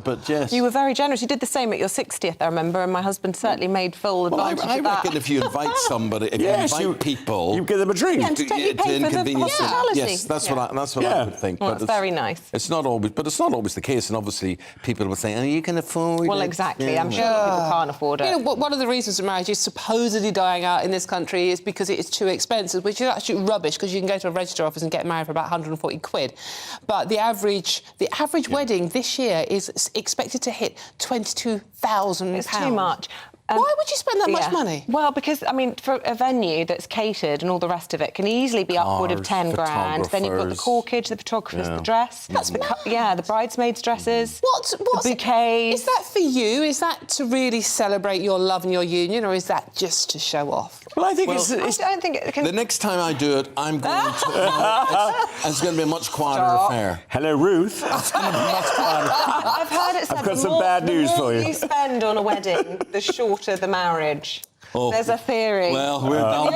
but yes. You were very generous. You did the same at your 60th, I remember, and my husband certainly made full advantage of that. I reckon if you invite somebody, if you invite people... You give them a drink. Yeah, and to pay for the hospitality. Yes, that's what I would think. Well, that's very nice. It's not always the case, and obviously people will say, oh, you can afford Well, it. exactly. Yeah. I'm sure people can't afford it. You know, one of the reasons that marriage is supposedly dying out in this country is because it is too expensive, which is actually rubbish, because you can go to a register office and get married for about £140 £140 quid. But the average wedding this year is expected to hit £22,000. It's too much. Why would you spend that much money? Well, because, I mean, for a venue that's catered and all the rest of it can easily be upward of 10 grand. Then you've got the corkage, the photographers, the dress. That's the bridesmaids' dresses. The bouquets. Is that for you? Is that to really celebrate your love and your union, or is that just to show off? Well, I think I don't think it can... The next time I do it, I'm going to... it's going to be a much quieter affair. Hello, Ruth. It's going to be much quieter. I've heard it said I've got some bad news for you. The more you spend on a wedding, the shorter the marriage. Oh. There's a theory. Well, we're done.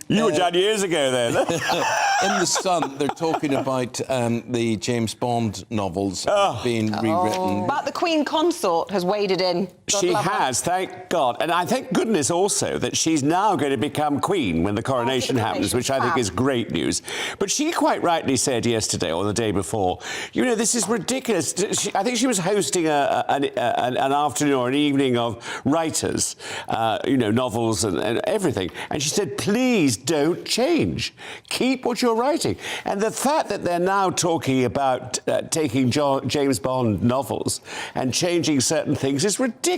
You were done years ago, then. In The Sun, they're talking about the James Bond novels being rewritten. But the Queen Consort has waded in. She has, thank God. And I thank goodness also that she's now going to become Queen when the coronation happens, which I think is great news. But she quite rightly said yesterday or the day before, you know, this is ridiculous. I think she was hosting an afternoon or an evening of writers, you know, novels and everything. And she said, please don't change. Keep what you're writing. And the fact that they're now talking about taking James Bond novels and changing certain things is ridiculous.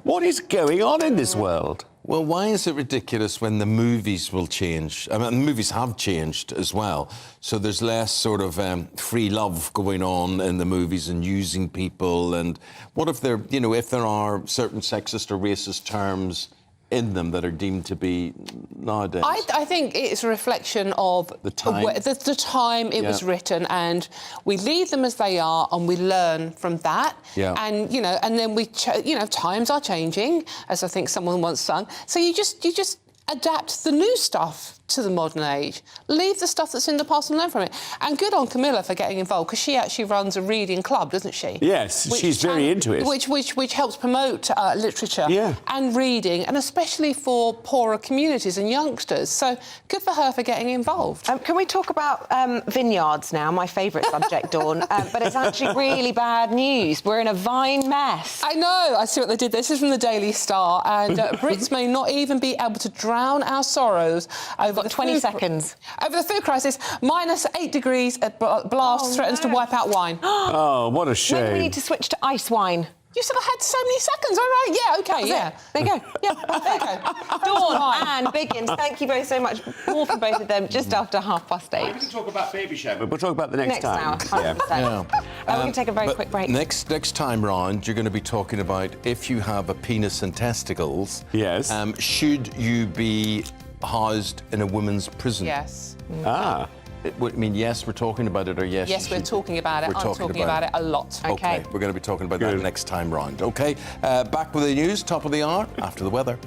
What is going on in this world? Well, why is it ridiculous when the movies will change? I mean, the movies have changed as well. So there's less sort of free love going on in the movies and using people. And what if there, you know, if there are certain sexist or racist terms in them that are deemed to be nowadays? I think it's a reflection of the time, the time it was written, and we leave them as they are, and we learn from that. Yeah. And you know, and then we, you know, times are changing, as I think someone once sung. So you just adapt the new stuff to the modern age. Leave the stuff that's in the past and learn from it. And good on Camilla for getting involved, because she actually runs a reading club, doesn't she? Yes, she's very into it. Which helps promote literature and reading, and especially for poorer communities and youngsters. So good for her for getting involved. Can we talk about vineyards now? My favourite subject, Dawn. But it's actually really bad news. We're in a vine mess. I know. I see what they did. This is from the Daily Star, and Brits may not even be able to drown our sorrows over the 20 seconds. Over the food crisis, -8 degrees blast threatens to wipe out wine. Oh, what a shame. Maybe we need to switch to ice wine. You said I had so many seconds. All right, yeah, OK, yeah. There you go. Yeah, there you go. Dawn and Biggins, thank you both so much. More from both of them just after 8:30. We can talk about baby shower, but we'll talk about the next time. Hour, 100%. We can take a very quick break. Next time round, you're going to be talking about if you have a penis and testicles. Yes. Should you be housed in a women's prison? Yes. Ah. I mean, yes, we're talking about it, or yes? Yes, we're talking about it. We're I'm talking about it a lot. OK, we're going to be talking about that next time round. OK, back with the news, top of the hour, after the weather.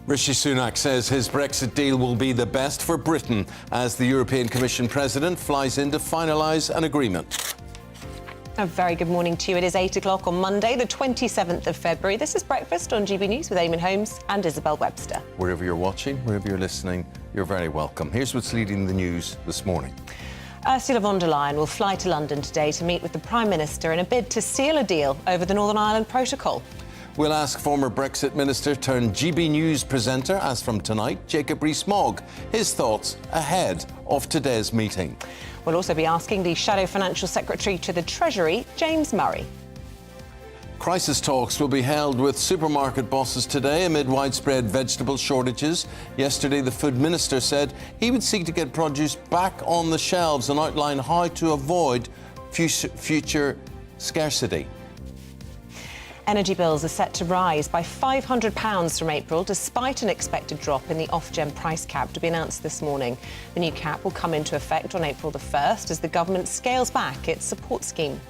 Rishi Sunak says his Brexit deal will be the best for Britain as the European Commission President flies in to finalise an agreement. A very good morning to you. It is 8 o'clock on Monday, the 27th of February. This is Breakfast on GB News with Eamonn, Holmes and Isabel Webster. Wherever you're watching, wherever you're listening, you're very welcome. Here's what's leading the news this morning. Ursula von der Leyen will fly to London today to meet with the Prime Minister in a bid to seal a deal over the Northern Ireland Protocol. We'll ask former Brexit Minister turned GB News presenter, as from tonight, Jacob Rees-Mogg, his thoughts ahead of today's meeting. We'll also be asking the Shadow Financial Secretary to the Treasury, James Murray. Crisis talks will be held with supermarket bosses today amid widespread vegetable shortages. Yesterday, the Food Minister said he would seek to get produce back on the shelves and outline how to avoid future scarcity. Energy bills are set to rise by £500 from April, despite an expected drop in the Ofgem price cap to be announced this morning. The new cap will come into effect on April the 1st as the government scales back its support scheme.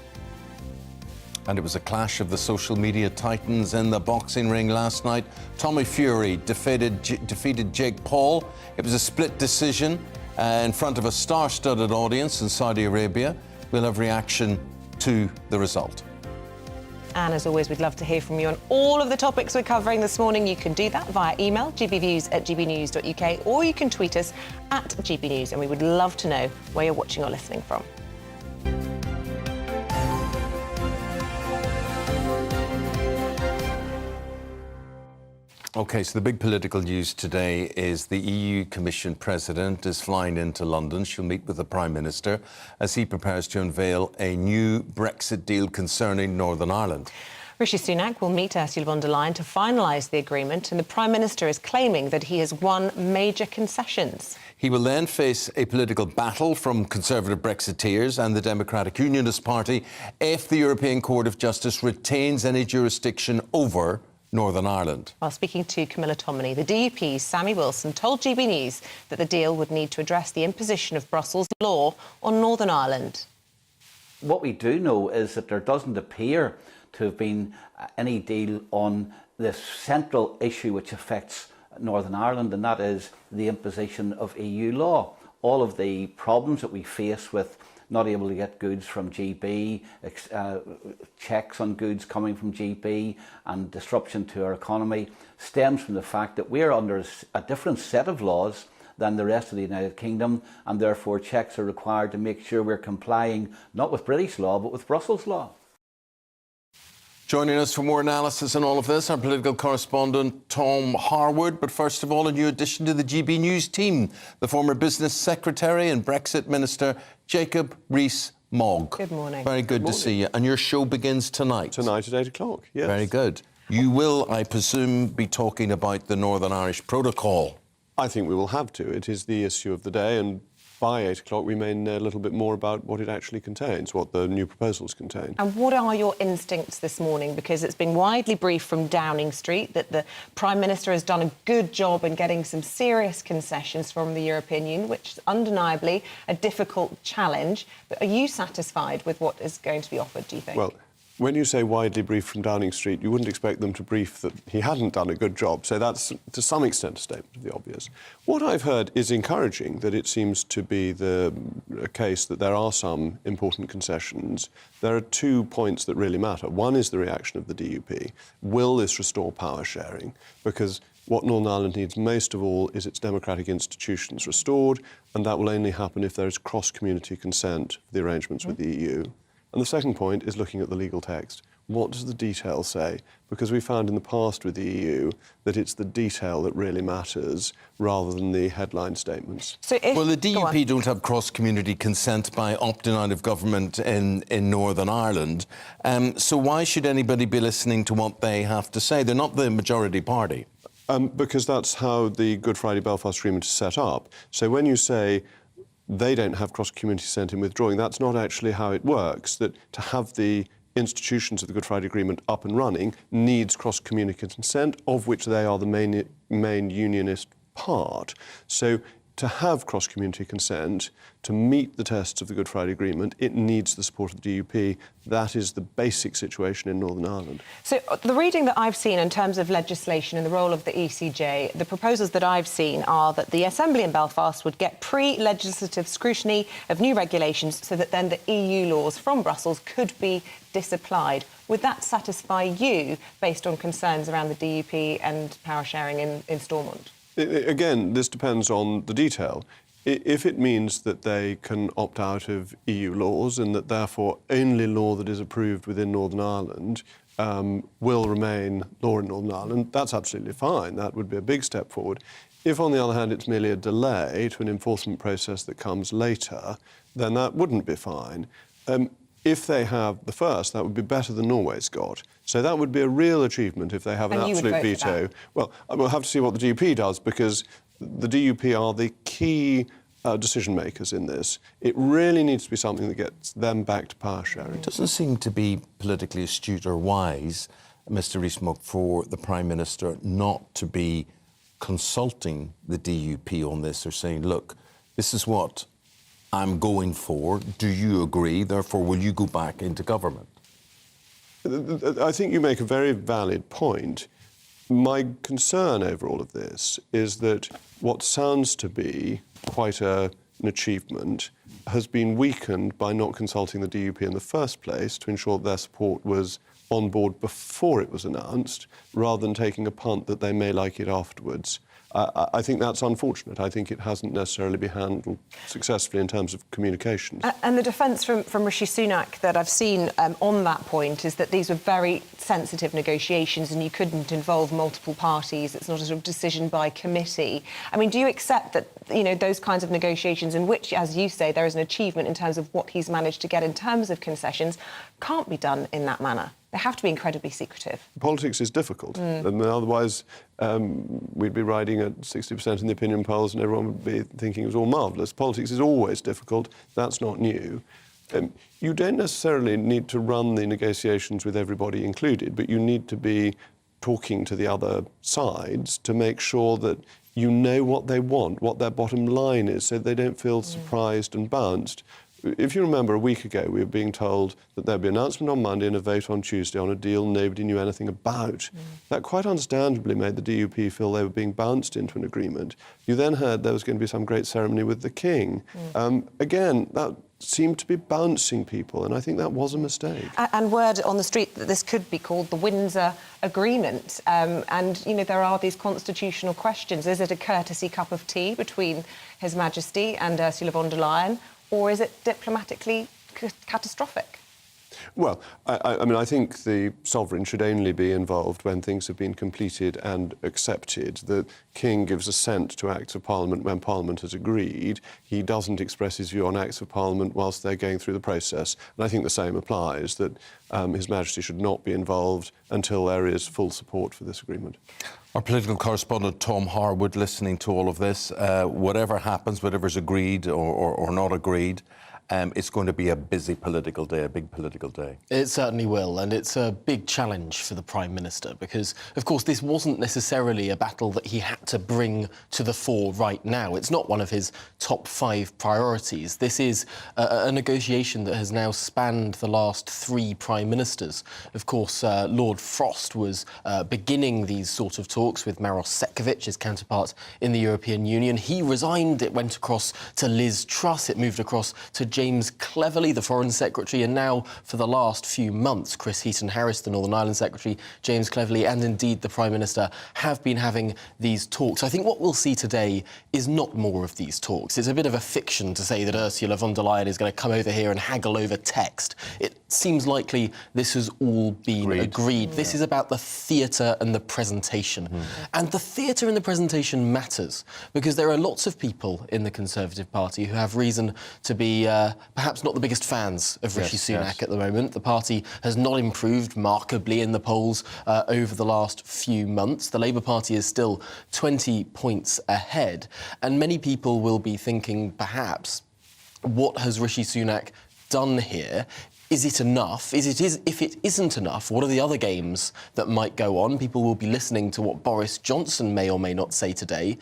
And it was a clash of the social media titans in the boxing ring last night. Tommy Fury defeated Jake Paul. It was a split decision in front of a star-studded audience in Saudi Arabia. We'll have reaction to the result. And as always, we'd love to hear from you on all of the topics we're covering this morning. You can do that via email, gbviews@gbnews.uk, or you can tweet us at gbnews, and we would love to know where you're watching or listening from. OK, so the big political news today is the EU Commission President is flying into London. She'll meet with the Prime Minister as he prepares to unveil a new Brexit deal concerning Northern Ireland. Rishi Sunak will meet Ursula von der Leyen to finalise the agreement, and the Prime Minister is claiming that he has won major concessions. He will then face a political battle from Conservative Brexiteers and the Democratic Unionist Party if the European Court of Justice retains any jurisdiction over Northern Ireland. While speaking to Camilla Tominey, the DUP's Sammy Wilson told GB News that the deal would need to address the imposition of Brussels law on Northern Ireland. What we do know is that there doesn't appear to have been any deal on the central issue which affects Northern Ireland, and that is the imposition of EU law. All of the problems that we face with not able to get goods from GB, checks on goods coming from GB and disruption to our economy stems from the fact that we're under a different set of laws than the rest of the United Kingdom, and therefore checks are required to make sure we're complying not with British law but with Brussels law. Joining us for more analysis on all of this, our political correspondent Tom Harwood. But first of all, a new addition to the GB News team, the former Business Secretary and Brexit Minister Jacob Rees-Mogg. Good morning. Very good to see you. And your show begins tonight. Tonight at 8 o'clock, yes. Very good. You will, I presume, be talking about the Northern Irish Protocol. I think we will have to. It is the issue of the day, and by 8 o'clock we may know a little bit more about what it actually contains, what the new proposals contain. And what are your instincts this morning? Because it's been widely briefed from Downing Street that the Prime Minister has done a good job in getting some serious concessions from the European Union, which is undeniably a difficult challenge. But are you satisfied with what is going to be offered, do you think? Well, when you say widely briefed from Downing Street, you wouldn't expect them to brief that he hadn't done a good job. So that's, to some extent, a statement of the obvious. What I've heard is encouraging, that it seems to be the case that there are some important concessions. There are 2 points that really matter. One is the reaction of the DUP. Will this restore power sharing? Because what Northern Ireland needs most of all is its democratic institutions restored, and that will only happen if there is cross-community consent for the arrangements with the EU. And the second point is looking at the legal text. What does the detail say? Because we found in the past with the EU that it's the detail that really matters rather than the headline statements. Well, the DUP don't have cross-community consent by opting out of government in Northern Ireland. So why should anybody be listening to what they have to say? They're not the majority party. Because that's how the Good Friday Belfast Agreement is set up. So when you say they don't have cross-community consent in withdrawing, that's not actually how it works. That to have the institutions of the Good Friday Agreement up and running needs cross-community consent, of which they are the main unionist part. So to have cross-community consent, to meet the tests of the Good Friday Agreement, it needs the support of the DUP. That is the basic situation in Northern Ireland. So the reading that I've seen in terms of legislation and the role of the ECJ, the proposals that I've seen are that the Assembly in Belfast would get pre-legislative scrutiny of new regulations so that then the EU laws from Brussels could be disapplied. Would that satisfy you based on concerns around the DUP and power sharing in Stormont? Again, this depends on the detail. If it means that they can opt out of EU laws and that therefore only law that is approved within Northern Ireland will remain law in Northern Ireland, that's absolutely fine. That would be a big step forward. If, on the other hand, it's merely a delay to an enforcement process that comes later, then that wouldn't be fine. If they have the first, that would be better than Norway's got. So that would be a real achievement if they have an absolute veto. Well, we'll have to see what the DUP does, because the DUP are the key decision makers in this. It really needs to be something that gets them back to power sharing. It doesn't seem to be politically astute or wise, Mr. Rees-Mogg, for the Prime Minister not to be consulting the DUP on this, or saying, look, this is what I'm going for. Do you agree? Therefore, will you go back into government? I think you make a very valid point. My concern over all of this is that what sounds to be quite an achievement has been weakened by not consulting the DUP in the first place to ensure their support was on board before it was announced, rather than taking a punt that they may like it afterwards. I think that's unfortunate. I think it hasn't necessarily been handled successfully in terms of communications. And the defence from Rishi Sunak that I've seen on that point is that these were very sensitive negotiations and you couldn't involve multiple parties. It's not a sort of decision by committee. I mean, do you accept that, you know, those kinds of negotiations in which, as you say, there is an achievement in terms of what he's managed to get in terms of concessions, can't be done in that manner? They have to be incredibly secretive. Politics is difficult, and otherwise we'd be riding at 60% in the opinion polls and everyone would be thinking it was all marvellous. Politics is always difficult. That's not new. You don't necessarily need to run the negotiations with everybody included, but you need to be talking to the other sides to make sure that you know what they want, what their bottom line is, so they don't feel surprised and bounced. If you remember, a week ago, we were being told that there'd be an announcement on Monday and a vote on Tuesday on a deal nobody knew anything about. That quite understandably made the DUP feel they were being bounced into an agreement. You then heard there was going to be some great ceremony with the King. Again, that seemed to be bouncing people, and I think that was a mistake. And word on the street that this could be called the Windsor Agreement. And, you know, there are these constitutional questions. Is it a courtesy cup of tea between His Majesty and Ursula von der Leyen? Or is it diplomatically catastrophic? Well, I mean, I think the sovereign should only be involved when things have been completed and accepted. The King gives assent to Acts of Parliament when Parliament has agreed. He doesn't express his view on Acts of Parliament whilst they're going through the process. And I think the same applies, that His Majesty should not be involved until there is full support for this agreement. Our political correspondent Tom Harwood, listening to all of this, whatever happens, whatever's agreed or not agreed, it's going to be a busy political day, a big political day. It certainly will, and it's a big challenge for the Prime Minister because, of course, this wasn't necessarily a battle that he had to bring to the fore right now. It's not one of his top 5 priorities. This is a negotiation that has now spanned the last 3 Prime Ministers. Of course, Lord Frost was beginning these sort of talks with Maroš Šefčovič, his counterpart in the European Union. He resigned, it went across to Liz Truss, it moved across to James Cleverly, the Foreign Secretary, and now for the last few months, Chris Heaton-Harris, the Northern Ireland Secretary, James Cleverly, and indeed the Prime Minister have been having these talks. I think what we'll see today is not more of these talks. It's a bit of a fiction to say that Ursula von der Leyen is going to come over here and haggle over text. It seems likely this has all been agreed. Yeah. This is about the theatre and the presentation. And the theatre and the presentation matters because there are lots of people in the Conservative Party who have reason to be perhaps not the biggest fans of Rishi Sunak at the moment. The party has not improved markedly in the polls over the last few months. The Labour Party is still 20 points ahead. And many people will be thinking, perhaps, what has Rishi Sunak done here? Is it enough? If it isn't enough, what are the other games that might go on? People will be listening to what Boris Johnson may or may not say today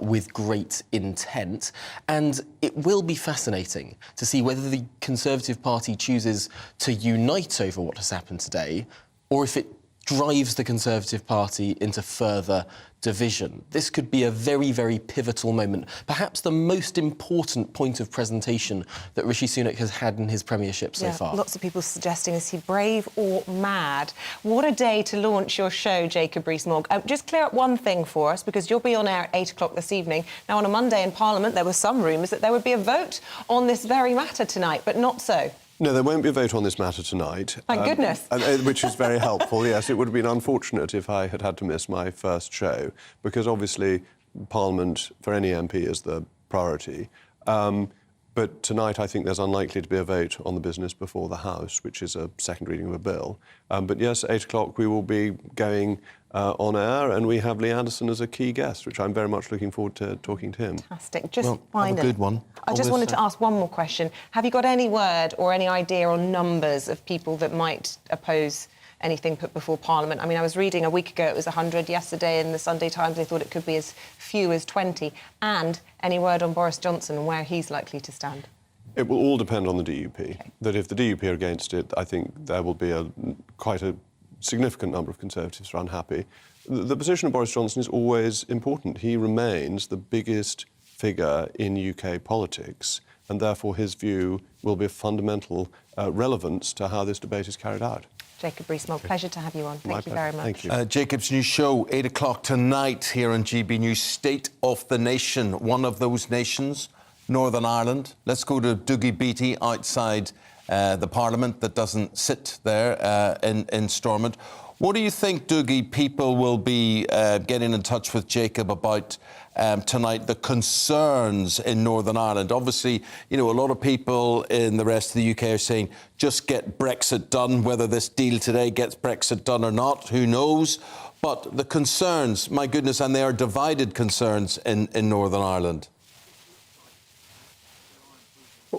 with great intent. And it will be fascinating to see whether the Conservative Party chooses to unite over what has happened today, or if it drives the Conservative Party into further division. This could be a very, very pivotal moment, perhaps the most important point of presentation that Rishi Sunak has had in his premiership so far. Lots of people suggesting, is he brave or mad? What a day to launch your show, Jacob Rees-Mogg. Just clear up one thing for us, because you'll be on air at 8 o'clock this evening. Now, on a Monday in Parliament, there were some rumours that there would be a vote on this very matter tonight, but not so. No, there won't be a vote on this matter tonight. Thank goodness. Which is very helpful, yes. It would have been unfortunate if I had to miss my first show, because obviously Parliament, for any MP, is the priority. But tonight I think there's unlikely to be a vote on the business before the House, which is a second reading of a bill. But yes, at 8 o'clock we will be going on air, and we have Lee Anderson as a key guest, which I'm very much looking forward to talking to him. Fantastic. Just finally, have a good one. I just wanted to ask one more question. Have you got any word or any idea on numbers of people that might oppose anything put before Parliament? I mean, I was reading a week ago it was 100. Yesterday in the Sunday Times they thought it could be as few as 20. And any word on Boris Johnson and where he's likely to stand? It will all depend on the DUP. Okay. That if the DUP are against it, I think there will be quite a significant number of Conservatives who are unhappy. The position of Boris Johnson is always important. He remains the biggest figure in UK politics, and therefore his view will be of fundamental relevance to how this debate is carried out. Jacob Rees-Mogg, pleasure to have you on. Thank you very much. Thank you. Jacob's new show, 8 o'clock tonight here on GB News, State of the Nation. One of those nations, Northern Ireland. Let's go to Dougie Beattie outside the Parliament that doesn't sit there in Stormont. What do you think, Dougie, people will be getting in touch with Jacob about tonight, the concerns in Northern Ireland? Obviously, you know, a lot of people in the rest of the UK are saying, just get Brexit done. Whether this deal today gets Brexit done or not, who knows? But the concerns, my goodness, and they are divided concerns in Northern Ireland.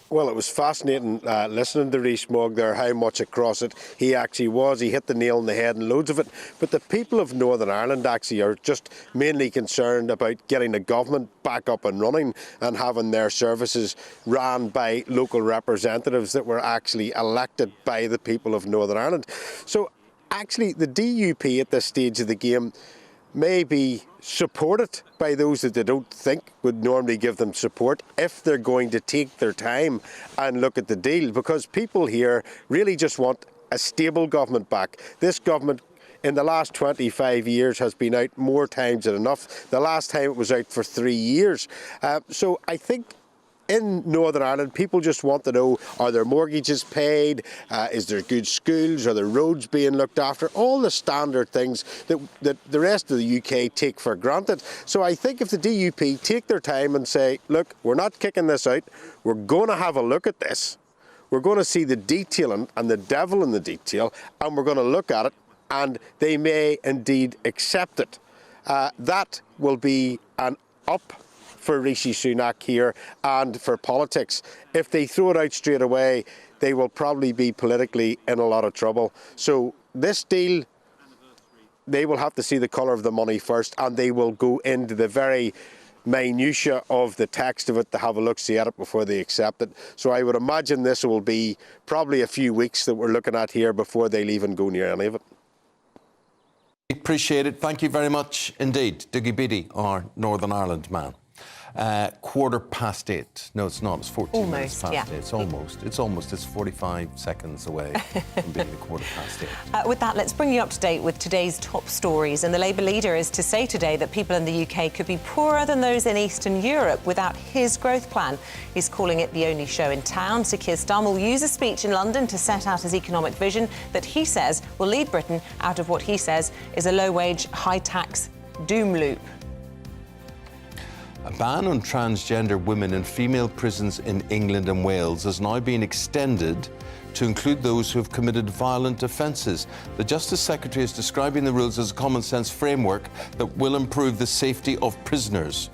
Well, it was fascinating listening to Rees-Mogg there, how much across it he actually was. He hit the nail on the head and loads of it. But the people of Northern Ireland actually are just mainly concerned about getting the government back up and running and having their services ran by local representatives that were actually elected by the people of Northern Ireland. So actually the DUP at this stage of the game may be supported by those that they don't think would normally give them support if they're going to take their time and look at the deal, because people here really just want a stable government back. This government in the last 25 years has been out more times than enough. The last time it was out for 3 years. So I think in Northern Ireland, people just want to know, are their mortgages paid? Is there good schools? Are there roads being looked after? All the standard things that the rest of the UK take for granted. So I think if the DUP take their time and say, look, we're not kicking this out, we're going to have a look at this. We're going to see the detail and the devil in the detail, and we're going to look at it, and they may indeed accept it. That will be an up for Rishi Sunak here and for politics. If they throw it out straight away, they will probably be politically in a lot of trouble. So this deal, they will have to see the colour of the money first, and they will go into the very minutiae of the text of it to have a look-see at it before they accept it. So I would imagine this will be probably a few weeks that we're looking at here before they'll even go near any of it. Appreciate it. Thank you very much indeed. Dougie Beattie, our Northern Ireland man. 8:15. No, it's not. It's 14 minutes past 8. It's almost. It's 45 seconds away from being 8:15. With that, let's bring you up to date with today's top stories. And the Labour leader is to say today that people in the UK could be poorer than those in Eastern Europe without his growth plan. He's calling it the only show in town. Sir Keir Starmer will use a speech in London to set out his economic vision that he says will lead Britain out of what he says is a low-wage, high-tax doom loop. A ban on transgender women in female prisons in England and Wales has now been extended to include those who have committed violent offences. The Justice Secretary is describing the rules as a common-sense framework that will improve the safety of prisoners.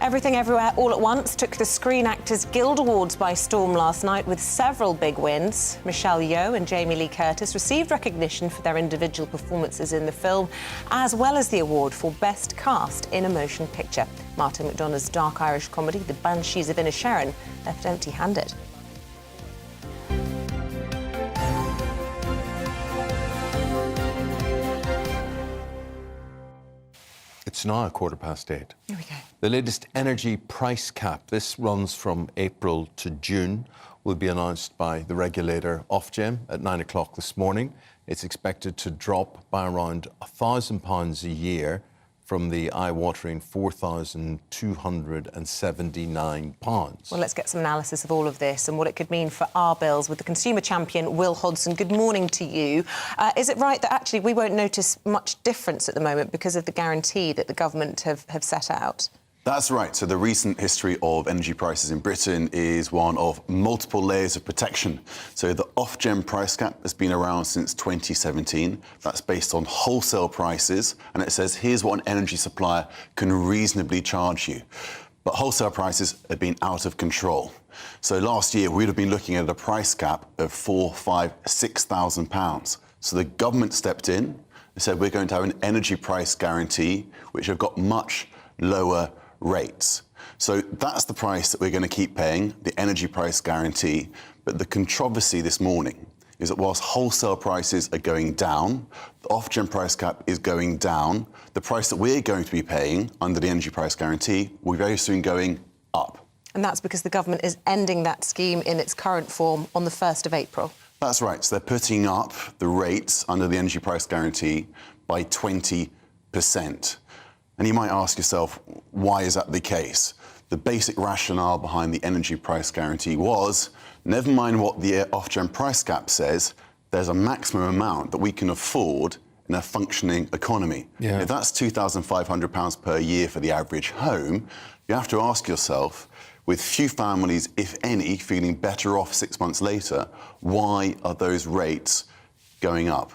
Everything Everywhere All at Once took the Screen Actors Guild Awards by storm last night with several big wins. Michelle Yeoh and Jamie Lee Curtis received recognition for their individual performances in the film, as well as the award for Best Cast in a Motion Picture. Martin McDonagh's dark Irish comedy, The Banshees of Inisherin, left empty-handed. It's now 8:15. Here we go. The latest energy price cap, this runs from April to June, will be announced by the regulator Ofgem at 9 o'clock this morning. It's expected to drop by around £1,000 a year from the eye-watering £4,279. Well, let's get some analysis of all of this and what it could mean for our bills with the consumer champion, Will Hodson. Good morning to you. Is it right that actually we won't notice much difference at the moment because of the guarantee that the government have set out? That's right. So the recent history of energy prices in Britain is one of multiple layers of protection. So the Ofgem price cap has been around since 2017. That's based on wholesale prices, and it says here's what an energy supplier can reasonably charge you. But wholesale prices have been out of control. So last year we'd have been looking at a price cap of £4,000, £5,000, £6,000. So the government stepped in and said we're going to have an energy price guarantee, which have got much lower rates. So that's the price that we're going to keep paying, the energy price guarantee. But the controversy this morning is that whilst wholesale prices are going down, the Ofgem price cap is going down, the price that we're going to be paying under the energy price guarantee will be very soon going up. And that's because the government is ending that scheme in its current form on the 1st of April. That's right. So they're putting up the rates under the energy price guarantee by 20%. And you might ask yourself, why is that the case? The basic rationale behind the energy price guarantee was, never mind what the Ofgem price cap says, there's a maximum amount that we can afford in a functioning economy. Yeah. If that's £2,500 per year for the average home, you have to ask yourself, with few families, if any, feeling better off 6 months later, why are those rates going up?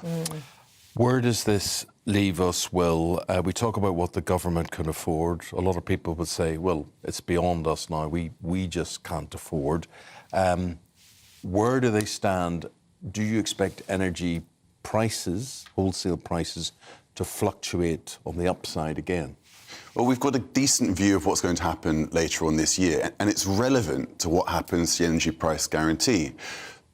Where does this leave us, Will? We talk about what the government can afford. A lot of people would say, well, it's beyond us now. We just can't afford. Where do they stand? Do you expect energy prices, wholesale prices, to fluctuate on the upside again? Well, we've got a decent view of what's going to happen later on this year, and it's relevant to what happens to the energy price guarantee.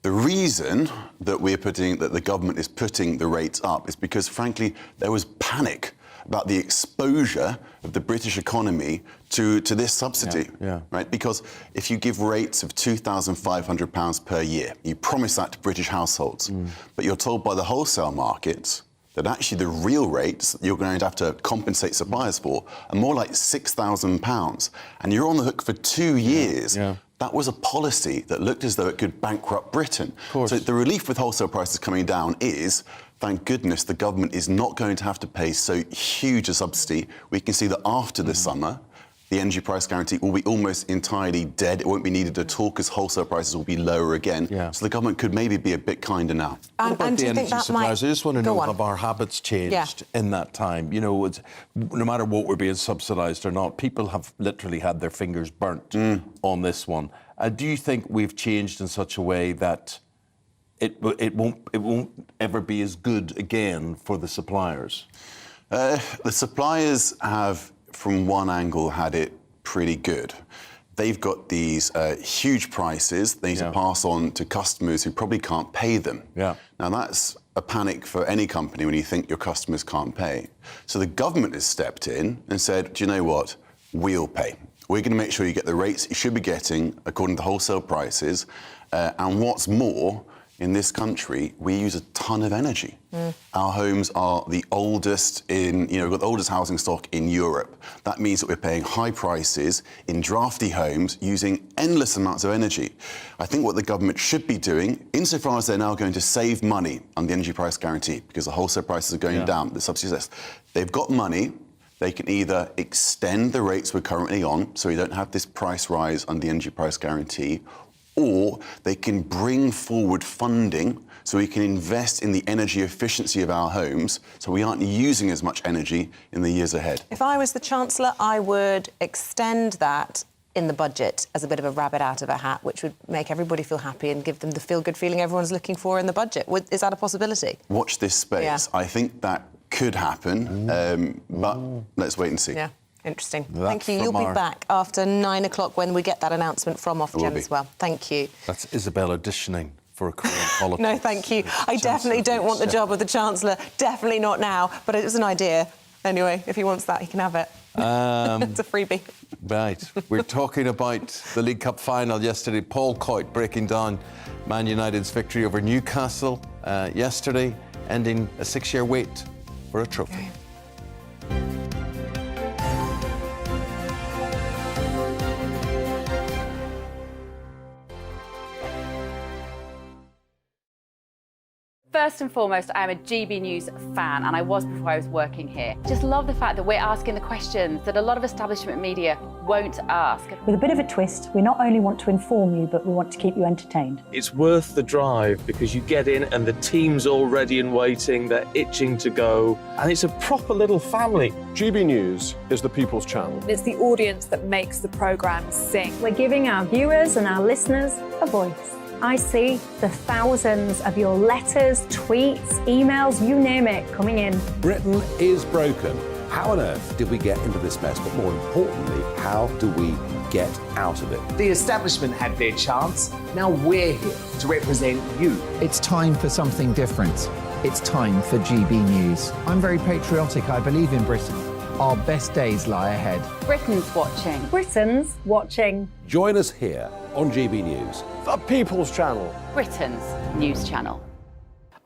The reason that the government is putting the rates up is because, frankly, there was panic about the exposure of the British economy to this subsidy, right? Because if you give rates of £2,500 per year, you promise that to British households, but you're told by the wholesale markets that actually the real rates that you're going to have to compensate suppliers for are more like £6,000, and you're on the hook for 2 years. That was a policy that looked as though it could bankrupt Britain. So the relief with wholesale prices coming down is, thank goodness, the government is not going to have to pay so huge a subsidy. We can see that after the summer, the energy price guarantee will be almost entirely dead. It won't be needed at all because wholesale prices will be lower again. So the government could maybe be a bit kinder now. What about the energy suppliers? I just want to know, have our habits changed in that time? You know, no matter what we're being subsidised or not, people have literally had their fingers burnt on this one. Do you think we've changed in such a way that it won't ever be as good again for the suppliers? The suppliers have, from one angle, had it pretty good. They've got these huge prices they need to pass on to customers who probably can't pay them. Now, that's a panic for any company when you think your customers can't pay. So the government has stepped in and said, do you know what? We'll pay. We're going to make sure you get the rates you should be getting according to wholesale prices. And what's more, in this country, we use a ton of energy. Our homes are the oldest we've got the oldest housing stock in Europe. That means that we're paying high prices in drafty homes using endless amounts of energy. I think what the government should be doing, insofar as they're now going to save money on the energy price guarantee, because the wholesale prices are going down, the subsidies, they've got money. They can either extend the rates we're currently on, so we don't have this price rise on the energy price guarantee, or they can bring forward funding so we can invest in the energy efficiency of our homes so we aren't using as much energy in the years ahead. If I was the Chancellor, I would extend that in the budget as a bit of a rabbit out of a hat, which would make everybody feel happy and give them the feel-good feeling everyone's looking for in the budget. Is that a possibility? Watch this space. Yeah. I think that could happen, but let's wait and see. Yeah, interesting. That's Thank you. You'll be back after 9 o'clock when we get that announcement from Ofgem as well. Thank you. That's Isabel auditioning for a career in politics. No, thank you. I definitely don't want the job of the Chancellor. Definitely not now. But it was an idea. Anyway, if he wants that, he can have it. It's a freebie. Right. We're talking about the League Cup final yesterday. Paul Coyte breaking down Man United's victory over Newcastle yesterday, ending a 6-year wait for a trophy. First and foremost, I am a GB News fan, and I was before I was working here. Just love the fact that we're asking the questions that a lot of establishment media won't ask. With a bit of a twist, we not only want to inform you, but we want to keep you entertained. It's worth the drive because you get in and the team's all ready and waiting, they're itching to go, and it's a proper little family. GB News is the People's Channel. It's the audience that makes the programme sing. We're giving our viewers and our listeners a voice. I see the thousands of your letters, tweets, emails, you name it, coming in. Britain is broken. How on earth did we get into this mess? But more importantly, how do we get out of it? The establishment had their chance. Now we're here to represent you. It's time for something different. It's time for GB News. I'm very patriotic. I believe in Britain. Our best days lie ahead. Britain's watching. Britain's watching. Join us here on GB News. The People's Channel. Britain's news channel.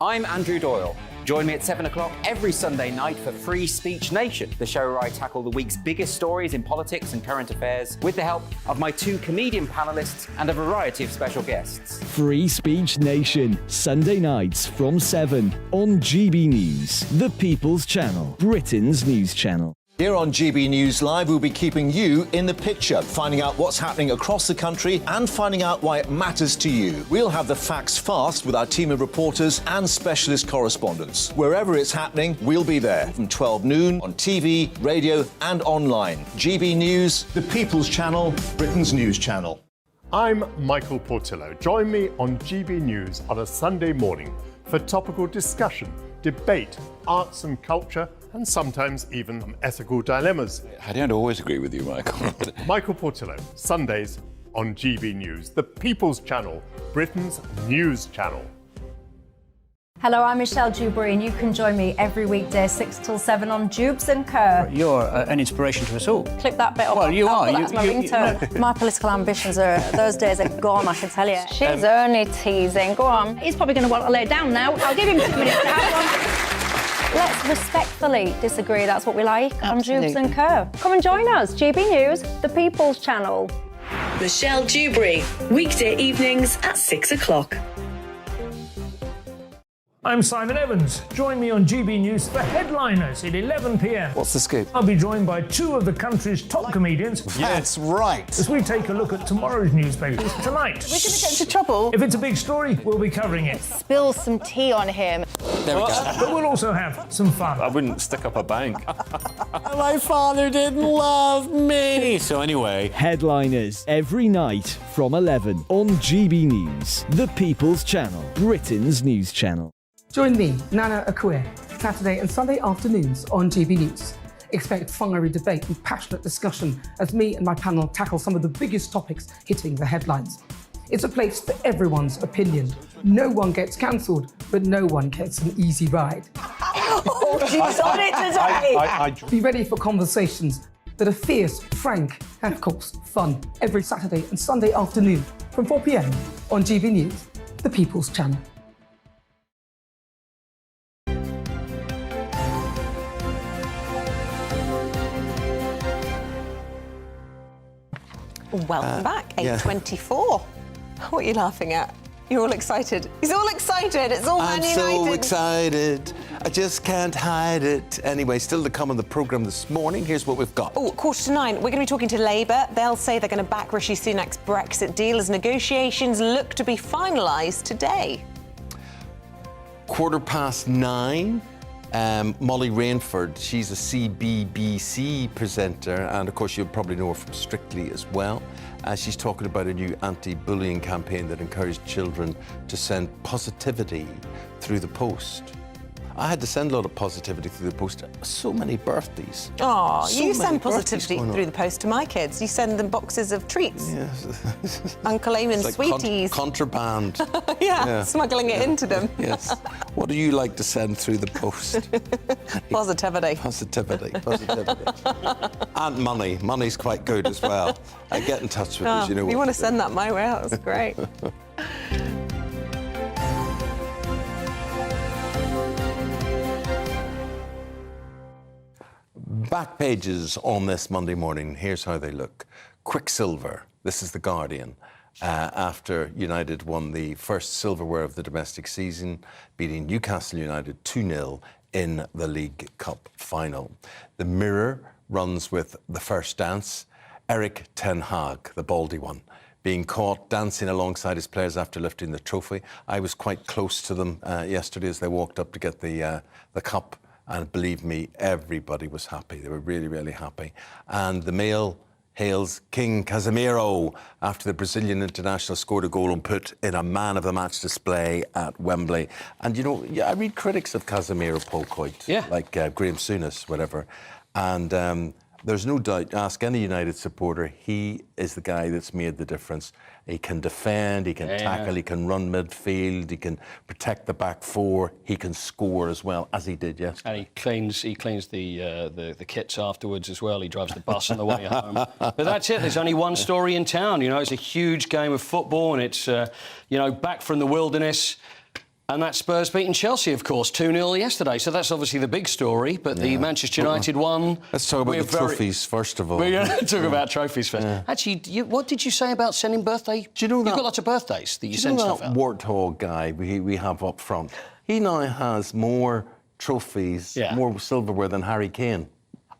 I'm Andrew Doyle. Join me at 7 o'clock every Sunday night for Free Speech Nation, the show where I tackle the week's biggest stories in politics and current affairs with the help of my 2 comedian panellists and a variety of special guests. Free Speech Nation, Sunday nights from 7 on GB News, the People's Channel, Britain's news channel. Here on GB News Live, we'll be keeping you in the picture, finding out what's happening across the country and finding out why it matters to you. We'll have the facts fast with our team of reporters and specialist correspondents. Wherever it's happening, we'll be there from 12 noon on TV, radio and online. GB News, the People's Channel, Britain's news channel. I'm Michael Portillo. Join me on GB News on a Sunday morning for topical discussion, debate, arts and culture, and sometimes even ethical dilemmas. I don't always agree with you, Michael. Michael Portillo, Sundays on GB News, the People's Channel, Britain's news channel. Hello, I'm Michelle Dewberry, and you can join me every weekday 6 till 7 on Jubes and Kerr. You're an inspiration to us all. Clip that bit up. Well, you are. That's my ringtone. My political ambitions those days are gone, I can tell you. She's only teasing. Go on. He's probably going to want to lay down now. I'll give him 2 minutes to have one. Let's respectfully disagree. That's what we like on Jubes and Kerr. Come and join us. GB News, the People's Channel. Michelle Dewberry, weekday evenings at 6 o'clock. I'm Simon Evans. Join me on GB News for Headliners at 11 p.m. What's the scoop? I'll be joined by 2 of the country's top comedians. That's right. As we take a look at tomorrow's newspapers tonight. We're going to get into trouble. If it's a big story, we'll be covering it. Spill some tea on him. There we go. But we'll also have some fun. I wouldn't stick up a bank. My father didn't love me. So anyway. Headliners every night from 11 on GB News, the People's Channel, Britain's news channel. Join me, Nana Akue, Saturday and Sunday afternoons on GB News. Expect fiery debate and passionate discussion as me and my panel tackle some of the biggest topics hitting the headlines. It's a place for everyone's opinion. No one gets cancelled, but no one gets an easy ride. Oh, she's on it today! Be ready for conversations that are fierce, frank, and of course, fun. Every Saturday and Sunday afternoon from 4 p.m. on GB News, the People's Channel. Welcome back, 8:24. What are you laughing at? You're all excited. He's all excited. It's all Man United. I'm so excited. I just can't hide it. Anyway, still to come on the programme this morning. Here's what we've got. Oh, 8:45. We're going to be talking to Labour. They'll say they're going to back Rishi Sunak's Brexit deal as negotiations look to be finalised today. 9:15. Molly Rainford, she's a CBBC presenter, and of course you'll probably know her from Strictly as well. She's talking about a new anti-bullying campaign that encouraged children to send positivity through the post. I had to send a lot of positivity through the post. So many birthdays. Oh, So you many send birthdays positivity going on. through the post to my kids. You send them boxes of treats. Yes. Uncle Eamonn It's like sweeties. contraband. Yeah, smuggling it into them. Yes. What do you like to send through the post? Positivity. Positivity. And money. Money's quite good as well. Get in touch with us, you know. You want to send that my way? That's great. Back pages on this Monday morning. Here's how they look. Quicksilver. This is The Guardian. After United won the first silverware of the domestic season, beating Newcastle United 2-0 in the League Cup final. The Mirror runs with The First Dance. Erik ten Hag, the baldy one, being caught dancing alongside his players after lifting the trophy. I was quite close to them yesterday as they walked up to get the cup. And believe me, everybody was happy. They were really, really happy. And the Mail hails King Casemiro after the Brazilian international scored a goal and put in a man-of-the-match display at Wembley. And, you know, I read critics of Casemiro, Paul Coit, like Graham Souness, whatever. And there's no doubt, ask any United supporter, he is the guy that's made the difference. He can defend, he can tackle, he can run midfield, he can protect the back four, he can score as well, as he did yesterday. And he cleans the kits afterwards as well. He drives the bus on the way home. But that's it. There's only one story in town. You know, it's a huge game of football, and it's you know, back from the wilderness. And that's Spurs beating Chelsea, of course, 2-0 yesterday. So that's obviously the big story. But the Manchester United one... Let's talk about the trophies first of all. We're going to talk about trophies first. Yeah. Actually, what did you say about sending birthday? Do you know that? You've got lots of birthdays that you send stuff out. Warthog guy we have up front? He now has more trophies, more silverware than Harry Kane.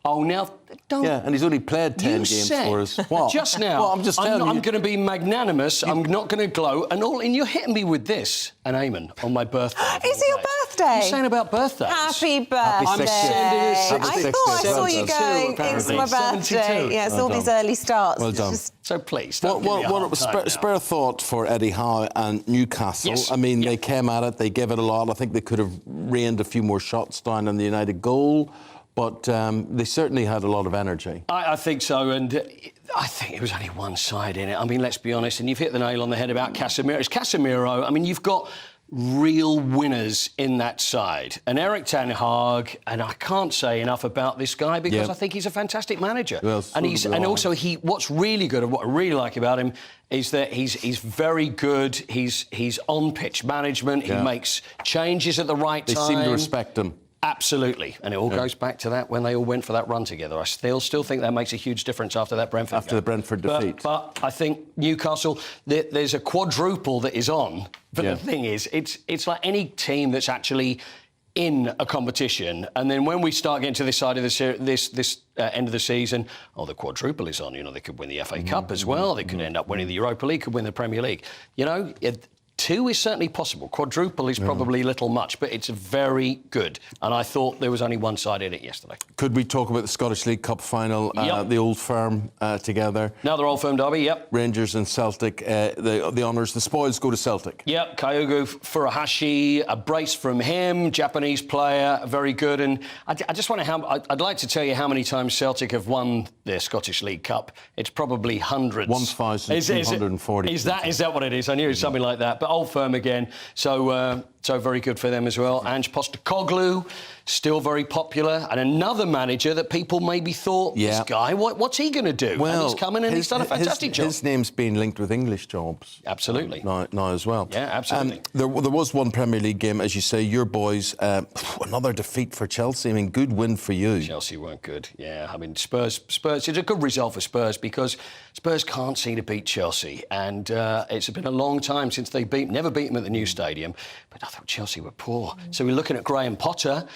Oh, now, don't... Yeah, and he's only played 10 games for us. What? Just now, well, I'm just telling you. I'm going to be magnanimous, I'm not going to gloat, and you're hitting me with this, and Eamonn, on my birthday. Is it your birthday? You're saying about birthdays. Happy birthday. I'm sending it. I thought I saw you going, it's my birthday. Yeah, it's all these early starts. Well done. So please, spare thought for Eddie Howe and Newcastle. Yes. I mean, they came at it, they gave it a lot. I think they could have rained a few more shots down on the United goal. But they certainly had a lot of energy. I think so, and I think it was only one side in it. I mean, let's be honest, and you've hit the nail on the head about Casemiro. It's Casemiro. I mean, you've got real winners in that side. And Erik ten Hag, and I can't say enough about this guy because I think he's a fantastic manager. Well, and also what's really good and what I really like about him is that he's very good. He's on pitch management. He makes changes at the right time. They seem to respect him. Absolutely, and it all goes back to that when they all went for that run together. I still think that makes a huge difference after that Brentford After the Brentford defeat. But I think Newcastle, there's a quadruple that is on. But the thing is, it's like any team that's actually in a competition, and then when we start getting to this side of this end of the season, the quadruple is on. You know, they could win the FA Cup as well. They could end up winning the Europa League, could win the Premier League. You know. Two is certainly possible. Quadruple is probably a little much, but it's very good. And I thought there was only one side in it yesterday. Could we talk about the Scottish League Cup final, the Old Firm together? Another Old Firm derby, Rangers and Celtic, the honours, the spoils go to Celtic. Yep, Kyogo Furuhashi, a brace from him, Japanese player, very good. And I just want to... I'd like to tell you how many times Celtic have won their Scottish League Cup. It's probably hundreds. 1,240. Is that what it is? I knew it was something like that. But Old Firm again, so very good for them as well. Ange Postecoglou, still very popular, and another manager that people maybe thought, this guy, what's he going to do? Well, and he's come in and he's done a fantastic job. His name's been linked with English jobs. Absolutely. Now as well. Yeah, absolutely. There was one Premier League game, as you say, your boys, another defeat for Chelsea. I mean, good win for you. Chelsea weren't good, yeah. I mean, Spurs, it's a good result for Spurs because Spurs can't seem to beat Chelsea, and it's been a long time since they never beat them at the new stadium, but I thought Chelsea were poor. So we're looking at Graham Potter.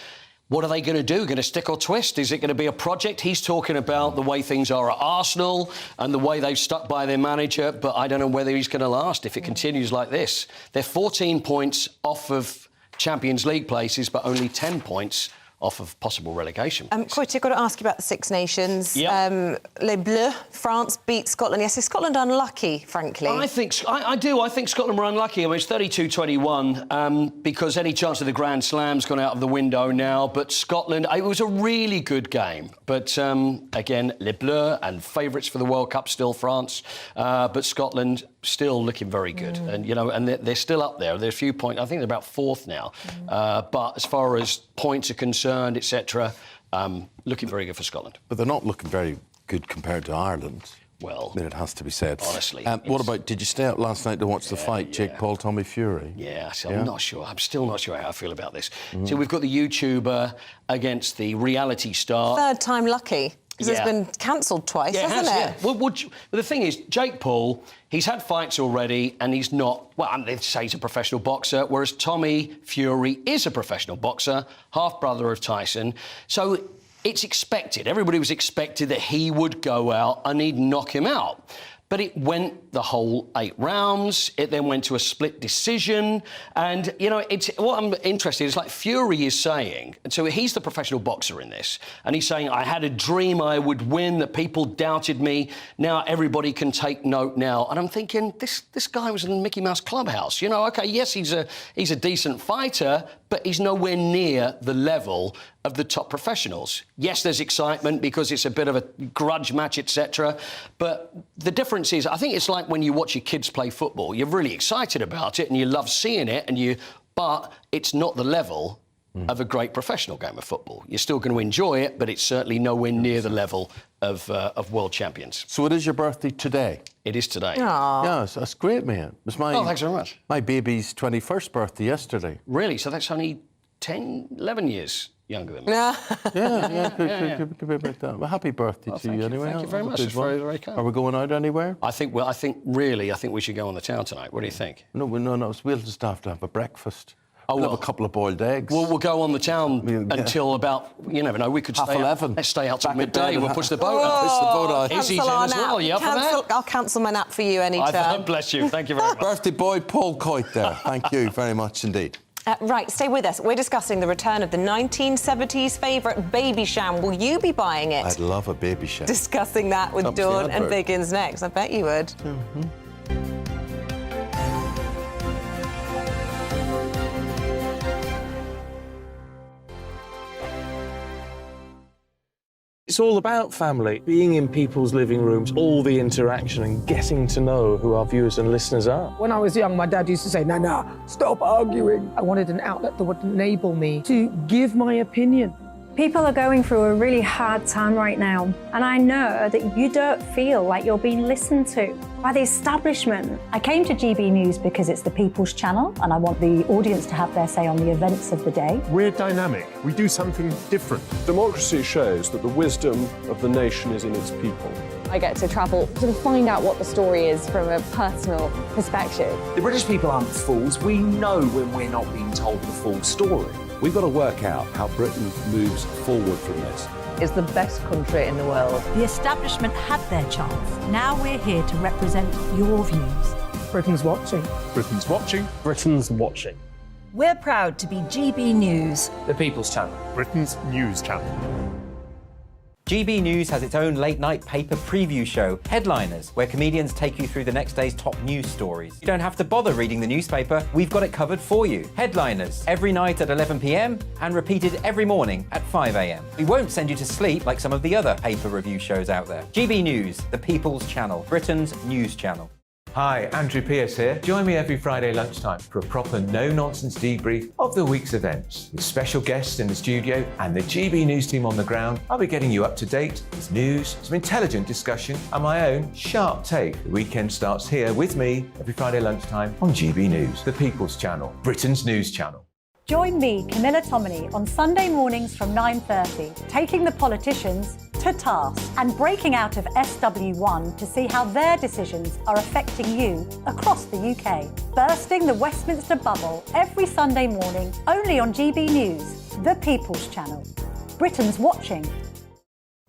What are they going to do? Going to stick or twist? Is it going to be a project? He's talking about the way things are at Arsenal and the way they've stuck by their manager, but I don't know whether he's going to last if it continues like this. They're 14 points off of Champions League places, but only 10 points off of possible relegation. Coit, I've got to ask you about the Six Nations. Yep. Les Bleus, France beat Scotland. Yes, is Scotland unlucky, frankly? I do. I think Scotland were unlucky. I mean, it's 32-21 because any chance of the Grand Slam's gone out of the window now. But Scotland, it was a really good game. But again, Les Bleus and favourites for the World Cup still France. But Scotland still looking very good. And, you know, and they're still up there. There's a few points. I think they're about fourth now. But as far as points are concerned, etc., looking very good for Scotland. But they're not looking very good compared to Ireland. Well, I mean, it has to be said. Honestly. What about, did you stay out last night to watch the fight, Jake Paul, Tommy Fury? Yeah, so I'm not sure. I'm still not sure how I feel about this. So we've got the YouTuber against the reality star. Third time lucky. Because it's been cancelled twice, hasn't it? Yeah. Well, the thing is, Jake Paul, he's had fights already and he's not... Well, they say he's a professional boxer, whereas Tommy Fury is a professional boxer, half-brother of Tyson. So it's expected. Everybody was expected that he would go out and he'd knock him out. But it went the whole 8 rounds. It then went to a split decision. And, you know, what I'm interested in is, like, Fury is saying... So he's the professional boxer in this. And he's saying, I had a dream I would win, that people doubted me. Now everybody can take note now. And I'm thinking, this guy was in the Mickey Mouse Clubhouse. You know, OK, yes, he's a decent fighter, but he's nowhere near the level of the top professionals. Yes, there's excitement because it's a bit of a grudge match, etc. But the difference is, I think it's like when you watch your kids play football. You're really excited about it and you love seeing it, but it's not the level of a great professional game of football. You're still going to enjoy it, but it's certainly nowhere near the level of world champions. So it is your birthday today? It is today. Aww. Yeah, that's great, man. It was my... Oh, thanks very much. My baby's 21st birthday yesterday. Really? So that's only 10, 11 years younger than me. Could be about that. Well, happy birthday to you anyway. Thank you very much. It's very, very kind. Are we going out anywhere? I think we should go on the town tonight. What do you think? No. We'll just have to have a breakfast. We'll have a couple of boiled eggs. We'll go on the town until about, you never know, we could stay 11. Let's stay out till midday. We'll push the boat out. Push the boat out. Izzy's in as well. You up for that? I'll cancel my nap for you anytime. Bless you. Thank you very much. Birthday boy Paul Coit there. Thank you very much indeed. Right, stay with us. We're discussing the return of the 1970s favourite Baby Sham. Will you be buying it? I'd love a Baby Sham. Discussing that with Dawn and Biggins next. I bet you would. It's all about family, being in people's living rooms, all the interaction and getting to know who our viewers and listeners are. When I was young, my dad used to say, no, stop arguing. I wanted an outlet that would enable me to give my opinion. People are going through a really hard time right now, and I know that you don't feel like you're being listened to by the establishment. I came to GB News because it's the People's Channel, and I want the audience to have their say on the events of the day. We're dynamic. We do something different. Democracy shows that the wisdom of the nation is in its people. I get to travel to find out what the story is from a personal perspective. The British people aren't fools. We know when we're not being told the full story. We've got to work out how Britain moves forward from this. It's the best country in the world. The establishment had their chance. Now we're here to represent your views. Britain's watching. Britain's watching. Britain's watching. We're proud to be GB News. The People's Channel. Britain's news channel. GB News has its own late-night paper preview show, Headliners, where comedians take you through the next day's top news stories. You don't have to bother reading the newspaper. We've got it covered for you. Headliners, every night at 11 p.m. and repeated every morning at 5 a.m. We won't send you to sleep like some of the other paper review shows out there. GB News, the People's Channel, Britain's news channel. Hi, Andrew Pierce here. Join me every Friday lunchtime for a proper no-nonsense debrief of the week's events. With special guests in the studio and the GB News team on the ground, I'll be getting you up to date with news, some intelligent discussion and my own sharp take. The weekend starts here with me every Friday lunchtime on GB News, the People's Channel, Britain's news channel. Join me, Camilla Tominey, on Sunday mornings from 9:30, taking the politicians to task and breaking out of SW1 to see how their decisions are affecting you across the UK. Bursting the Westminster bubble every Sunday morning, only on GB News, the People's Channel. Britain's watching.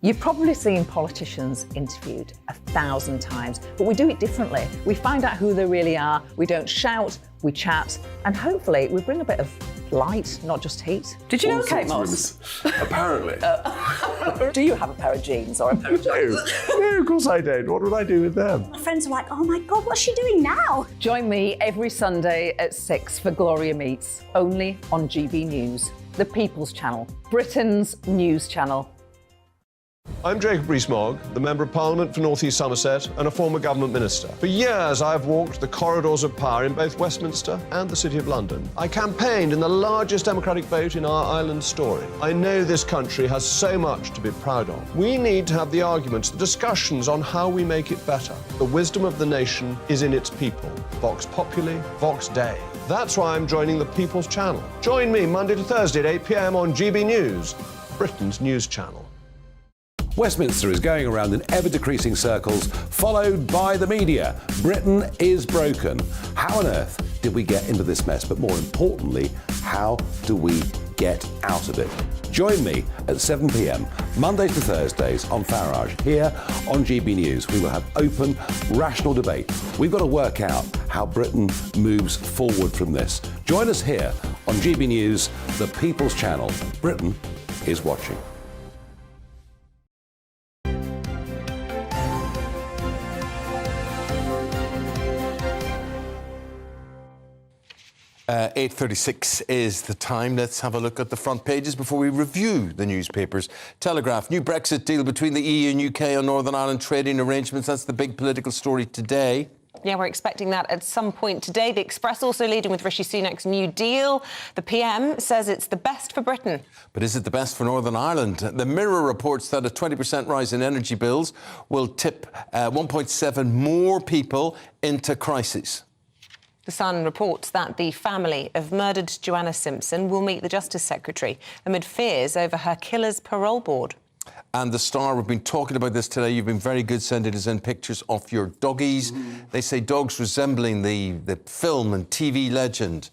You've probably seen politicians interviewed 1,000 times, but we do it differently. We find out who they really are, we don't shout, we chat, and hopefully we bring a bit of light, not just heat. Did you know, All Kate sorts of Moss? women. Apparently. Do you have a pair of jeans or a pair of jeans? No, of course I don't. What would I do with them? My friends are like, oh my God, what's she doing now? Join me every Sunday at 6 for Gloria Meets, only on GB News, the People's Channel, Britain's news channel. I'm Jacob Rees-Mogg, the Member of Parliament for North East Somerset and a former government minister. For years, I've walked the corridors of power in both Westminster and the City of London. I campaigned in the largest democratic vote in our island story. I know this country has so much to be proud of. We need to have the arguments, the discussions on how we make it better. The wisdom of the nation is in its people. Vox Populi, Vox Dei. That's why I'm joining the People's Channel. Join me Monday to Thursday at 8 p.m. on GB News, Britain's news channel. Westminster is going around in ever-decreasing circles, followed by the media. Britain is broken. How on earth did we get into this mess? But more importantly, how do we get out of it? Join me at 7 p.m, Mondays to Thursdays on Farage, here on GB News. We will have open, rational debate. We've got to work out how Britain moves forward from this. Join us here on GB News, the People's Channel. Britain is watching. 8:36 is the time. Let's have a look at the front pages before we review the newspapers. Telegraph, new Brexit deal between the EU and UK on Northern Ireland trading arrangements. That's the big political story today. Yeah, we're expecting that at some point today. The Express also leading with Rishi Sunak's new deal. The PM says it's the best for Britain. But is it the best for Northern Ireland? The Mirror reports that a 20% rise in energy bills will tip 1.7 more people into crisis. The Sun reports that the family of murdered Joanna Simpson will meet the Justice Secretary amid fears over her killer's parole board. And the Star, we've been talking about this today. You've been very good sending us in pictures of your doggies. They say dogs resembling the film and TV legend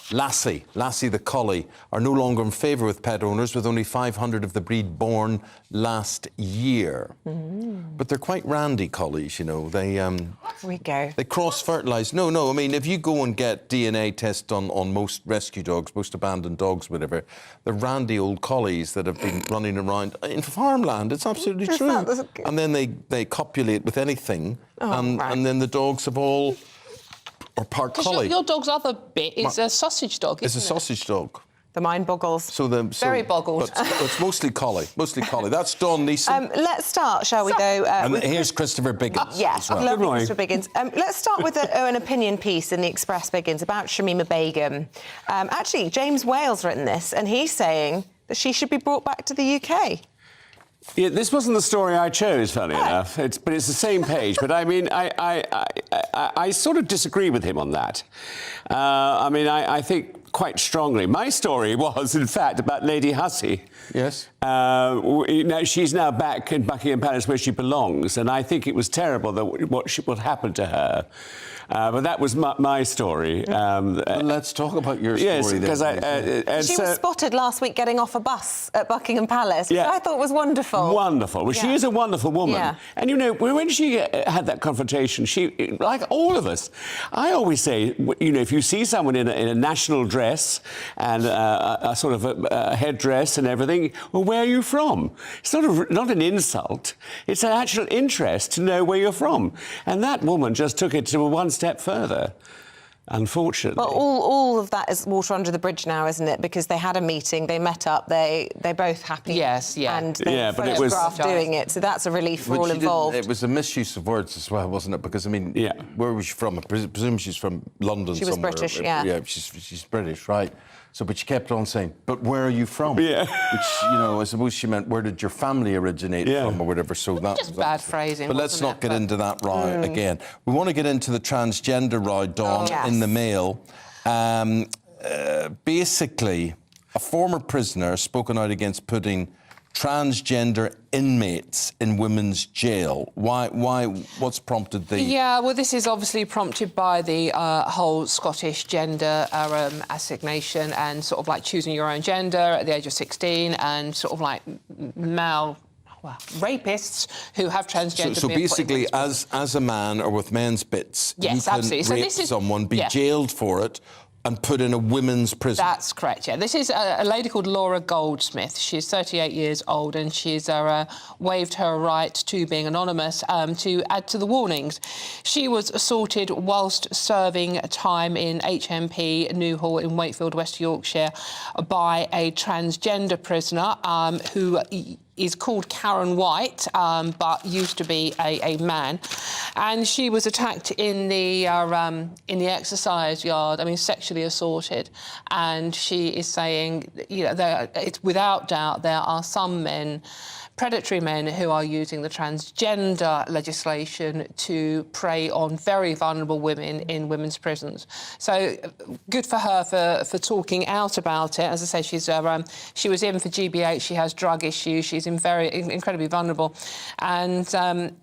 Lassie the collie, are no longer in favour with pet owners, with only 500 of the breed born last year. But they're quite randy collies, you know. They Here we go. They cross-fertilise. No, I mean, if you go and get DNA tests on most rescue dogs, most abandoned dogs, whatever, they're randy old collies that have been running around in farmland. It's absolutely true. And then they copulate with anything, and then the dogs have all... or part collie. Your dog's other bit is a sausage dog, isn't it? It's a sausage dog. The mind boggles. Very boggled. But it's mostly collie. That's Dawn Neeson. Let's start, shall we, though? And here's Christopher Biggins. Yes, well. lovely Christopher Biggins. Let's start with an opinion piece in the Express, Biggins, about Shamima Begum. Actually, James Whale's written this, and he's saying that she should be brought back to the UK. Yeah, this wasn't the story I chose, funny enough. But it's the same page. But I mean, I sort of disagree with him on that. I think quite strongly. My story was, in fact, about Lady Hussey. Yes. She's now back in Buckingham Palace where she belongs, and I think it was terrible that what happened to her. But that was my story. Well, let's talk about your story. Yes, because she was spotted last week getting off a bus at Buckingham Palace, which I thought was wonderful. Wonderful. Well, she is a wonderful woman. Yeah. And, you know, when she had that confrontation, she, like all of us, I always say, you know, if you see someone in a national dress and a sort of a headdress and everything, well, where are you from? It's not an insult. It's an actual interest to know where you're from. And that woman just took it to one step further, unfortunately. Well, all of that is water under the bridge now, isn't it? Because they had a meeting, they met up, they're both happy. Yes, yeah. And they photographed doing it, so that's a relief for all involved. It was a misuse of words as well, wasn't it? Because, I mean, where was she from? I presume she's from London somewhere. She was British, yeah. Yeah, she's British, right. So, but she kept on saying, but where are you from? Yeah. Which, you know, I suppose she meant, where did your family originate from or whatever? So that just bad phrasing. But let's not get into that row again. We want to get into the transgender row, Dawn, in the Mail. Basically, a former prisoner spoken out against putting transgender inmates in women's jail. Why? What's prompted the... Yeah, well, this is obviously prompted by the whole Scottish gender assignation and sort of like choosing your own gender at the age of 16 and sort of like rapists who have transgender... So basically, as a man or with men's bits, you can rape someone, be jailed for it, and put in a women's prison. That's correct, yeah. This is a lady called Laura Goldsmith. She's 38 years old and she's waived her right to being anonymous to add to the warnings. She was assaulted whilst serving time in HMP Newhall in Wakefield, West Yorkshire, by a transgender prisoner who is called Karen White, but used to be a man. And she was attacked in the exercise yard, sexually assaulted. And she is saying, it's without doubt there are some men, predatory men, who are using the transgender legislation to prey on very vulnerable women in women's prisons. So good for her for talking out about it. As I say, she was in for GBH. She has drug issues. She's incredibly vulnerable. And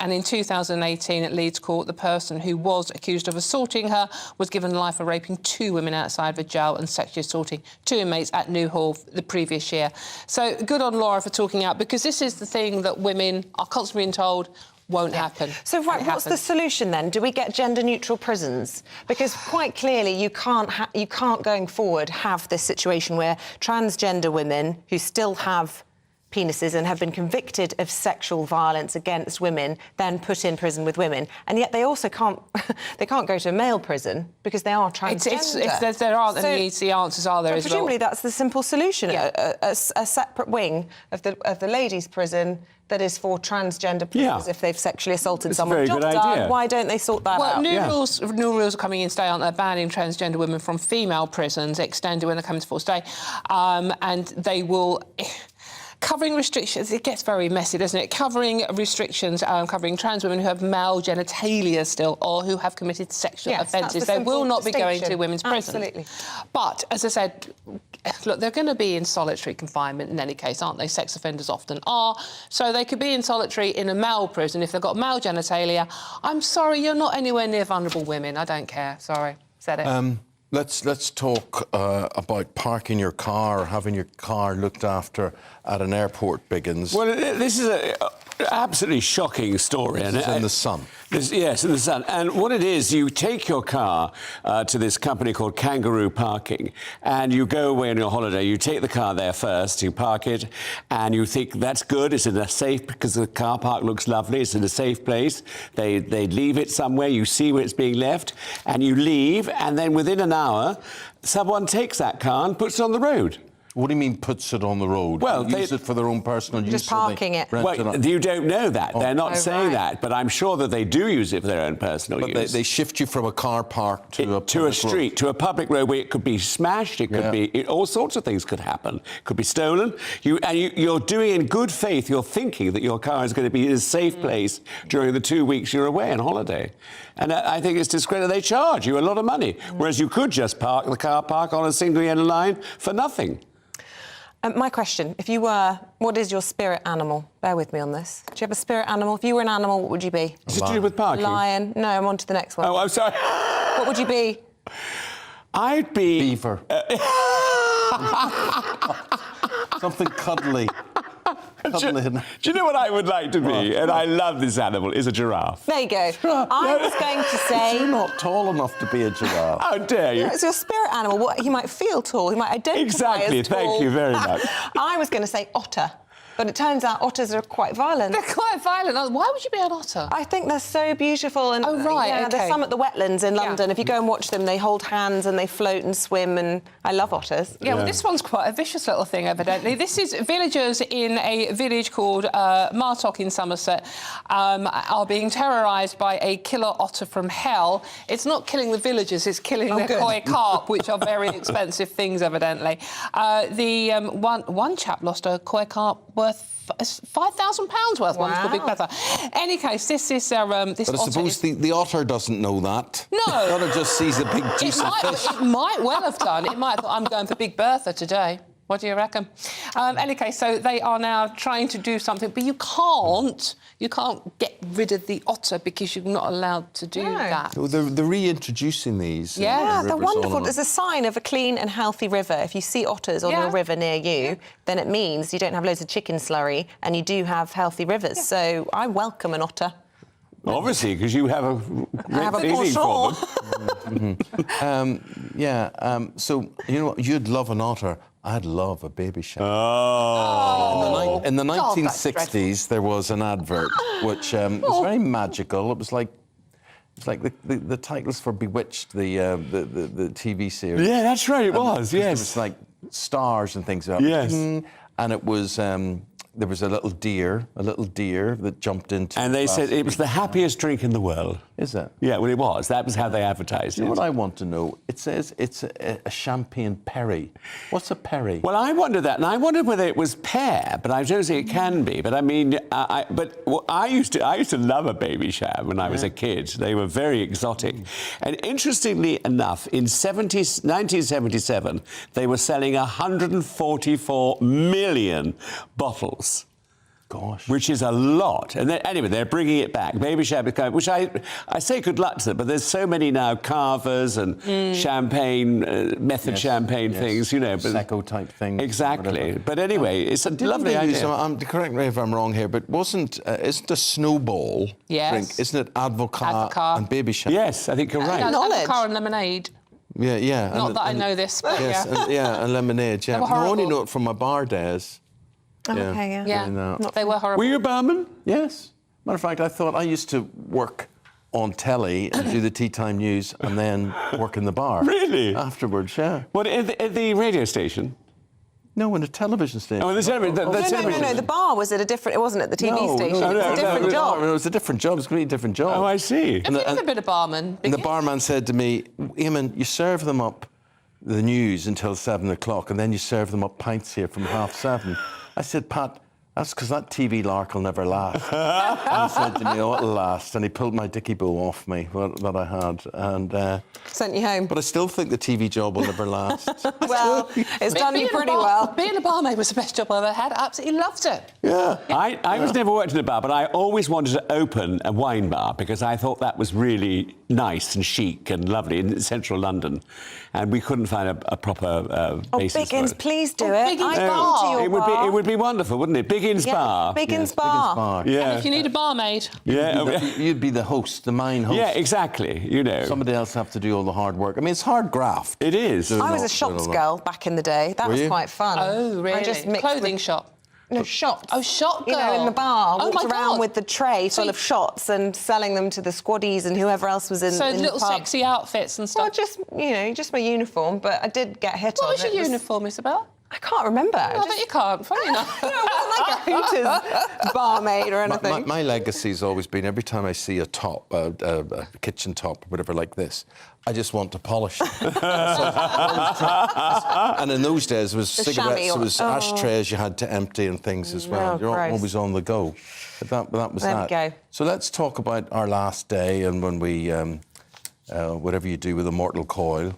in 2018 at Leeds Court, the person who was accused of assaulting her was given life for raping 2 women outside the jail and sexually assaulting 2 inmates at Newhall the previous year. So good on Laura for talking out, because this is the thing that women are constantly being told won't happen. So, what's the solution then? Do we get gender-neutral prisons? Because quite clearly you can't going forward have this situation where transgender women who still have penises and have been convicted of sexual violence against women then put in prison with women, and yet they also can't go to a male prison because they are transgender. There aren't any easy answers, are there? Presumably that's the simple solution: a separate wing of the ladies' prison that is for transgender prisoners if they've sexually assaulted someone. It's a very good idea. Why don't they sort that out? New rules are coming in today, aren't they? Banning transgender women from female prisons, extended when they come into force today, and they will. Covering restrictions, it gets very messy, doesn't it? Covering restrictions, covering trans women who have male genitalia still or who have committed sexual offences. They will not be going to women's prisons. Absolutely. But, as I said, look, they're going to be in solitary confinement in any case, aren't they? Sex offenders often are. So they could be in solitary in a male prison if they've got male genitalia. I'm sorry, you're not anywhere near vulnerable women. I don't care. Sorry. Said it. Let's talk about parking your car or having your car looked after at an airport, Biggins. Well, this is an absolutely shocking story. This is in the Sun. Yes, in the Sun. And what it is, you take your car to this company called Kangaroo Parking, and you go away on your holiday. You take the car there first, you park it, and you think that's good. It's in a safe, because the car park looks lovely. It's in a safe place. They leave it somewhere. You see where it's being left, and you leave, and then within an hour, someone takes that car and puts it on the road. What do you mean puts it on the road? Well, they use it for their own personal use. Just parking it. Well, you don't know that. They're not saying that, but I'm sure that they do use it for their own personal use. But they shift you from a car park to a street, to a public road where it could be smashed. It could be all sorts of things could happen. It could be stolen. You're doing in good faith. You're thinking that your car is going to be in a safe place during the 2 weeks you're away on holiday. And I think it's discredited. They charge you a lot of money, whereas you could just park the car park on a single yellow line for nothing. My question, what is your spirit animal? Bear with me on this. Do you have a spirit animal? If you were an animal, what would you be? Is it to do with parking? Lion. No, I'm on to the next one. Oh, I'm sorry. What would you be? I'd be... Beaver. Something cuddly. Do you know what I would like to be? And I love this animal, is a giraffe. There you go. I was going to say... You're not tall enough to be a giraffe. How dare you? It's your spirit animal. He might feel tall. He might identify Exactly. as tall. Thank you very much. I was going to say otter. But it turns out otters are quite violent. They're quite violent. Why would you be an otter? I think they're so beautiful. And, there's some at the wetlands in London. If you go and watch them, they hold hands and they float and swim, and I love otters. Yeah, well, this one's quite a vicious little thing, evidently. This is villagers in a village called Martock in Somerset are being terrorised by a killer otter from hell. It's not killing the villagers, it's killing the koi carp, which are very expensive things, evidently. One chap lost a koi carp worth £5,000 worth. One's called Big Pepper. Any case, this is this But I suppose the otter doesn't know that. No. The otter just sees a big juicy fish. It might well have done. It might have thought, I'm going for Big Bertha today. What do you reckon? Any case, so they are now trying to do something, but you can't get rid of the otter because you're not allowed to do that. Well, they're reintroducing these. Yeah, they're wonderful. There's a sign of a clean and healthy river. If you see otters on your river near you, then it means you don't have loads of chicken slurry and you do have healthy rivers. So I welcome an otter. Obviously, because you have a great feeling for them. So, you know what? You'd love an otter. I'd love a baby shark. Oh. In the 1960s, there was an advert which was very magical. It was like the titles for Bewitched, the TV series. Yeah, that's right. It was. Yes. It was like stars and things. Yes. And it was. There was a little deer that jumped into. And they said it was the happiest drink in the world. Is it? Yeah, well, it was. That was how they advertised it. You know what I want to know? It says it's a champagne perry. What's a perry? Well, I wondered that, and I wondered whether it was pear, but I don't think it can be. But I mean, I used to love a baby sham when I was a kid. They were very exotic, and interestingly enough, in 1977, they were selling 144 million bottles. Gosh. Which is a lot. And anyway, they're bringing it back. Baby Sham is coming, which I say good luck to them, but there's so many now carvers and champagne, method champagne things, you know. Prosecco type things. Exactly. But anyway, it's a lovely idea. Correct me if I'm wrong here, but isn't a snowball drink, isn't it advocaat and baby sham? Yes, I think you're right. Advocaat and lemonade. Yeah. Not that I know this, but yes, and lemonade, yeah. I only know it from my bar days. Yeah. They were horrible. Were you a barman? Yes. Matter of fact, I used to work on telly and do the tea time news and then work in the bar. Really? Afterwards, yeah. What, at the radio station? No, in the television station. Oh, in the television. No. The bar was at a different. It wasn't at the TV station. It was a different job. It was a different job. It was a completely different job. Oh, I see. Have you ever been a barman? And the barman said to me, Eamonn, you serve them up the news until 7 o'clock, and then you serve them up pints here from 7:30. I said, Pat, that's because that TV lark will never last. And he said to me, oh, it'll last. And he pulled my dicky bow off me, that I had. And sent you home. But I still think the TV job will never last. Well, it's done you pretty well. Being a barmaid was the best job I ever had. I absolutely loved it. Yeah. I was never worked in a bar, but I always wanted to open a wine bar because I thought that was really nice and chic and lovely in central London. And we couldn't find a proper basis for it. Please do it. Biggins Bar. It would be wonderful, wouldn't it? Biggins Bar. Biggins Bar. Yeah. And if you need a barmaid. You'd be the host, the main host. Yeah, exactly. You know. Somebody else have to do all the hard work. I mean, it's hard graft. It is. I was a shops girl back in the day. That was quite fun. Oh, really? I just mixed clothing shop. No, shots. Oh, shot girl. You know, in the bar, walked around God. with the tray full of shots and selling them to the squaddies and whoever else was in the pub. So little sexy outfits and stuff. Well, just my uniform, but I did get hit on. What was your uniform, Isabel? I can't remember. I bet you can't. Funny enough. It wasn't like a Hooters barmaid or anything. My legacy's always been every time I see a top, a kitchen top, or whatever like this, I just want to polish it. And in those days, there was cigarettes, there was ashtrays you had to empty and things as well. You're always on the go. But that was that. There we go. So let's talk about our last day and when we, whatever you do with a mortal coil.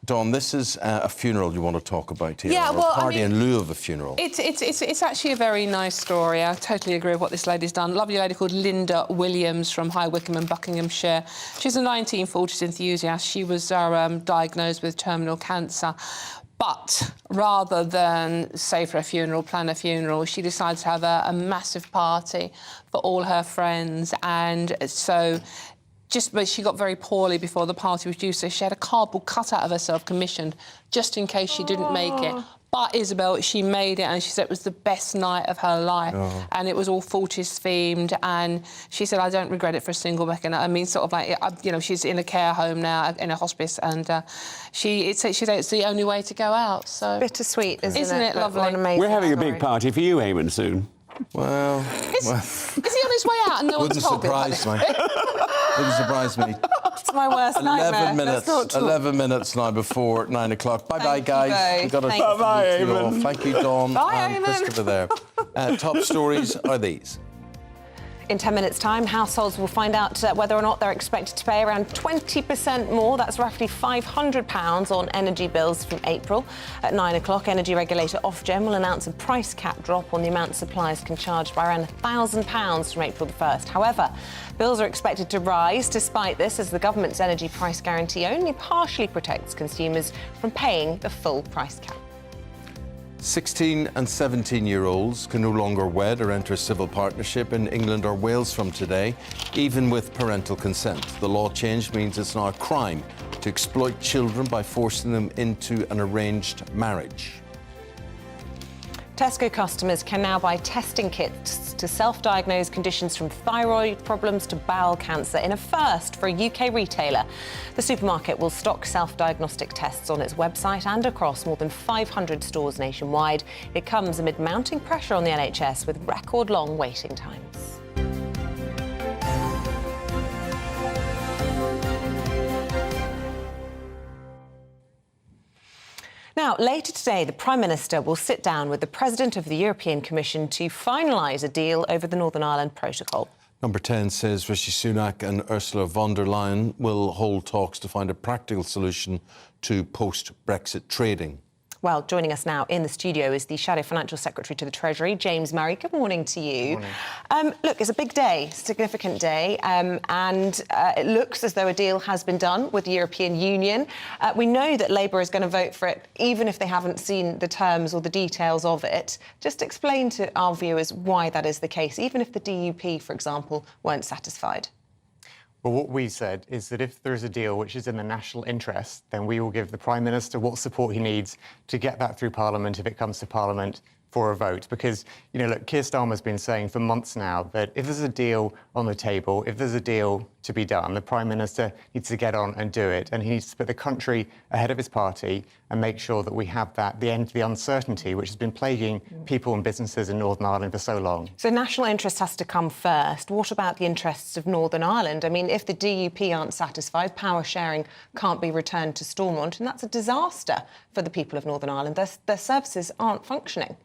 Dawn, this is a funeral you want to talk about here. Yeah, or a party in lieu of a funeral. It's actually a very nice story. I totally agree with what this lady's done. Lovely lady called Linda Williams from High Wycombe in Buckinghamshire. She's a 1940s enthusiast. She was diagnosed with terminal cancer. But rather than say for a funeral, plan a funeral, she decided to have a massive party for all her friends. And so but she got very poorly before the party was due, so she had a cardboard cutout of herself commissioned just in case she didn't make it. But Isabel, she made it, and she said it was the best night of her life. And it was all 40s themed, and she said, I don't regret it for a single second. I mean, sort of like, you know, she's in a care home now, in a hospice, and she said it's the only way to go out. So bittersweet, isn't it lovely? We're having a big party for you, Eamonn, soon. Well, is he on his way out and no one's told me? Wouldn't surprise me. It's my worst nightmare. 11 minutes now before 9 o'clock. Bye-bye, guys. We've got to Bye, Eamonn. Thank you, Dawn Bye, and Eamonn. Christopher there. Top stories are these. In 10 minutes' time, households will find out whether or not they're expected to pay around 20% more. That's roughly £500 on energy bills from April. At 9 o'clock, energy regulator Ofgem will announce a price cap drop on the amount suppliers can charge by around £1,000 from April the 1st. However, bills are expected to rise despite this, as the government's energy price guarantee only partially protects consumers from paying the full price cap. 16 and 17-year-olds can no longer wed or enter a civil partnership in England or Wales from today, even with parental consent. The law change means it's now a crime to exploit children by forcing them into an arranged marriage. Tesco customers can now buy testing kits to self-diagnose conditions from thyroid problems to bowel cancer in a first for a UK retailer. The supermarket will stock self-diagnostic tests on its website and across more than 500 stores nationwide. It comes amid mounting pressure on the NHS with record-long waiting times. Now, later today, the Prime Minister will sit down with the President of the European Commission to finalise a deal over the Northern Ireland Protocol. Number 10 says Rishi Sunak and Ursula von der Leyen will hold talks to find a practical solution to post-Brexit trading. Well, joining us now in the studio is the Shadow Financial Secretary to the Treasury, James Murray. Good morning to you. Good morning. Look, it's a big day, significant day, and it looks as though a deal has been done with the European Union. We know that Labour is going to vote for it, even if they haven't seen the terms or the details of it. Just explain to our viewers why that is the case, even if the DUP, for example, weren't satisfied. Well, what we said is that if there is a deal which is in the national interest, then we will give the Prime Minister what support he needs to get that through Parliament if it comes to Parliament for a vote. Because, you know, look, Keir Starmer's been saying for months now that if there's a deal on the table, if there's a deal to be done, the Prime Minister needs to get on and do it. And he needs to put the country ahead of his party and make sure that we have that, the end to the uncertainty which has been plaguing people and businesses in Northern Ireland for so long. So national interest has to come first. What about the interests of Northern Ireland? I mean, if the DUP aren't satisfied, power sharing can't be returned to Stormont, and that's a disaster for the people of Northern Ireland. Their services aren't functioning.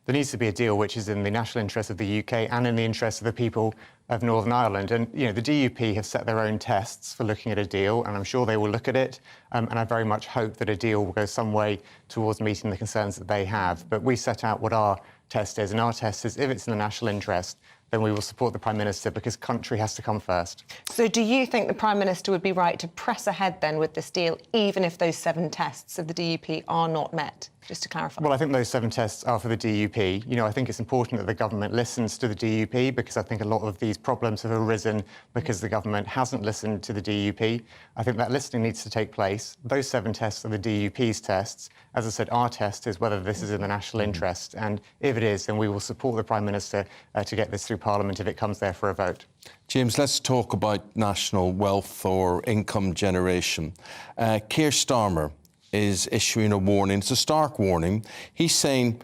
There needs to be a deal which is in the national interest of the UK and in the interest of the people of Northern Ireland. And, you know, the DUP have set their own tests for looking at a deal, and I'm sure they will look at it. And I very much hope that a deal will go some way towards meeting the concerns that they have. But we set out what our test is, and our test is if it's in the national interest, then we will support the Prime Minister because country has to come first. So do you think the Prime Minister would be right to press ahead then with this deal, even if those 7 tests of the DUP are not met? Just to clarify. Well, I think those 7 tests are for the DUP. You know, I think it's important that the government listens to the DUP because I think a lot of these problems have arisen because the government hasn't listened to the DUP. I think that listening needs to take place. Those 7 tests are the DUP's tests. As I said, our test is whether this is in the national interest. And if it is, then we will support the Prime Minister to get this through Parliament if it comes there for a vote. James, let's talk about national wealth or income generation. Keir Starmer is issuing a warning. It's a stark warning. He's saying,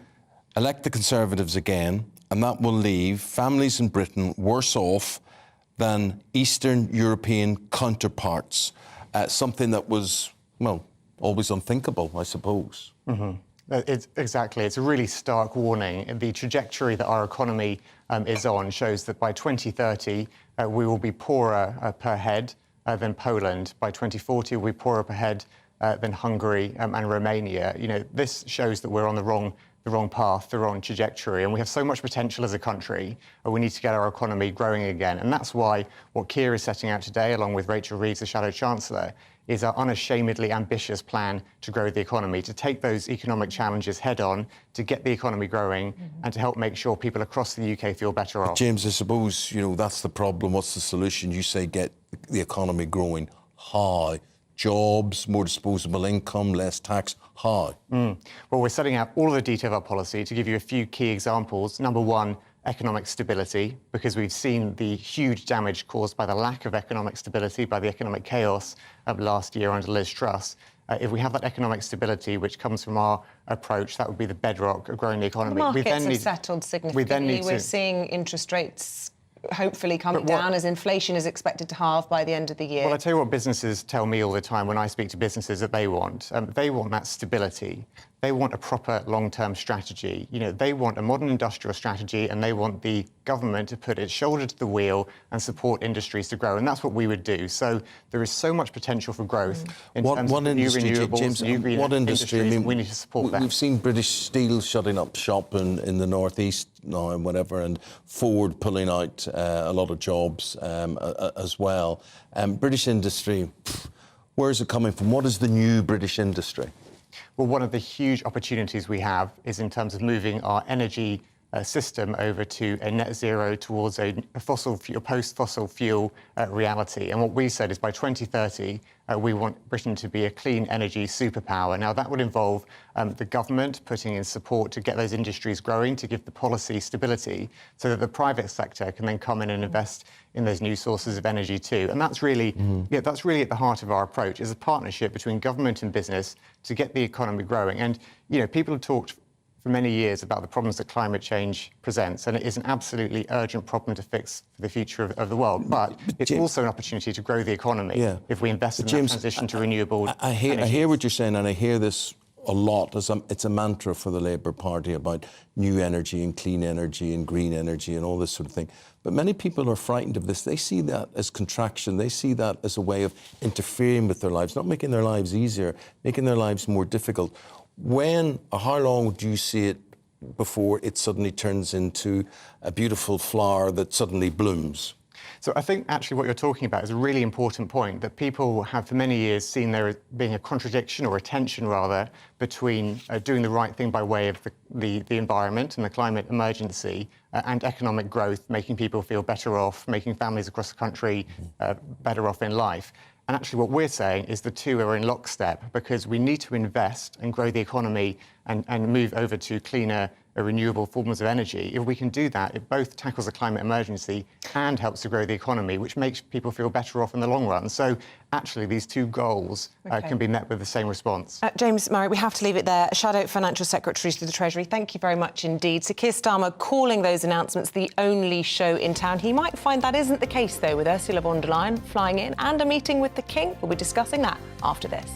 elect the Conservatives again, and that will leave families in Britain worse off than Eastern European counterparts. Something that was, well, always unthinkable, I suppose. Mm-hmm. It's a really stark warning. The trajectory that our economy is on shows that by 2030, we will be poorer per head than Poland. By 2040, we'll be poorer per head than Hungary and Romania. You know, this shows that we're on the wrong path, the wrong trajectory, and we have so much potential as a country. We need to get our economy growing again, and that's why what Keir is setting out today, along with Rachel Reeves, the Shadow Chancellor, is our unashamedly ambitious plan to grow the economy, to take those economic challenges head on, to get the economy growing, and to help make sure people across the UK feel better off. James, I suppose, you know, that's the problem. What's the solution? You say get the economy growing. How? Jobs, more disposable income, less tax. How? Well, we're setting out all of the detail of our policy. To give you a few key examples, number 1, economic stability, because we've seen the huge damage caused by the lack of economic stability, by the economic chaos of last year under Liz Truss. If we have that economic stability, which comes from our approach, that would be the bedrock of growing the economy. The markets have settled significantly. We're seeing interest rates hopefully coming down as inflation is expected to halve by the end of the year. Well, I tell you what businesses tell me all the time when I speak to businesses that they want. They want that stability. They want a proper long-term strategy. You know, they want a modern industrial strategy, and they want the government to put its shoulder to the wheel and support industries to grow. And that's what we would do. So there is so much potential for growth in terms of new renewables, James, new green industries. I mean, we need to support that. We've seen British Steel shutting up shop in the northeast now and whatever, and Ford pulling out a lot of jobs as well. British industry, where is it coming from? What is the new British industry? Well, one of the huge opportunities we have is in terms of moving our energy system over to a net zero towards a post-fossil fuel reality. And what we said is by 2030, we want Britain to be a clean energy superpower. Now, that would involve the government putting in support to get those industries growing, to give the policy stability so that the private sector can then come in and invest in those new sources of energy too. And that's really, that's really at the heart of our approach, is a partnership between government and business to get the economy growing. And, people have talked for many years about the problems that climate change presents, and it is an absolutely urgent problem to fix for the future of the world. But it's also an opportunity to grow the economy if we invest in that transition to renewable I hear what you're saying, and I hear this a lot. It's a mantra for the Labour Party about new energy and clean energy and green energy and all this sort of thing. But many people are frightened of this. They see that as contraction. They see that as a way of interfering with their lives, not making their lives easier, making their lives more difficult. How long do you see it before it suddenly turns into a beautiful flower that suddenly blooms? So I think actually what you're talking about is a really important point, that people have for many years seen there being a contradiction, or a tension rather, between doing the right thing by way of the environment and the climate emergency and economic growth, making people feel better off, making families across the country better off in life. And actually what we're saying is the two are in lockstep, because we need to invest and grow the economy and move over to cleaner, renewable forms of energy. If we can do that, it both tackles the climate emergency and helps to grow the economy, which makes people feel better off in the long run. So actually these two goals can be met with the same response. James Murray, we have to leave it there. Shadow Financial Secretary to the Treasury, thank you very much indeed. Sir Keir Starmer calling those announcements the only show in town. He might find that isn't the case, though, with Ursula von der Leyen flying in and a meeting with the King. We'll be discussing that after this.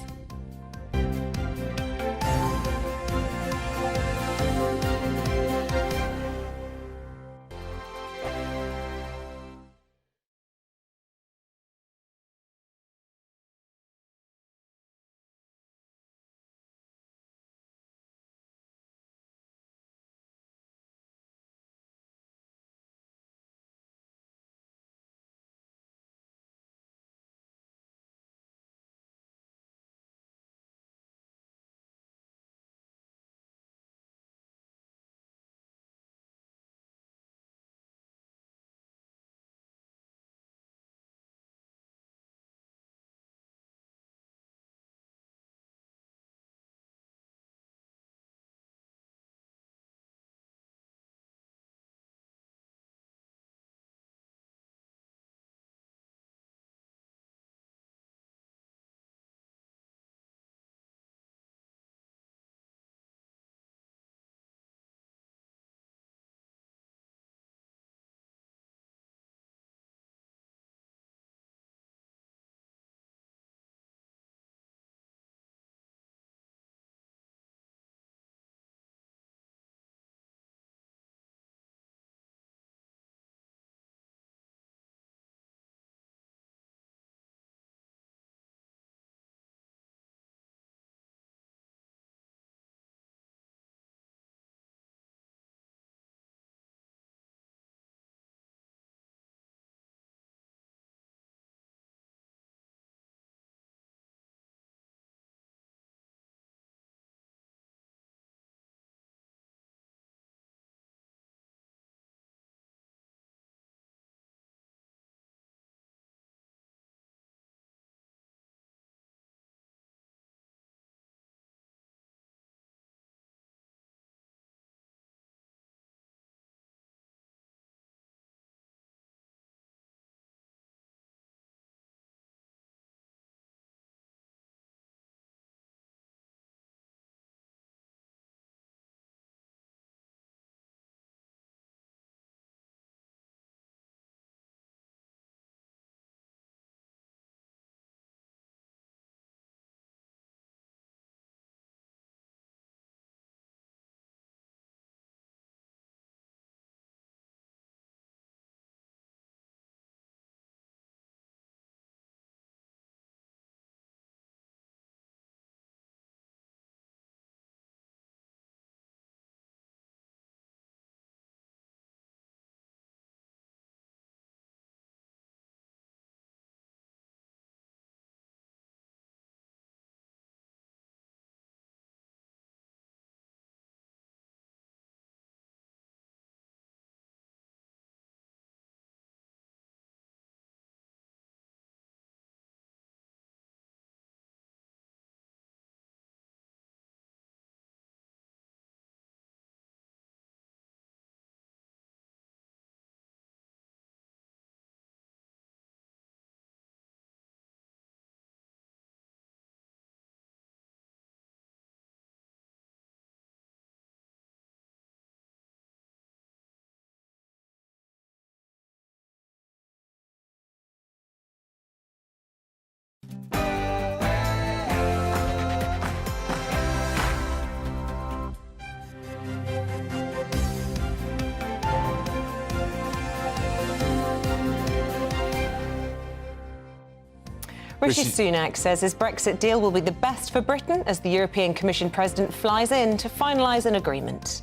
Rishi Sunak says his Brexit deal will be the best for Britain as the European Commission President flies in to finalise an agreement.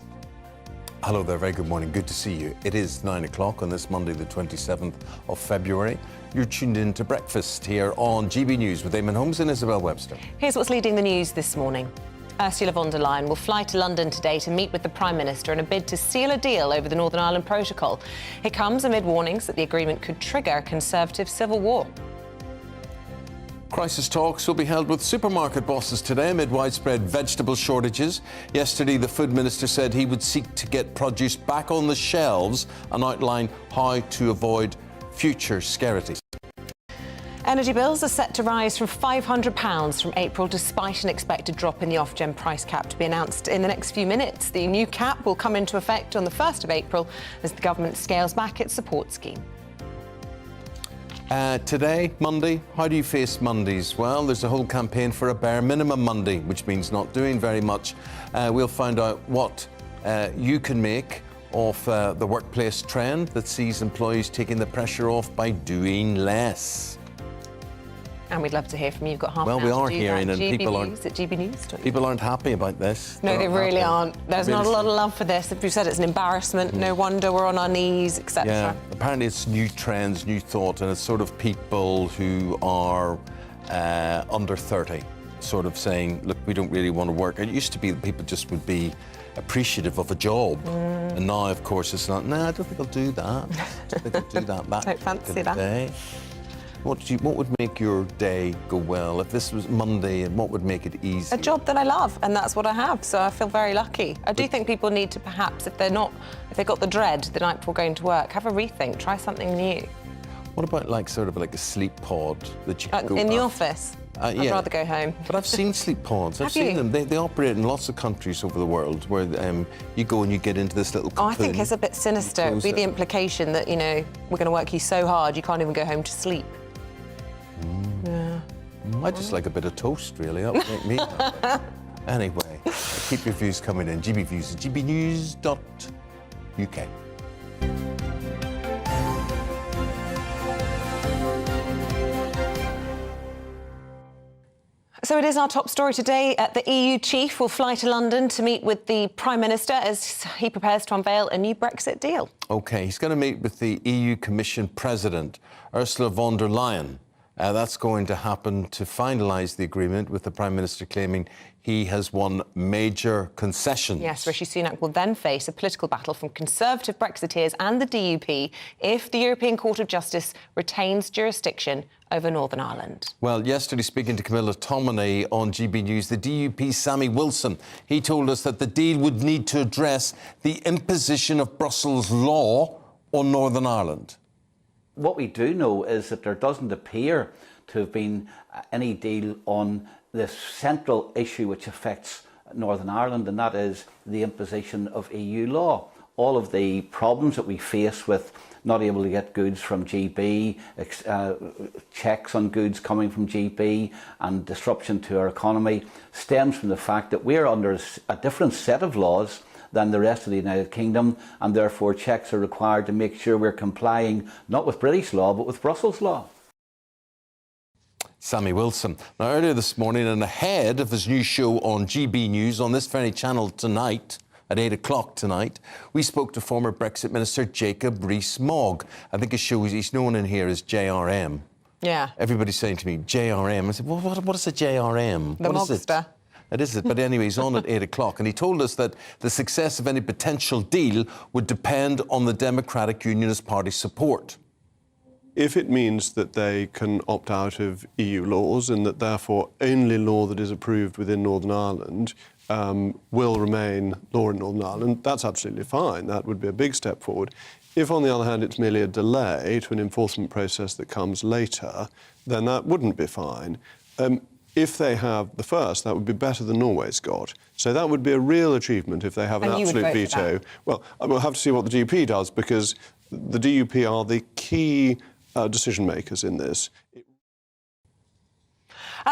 Hello there, very good morning. Good to see you. It is 9 o'clock on this Monday, the 27th of February. You're tuned in to Breakfast here on GB News with Eamonn Holmes and Isabel Webster. Here's what's leading the news this morning. Ursula von der Leyen will fly to London today to meet with the Prime Minister in a bid to seal a deal over the Northern Ireland Protocol. It comes amid warnings that the agreement could trigger a Conservative civil war. Crisis talks will be held with supermarket bosses today amid widespread vegetable shortages. Yesterday, the Food Minister said he would seek to get produce back on the shelves and outline how to avoid future scarcities. Energy bills are set to rise from £500 from April, despite an expected drop in the Ofgem price cap to be announced in the next few minutes. The new cap will come into effect on the 1st of April as the government scales back its support scheme. Today, Monday, how do you face Mondays? Well, there's a whole campaign for a bare minimum Monday, which means not doing very much. We'll find out what you can make of the workplace trend that sees employees taking the pressure off by doing less. And we'd love to hear from you. You've got half well, an we hour are to do hearing, that. and people aren't. At GBNews. People aren't happy about this. No, they really aren't. There's not a lot of love for this. If you said it's an embarrassment, no wonder we're on our knees, etc. Yeah, apparently it's new trends, new thought, and it's sort of people who are under 30, sort of saying, look, we don't really want to work. It used to be that people just would be appreciative of a job, and now, of course, it's not. No, I don't think I'll do that. I don't think I'll do that. Back don't fancy that. Day. What would make your day go well? If this was Monday, and what would make it easy? A job that I love, and that's what I have, so I feel very lucky. I do think people need to perhaps, if they've got the dread the night before going to work, have a rethink, try something new. What about like sort of like a sleep pod that you go in the office? I'd rather go home. But I've seen sleep pods. I've Have seen you? them. They operate in lots of countries over the world where you go and you get into this little cocoon. I think it's a bit sinister. It would be the implication that, you know, we're going to work you so hard you can't even go home to sleep. Yeah. I just like a bit of toast, really. That would make me happy. Anyway, keep your views coming in. GB Views at gbnews.uk. So it is our top story today. The EU chief will fly to London to meet with the Prime Minister as he prepares to unveil a new Brexit deal. OK, he's going to meet with the EU Commission President, Ursula von der Leyen. That's going to happen to finalise the agreement, with the Prime Minister claiming he has won major concessions. Yes, Rishi Sunak will then face a political battle from Conservative Brexiteers and the DUP if the European Court of Justice retains jurisdiction over Northern Ireland. Well, yesterday, speaking to Camilla Tominey on GB News, the DUP Sammy Wilson, he told us that the deal would need to address the imposition of Brussels law on Northern Ireland. What we do know is that there doesn't appear to have been any deal on this central issue which affects Northern Ireland, and that is the imposition of EU law. All of the problems that we face with not able to get goods from GB, checks on goods coming from GB, and disruption to our economy stems from the fact that we're under a different set of laws than the rest of the United Kingdom, and therefore checks are required to make sure we're complying not with British law but with Brussels law. Sammy Wilson. Now, earlier this morning, and ahead of his new show on GB News on this very channel tonight, at 8 o'clock tonight, we spoke to former Brexit Minister Jacob Rees-Mogg. I think his show, he's known in here as JRM. Yeah. Everybody's saying to me, JRM. I said, well, what is a JRM? The what is it? Mogster. It is it. But anyway, he's on at 8 o'clock, and he told us that the success of any potential deal would depend on the Democratic Unionist Party's support. If it means that they can opt out of EU laws and that therefore only law that is approved within Northern Ireland will remain law in Northern Ireland, that's absolutely fine. That would be a big step forward. If, on the other hand, it's merely a delay to an enforcement process that comes later, then that wouldn't be fine. If they have the first, that would be better than Norway's got. So that would be a real achievement if they have an absolute veto. Well, we'll have to see what the DUP does, because the DUP are the key decision makers in this.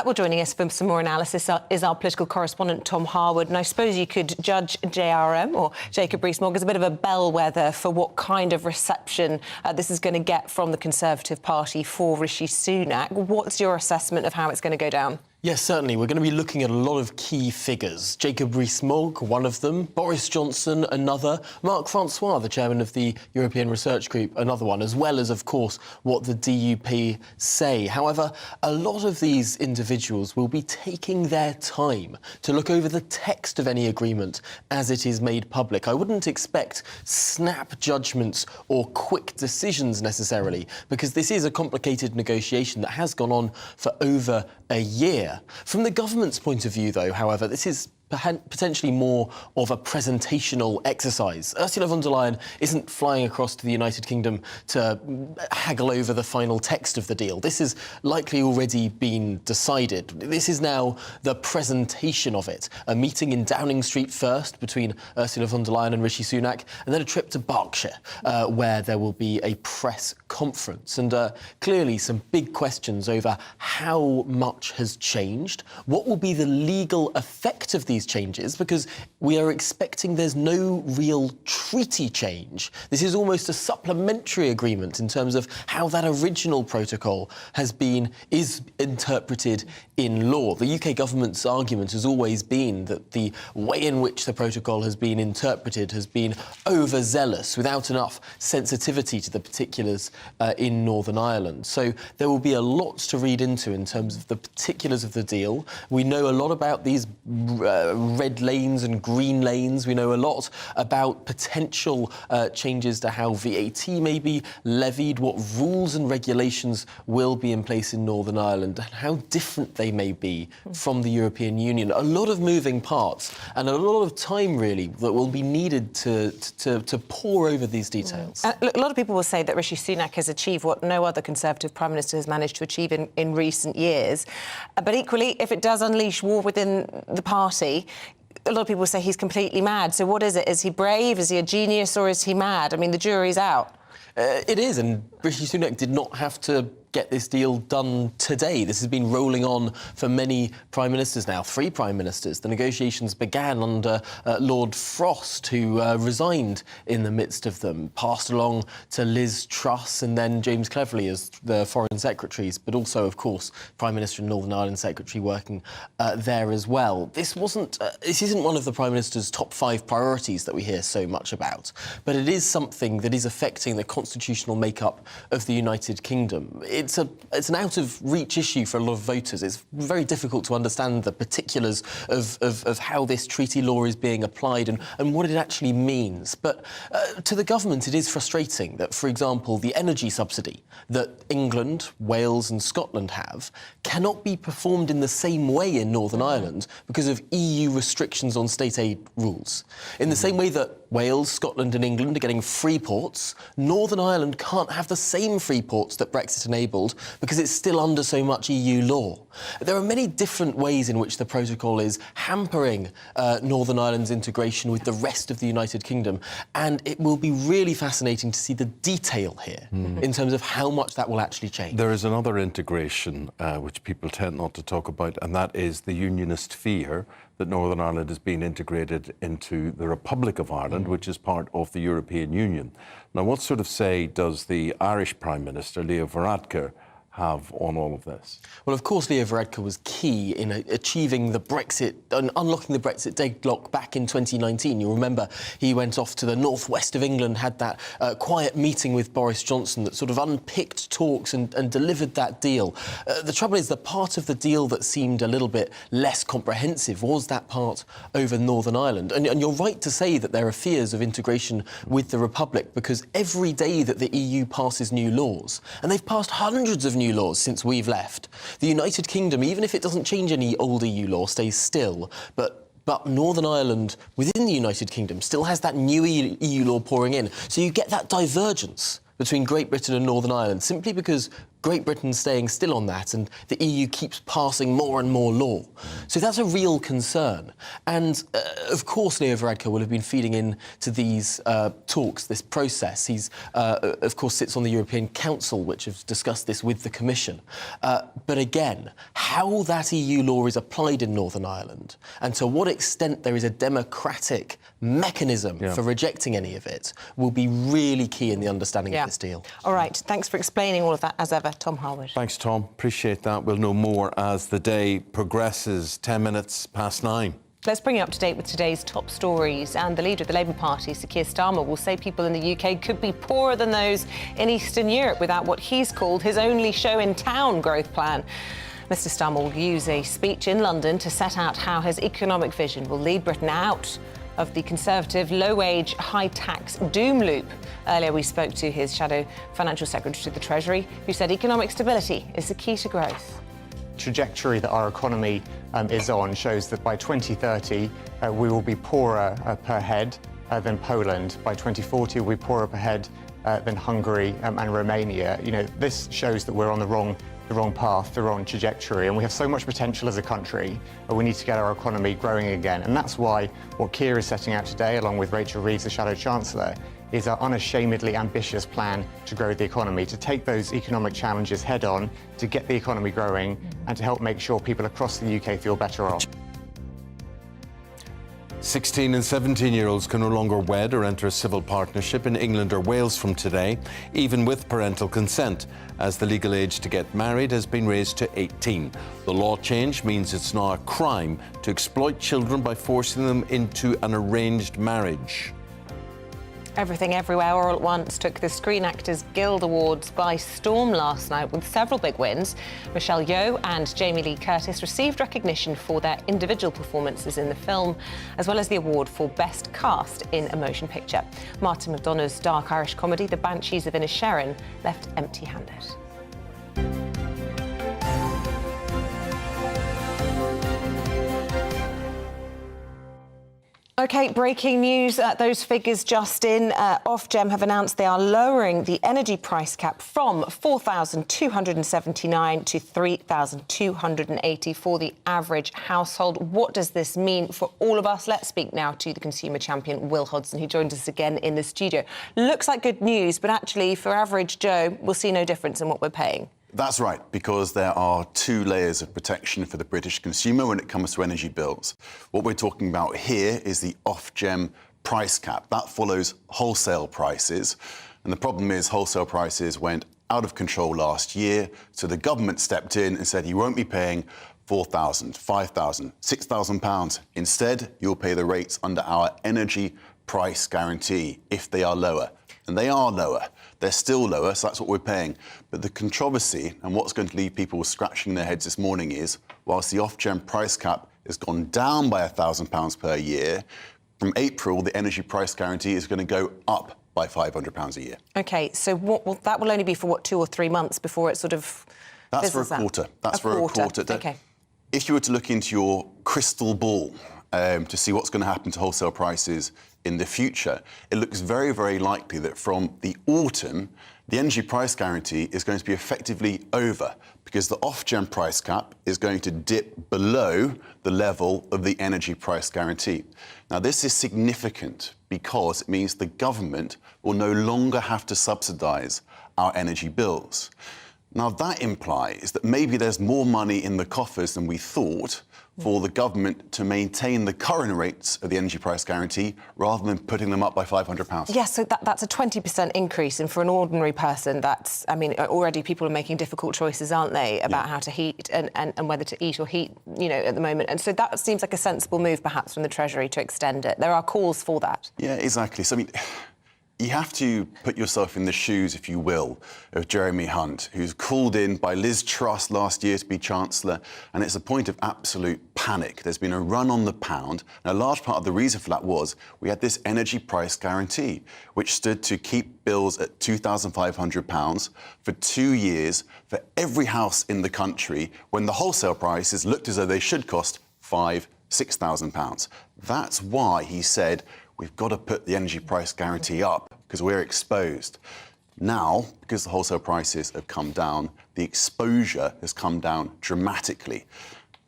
Well, joining us for some more analysis is our political correspondent, Tom Harwood. And I suppose you could judge JRM, or Jacob Rees-Mogg, as a bit of a bellwether for what kind of reception this is going to get from the Conservative Party for Rishi Sunak. What's your assessment of how it's going to go down? Yes, certainly. We're going to be looking at a lot of key figures. Jacob Rees-Mogg, one of them. Boris Johnson, another. Marc Francois, the chairman of the European Research Group, another one, as well as, of course, what the DUP say. However, a lot of these individuals will be taking their time to look over the text of any agreement as it is made public. I wouldn't expect snap judgments or quick decisions necessarily, because this is a complicated negotiation that has gone on for over a year. From the government's point of view, though, however, this is potentially more of a presentational exercise. Ursula von der Leyen isn't flying across to the United Kingdom to haggle over the final text of the deal. This has likely already been decided. This is now the presentation of it. A meeting in Downing Street first between Ursula von der Leyen and Rishi Sunak, and then a trip to Berkshire, where there will be a press conference. And clearly some big questions over how much has changed, what will be the legal effect of these changes, because we are expecting there's no real treaty change. This is almost a supplementary agreement in terms of how that original protocol is interpreted in law. The UK government's argument has always been that the way in which the protocol has been interpreted has been overzealous, without enough sensitivity to the particulars in Northern Ireland. So there will be a lot to read into in terms of the particulars of the deal. We know a lot about these red lanes and green lanes. We know a lot about potential changes to how VAT may be levied, what rules and regulations will be in place in Northern Ireland, and how different they may be from the European Union. A lot of moving parts and a lot of time, really, that will be needed to pore over these details. Look, a lot of people will say that Rishi Sunak has achieved what no other Conservative Prime Minister has managed to achieve in recent years. But equally, if it does unleash war within the party, a lot of people say he's completely mad. So what is it? Is he brave? Is he a genius? Or is he mad? I mean, the jury's out. It is, and Rishi Sunak did not have to get this deal done today. This has been rolling on for many Prime Ministers now, 3 Prime Ministers. The negotiations began under Lord Frost, who resigned in the midst of them, passed along to Liz Truss and then James Cleverly as the Foreign Secretaries, but also, of course, Prime Minister and Northern Ireland Secretary working there as well. This isn't one of the Prime Minister's top 5 priorities that we hear so much about, but it is something that is affecting the constitutional makeup of the United Kingdom. It's an out-of-reach issue for a lot of voters. It's very difficult to understand the particulars of how this treaty law is being applied and what it actually means. But to the government, it is frustrating that, for example, the energy subsidy that England, Wales and Scotland have cannot be performed in the same way in Northern Ireland because of EU restrictions on state aid rules. In the same way that Wales, Scotland and England are getting free ports, Northern Ireland can't have the same free ports that Brexit enabled because it's still under so much EU law. There are many different ways in which the protocol is hampering Northern Ireland's integration with the rest of the United Kingdom, and it will be really fascinating to see the detail here in terms of how much that will actually change. There is another integration which people tend not to talk about, and that is the unionist fear that Northern Ireland has been integrated into the Republic of Ireland, which is part of the European Union. Now, what sort of say does the Irish Prime Minister, Leo Varadkar, have on all of this? Well, of course, Leo Varadkar was key in achieving the Brexit and unlocking the Brexit deadlock back in 2019. You remember he went off to the northwest of England, had that quiet meeting with Boris Johnson that sort of unpicked talks and delivered that deal. The trouble is, the part of the deal that seemed a little bit less comprehensive was that part over Northern Ireland. And you're right to say that there are fears of integration with the Republic, because every day that the EU passes new laws, and they've passed hundreds of new laws since we've left, the United Kingdom, even if it doesn't change any old EU law, stays still. But Northern Ireland, within the United Kingdom, still has that new EU law pouring in. So you get that divergence between Great Britain and Northern Ireland, simply because Great Britain's staying still on that, and the EU keeps passing more and more law. So that's a real concern. And, of course, Leo Varadkar will have been feeding into these talks, this process. He's, of course, sits on the European Council, which has discussed this with the Commission. But again, how that EU law is applied in Northern Ireland and to what extent there is a democratic mechanism for rejecting any of it will be really key in the understanding of this deal. All right, thanks for explaining all of that, as ever, Tom Harwood. Thanks, Tom. Appreciate that. We'll know more as the day progresses. 10 minutes past 9. Let's bring you up to date with today's top stories. And the leader of the Labour Party, Sir Keir Starmer, will say people in the UK could be poorer than those in Eastern Europe without what he's called his only show-in-town growth plan. Mr Starmer will use a speech in London to set out how his economic vision will lead Britain out of the Conservative low-wage, high-tax doom loop. Earlier we spoke to his shadow financial secretary to the Treasury, who said economic stability is the key to growth. Trajectory that our economy is on shows that by 2030 we will be poorer per head than Poland. By 2040 we'll be poorer per head than Hungary and Romania. You know, this shows that we're on the wrong path, the wrong trajectory, and we have so much potential as a country. We need to get our economy growing again, and that's why what Keir is setting out today, along with Rachel Reeves, the Shadow Chancellor, is our unashamedly ambitious plan to grow the economy, to take those economic challenges head on, to get the economy growing, and to help make sure people across the UK feel better off. 16 and 17-year-olds can no longer wed or enter a civil partnership in England or Wales from today, even with parental consent, as the legal age to get married has been raised to 18. The law change means it's now a crime to exploit children by forcing them into an arranged marriage. Everything Everywhere All at Once took the Screen Actors Guild Awards by storm last night with several big wins. Michelle Yeoh and Jamie Lee Curtis received recognition for their individual performances in the film, as well as the award for Best Cast in a Motion Picture. Martin McDonagh's dark Irish comedy, The Banshees of Inisherin, left empty-handed. OK, breaking news. Those figures just in. Ofgem have announced they are lowering the energy price cap from $4,279 to $3,280 for the average household. What does this mean for all of us? Let's speak now to the consumer champion, Will Hodson, who joined us again in the studio. Looks like good news, but actually, for average Joe, we'll see no difference in what we're paying. That's right, because there are two layers of protection for the British consumer when it comes to energy bills. What we're talking about here is the Ofgem price cap. That follows wholesale prices. And the problem is wholesale prices went out of control last year. So the government stepped in and said you won't be paying £4,000, £5,000, £6,000. Instead, you'll pay the rates under our energy price guarantee if they are lower. And they are lower. They're still lower, so that's what we're paying. But the controversy, and what's going to leave people scratching their heads this morning is, whilst the Ofgem price cap has gone down by £1,000 per year, from April, the energy price guarantee is going to go up by £500 a year. OK, so that will only be for, 2 or 3 months before it sort of... That's for a quarter. That's for a quarter. OK. If you were to look into your crystal ball to see what's going to happen to wholesale prices in the future, it looks very, very likely that from the autumn, the energy price guarantee is going to be effectively over because the Ofgem price cap is going to dip below the level of the energy price guarantee. Now, this is significant because it means the government will no longer have to subsidise our energy bills. Now, that implies that maybe there's more money in the coffers than we thought for the government to maintain the current rates of the energy price guarantee rather than putting them up by £500. Yes, so that's a 20% increase, and for an ordinary person, that's, I mean, already people are making difficult choices, aren't they, about how to heat and whether to eat or heat, you know, at the moment. And so that seems like a sensible move, perhaps, from the Treasury to extend it. There are calls for that. Yeah, exactly. So, I mean, you have to put yourself in the shoes, if you will, of Jeremy Hunt, who's called in by Liz Truss last year to be Chancellor, and it's a point of absolute panic. There's been a run on the pound, and a large part of the reason for that was we had this energy price guarantee, which stood to keep bills at £2,500 for 2 years for every house in the country when the wholesale prices looked as though they should cost £5,000, £6,000. That's why he said, we've got to put the energy price guarantee up because we're exposed. Now, because the wholesale prices have come down, the exposure has come down dramatically.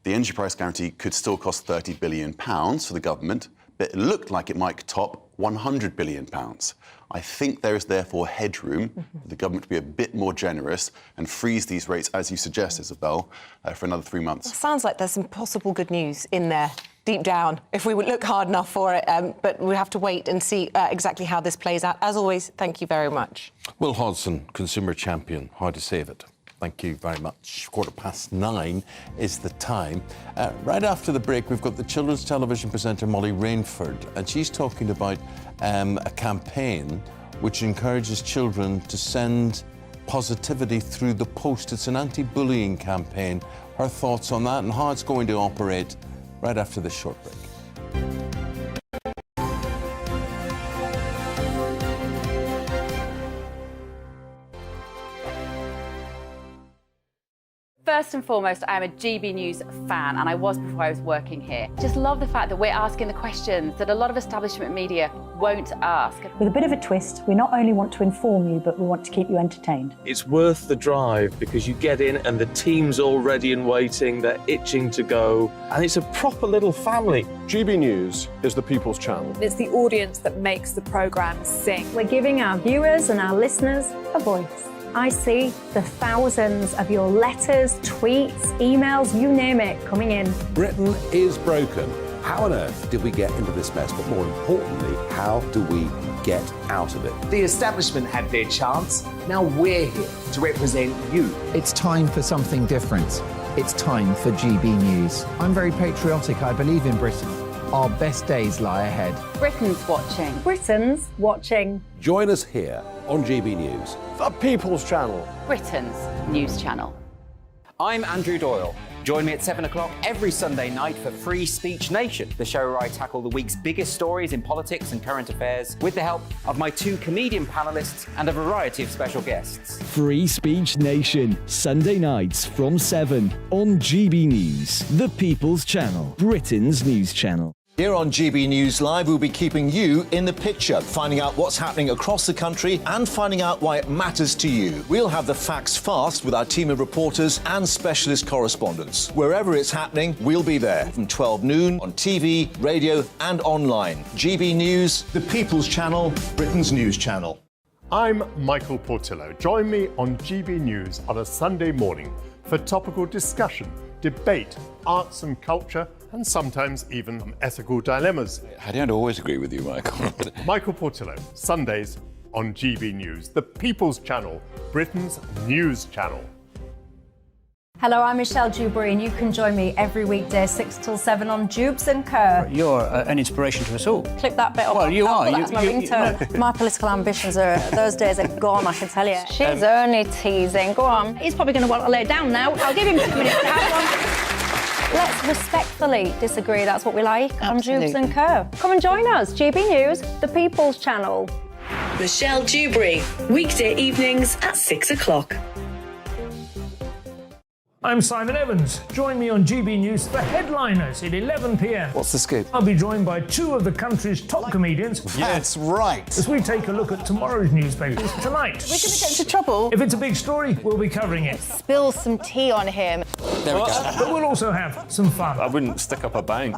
The energy price guarantee could still cost £30 billion for the government, but it looked like it might top £100 billion. I think there is therefore headroom for the government to be a bit more generous and freeze these rates, as you suggest, Isabel, for another 3 months. Sounds like there's some possible good news in there, deep down, if we would look hard enough for it. But we have to wait and see exactly how this plays out. As always, thank you very much. Will Hodgson, consumer champion, how to save it. Thank you very much. 9:15 is the time. Right after the break, we've got the children's television presenter Molly Rainford, and she's talking about a campaign which encourages children to send positivity through the post. It's an anti-bullying campaign. Her thoughts on that and how it's going to operate right after this short break. First and foremost, I am a GB News fan, and I was before I was working here. Just love the fact that we're asking the questions that a lot of establishment media won't ask. With a bit of a twist, we not only want to inform you, but we want to keep you entertained. It's worth the drive because you get in and the team's all ready and waiting, they're itching to go, and it's a proper little family. GB News is the People's Channel. It's the audience that makes the programme sing. We're giving our viewers and our listeners a voice. I see the thousands of your letters, tweets, emails, you name it, coming in. Britain is broken. How on earth did we get into this mess? But more importantly, how do we get out of it? The establishment had their chance. Now we're here to represent you. It's time for something different. It's time for GB News. I'm very patriotic. I believe in Britain. Our best days lie ahead. Britain's watching. Britain's watching. Join us here on GB News. The People's Channel. Britain's news channel. I'm Andrew Doyle. Join me at 7 o'clock every Sunday night for Free Speech Nation, the show where I tackle the week's biggest stories in politics and current affairs with the help of my 2 comedian panellists and a variety of special guests. Free Speech Nation, Sunday nights from 7 on GB News, the People's Channel, Britain's news channel. Here on GB News Live, we'll be keeping you in the picture, finding out what's happening across the country and finding out why it matters to you. We'll have the facts fast with our team of reporters and specialist correspondents. Wherever it's happening, we'll be there from 12 noon on TV, radio and online. GB News, the People's Channel, Britain's news channel. I'm Michael Portillo. Join me on GB News on a Sunday morning for topical discussion, debate, arts and culture, and sometimes even ethical dilemmas. I don't always agree with you, Michael. Michael Portillo, Sundays on GB News, the People's Channel, Britain's news channel. Hello, I'm Michelle Dewberry, and you can join me every weekday 6 till 7 on Jubes and Kerr. You're an inspiration to us all. Clip that bit up. Well, you are. That's my ringtone. My political ambitions are, those days are gone, I can tell you. She's only teasing. Go on. He's probably going to want to lay down now. I'll give him 2 minutes to have one. Let's respectfully disagree. That's what we like on Jubes and Kerr. Come and join us. GB News, the People's Channel. Michelle Dewberry, weekday evenings at 6 o'clock. I'm Simon Evans. Join me on GB News for Headliners at 11 p.m. What's the scoop? I'll be joined by 2 of the country's top comedians. That's right. As we take a look at tomorrow's newspapers tonight. We're going to get into trouble. If it's a big story, we'll be covering it. Spill some tea on him. There we go. But we'll also have some fun. I wouldn't stick up a bank.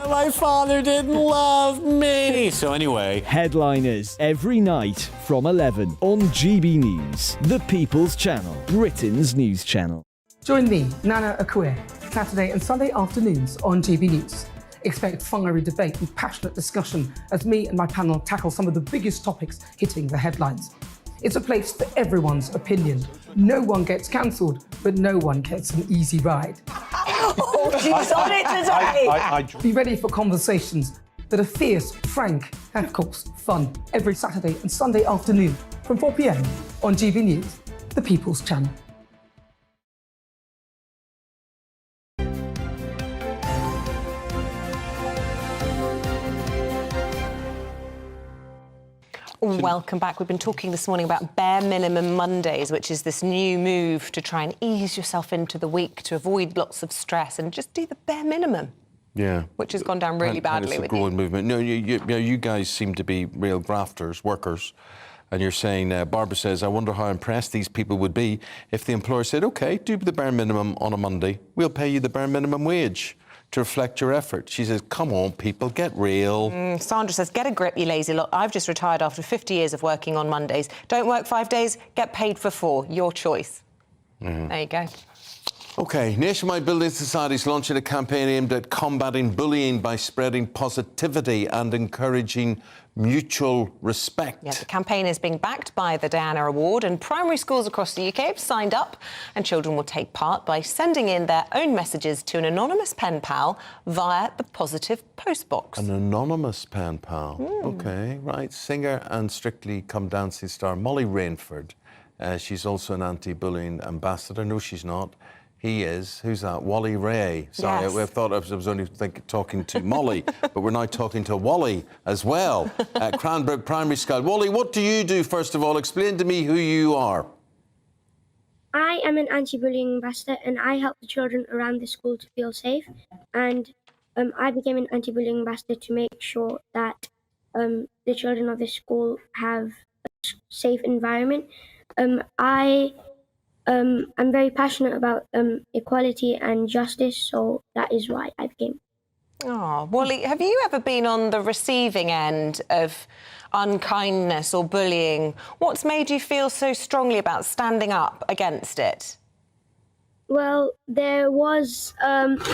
My father didn't love me. So anyway. Headliners every night from 11 on GB News, the People's Channel, Britain's news channel. Join me, Nana Akue, Saturday and Sunday afternoons on GB News. Expect fiery debate and passionate discussion as me and my panel tackle some of the biggest topics hitting the headlines. It's a place for everyone's opinion. No one gets cancelled, but no one gets an easy ride. Oh, she's on it today. Be ready for conversations that are fierce, frank, and of course, fun. Every Saturday and Sunday afternoon from 4 p.m. on GB News, the People's Channel. Welcome back. We've been talking this morning about bare minimum Mondays, which is this new move to try and ease yourself into the week, to avoid lots of stress and just do the bare minimum. Yeah. Which has gone down really badly it's a with growing you. movement. No, you guys seem to be real grafters, workers. And you're saying, Barbara says, I wonder how impressed these people would be if the employer said, OK, do the bare minimum on a Monday. We'll pay you the bare minimum wage to reflect your effort. She says, come on, people, get real. Sandra says, get a grip, you lazy lot. I've just retired after 50 years of working on Mondays. Don't work 5 days, get paid for 4. Your choice. There you go. OK, nationwide building societies launching a campaign aimed at combating bullying by spreading positivity and encouraging mutual respect. Yeah, the campaign is being backed by the Diana Award, and primary schools across the UK have signed up, and children will take part by sending in their own messages to an anonymous pen pal via the Positive Post Box. An anonymous pen pal. OK, right. Singer and Strictly Come Dancing star Molly Rainford. She's also an anti-bullying ambassador. No, she's not. He is. Who's that? Wally Ray. Sorry, Yes. I thought I was only talking to Molly, but we're now talking to Wally as well at Cranbrook Primary School. Wally, what do you do, first of all? Explain to me who you are. I am an anti-bullying ambassador, and I help the children around the school to feel safe. And I became an anti-bullying ambassador to make sure that the children of the school have a safe environment. I'm very passionate about equality and justice, so that is why I became. Oh, Wally, have you ever been on the receiving end of unkindness or bullying? What's made you feel so strongly about standing up against it? Well, there was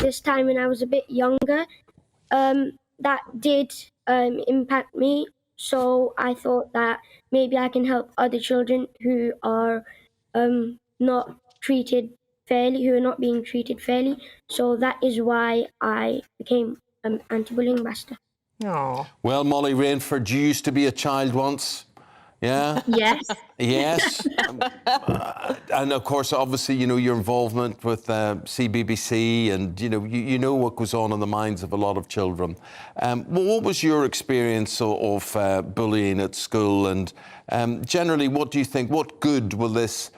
this time when I was a bit younger that did impact me, so I thought that maybe I can help other children who are not treated fairly, who are not being treated fairly. So that is why I became an anti-bullying ambassador. Oh. Well, Molly Rainford, you used to be a child once. Yeah? Yes. Yes. And of course, obviously, you know, your involvement with CBBC and, you know what goes on in the minds of a lot of children. What was your experience of bullying at school? And generally, what do you think? What good will this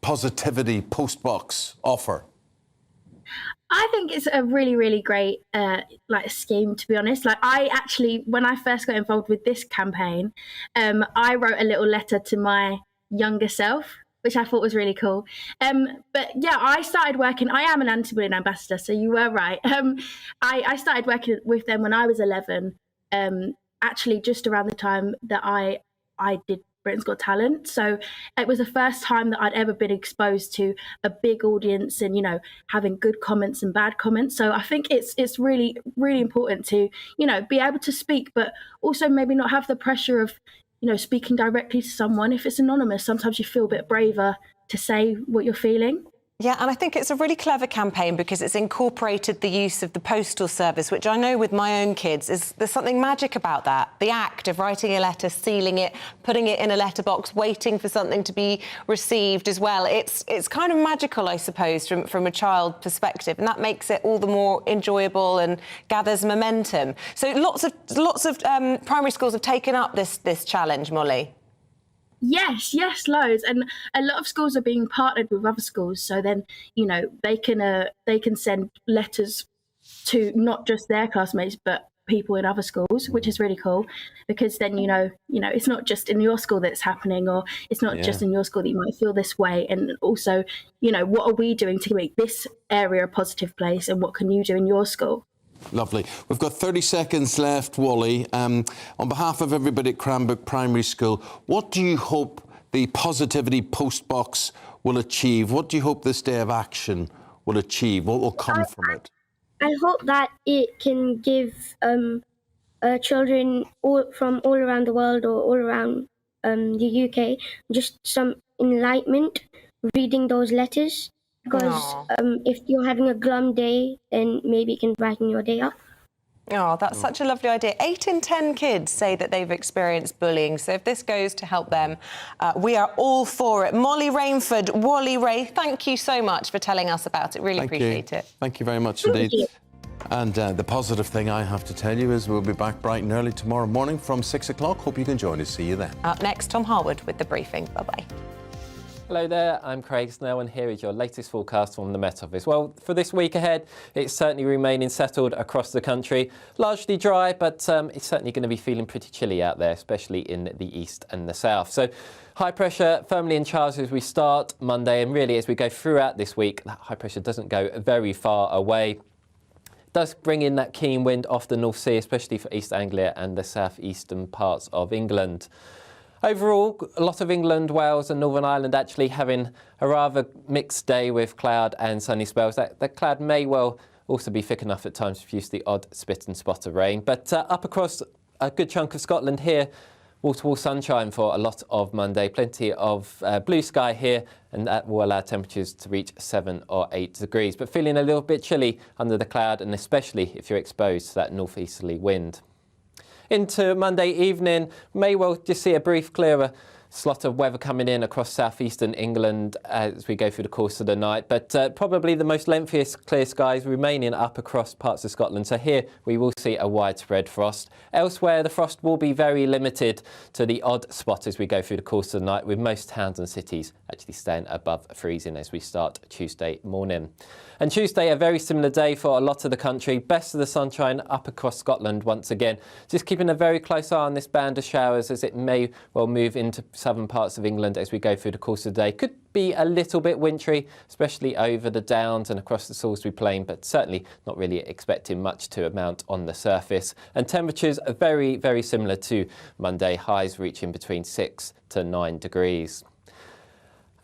positivity postbox offer? I think it's a really, really great scheme, to be honest. I actually, when I first got involved with this campaign, I wrote a little letter to my younger self, which I thought was really cool. But yeah, I started working. I am an anti-bullying ambassador, so you were right. I started working with them when I was 11, actually just around the time that I did Britain's Got Talent. So it was the first time that I'd ever been exposed to a big audience and, having good comments and bad comments. So I think it's really, really important to, be able to speak, but also maybe not have the pressure of, speaking directly to someone. If it's anonymous, sometimes you feel a bit braver to say what you're feeling. Yeah, and I think it's a really clever campaign because it's incorporated the use of the postal service, which I know with my own kids there's something magic about that. The act of writing a letter, sealing it, putting it in a letterbox, waiting for something to be received as well. It's kind of magical, I suppose, from a child perspective, and that makes it all the more enjoyable and gathers momentum. So lots of primary schools have taken up this challenge, Molly. Yes, loads, and a lot of schools are being partnered with other schools. So then, they can send letters to not just their classmates, but people in other schools, which is really cool. Because then it's not just in your school that's happening, or it's not just in your school that you might feel this way. And also, what are we doing to make this area a positive place, and what can you do in your school? Lovely. We've got 30 seconds left, Wally. On behalf of everybody at Cranbrook Primary School, what do you hope the Positivity Postbox will achieve? What do you hope this day of action will achieve? What will come from it? I hope that it can give children from all around the world or all around the UK just some enlightenment reading those letters. Because if you're having a glum day, then maybe it can brighten your day up. Oh, that's such a lovely idea. 8 in 10 kids say that they've experienced bullying. So if this goes to help them, we are all for it. Molly Rainford, Wally Ray, thank you so much for telling us about it. Really appreciate it. Thank you very much indeed. And the positive thing I have to tell you is we'll be back bright and early tomorrow morning from 6 o'clock. Hope you can join us. See you then. Up next, Tom Harwood with The Briefing. Bye-bye. Hello there, I'm Craig Snell and here is your latest forecast from the Met Office. Well, for this week ahead, it's certainly remaining settled across the country. Largely dry, but it's certainly going to be feeling pretty chilly out there, especially in the east and the south. So high pressure firmly in charge as we start Monday, and really as we go throughout this week, that high pressure doesn't go very far away. Does bring in that keen wind off the North Sea, especially for East Anglia and the southeastern parts of England. Overall, a lot of England, Wales and Northern Ireland actually having a rather mixed day with cloud and sunny spells. That cloud may well also be thick enough at times to produce the odd spit and spot of rain. But up across a good chunk of Scotland here, wall-to-wall sunshine for a lot of Monday. Plenty of blue sky here, and that will allow temperatures to reach 7 or 8 degrees. But feeling a little bit chilly under the cloud, and especially if you're exposed to that northeasterly wind. Into Monday evening, may well just see a brief clearer slot of weather coming in across southeastern England as we go through the course of the night, but probably the most lengthiest clear skies remaining up across parts of Scotland. So here we will see a widespread frost. Elsewhere, the frost will be very limited to the odd spot as we go through the course of the night, with most towns and cities actually staying above freezing as we start Tuesday morning. And Tuesday, a very similar day for a lot of the country. Best of the sunshine up across Scotland once again. Just keeping a very close eye on this band of showers as it may well move into southern parts of England as we go through the course of the day. Could be a little bit wintry, especially over the Downs and across the Salisbury Plain, but certainly not really expecting much to amount on the surface. And temperatures are very, very similar to Monday, highs reaching between 6 to 9 degrees.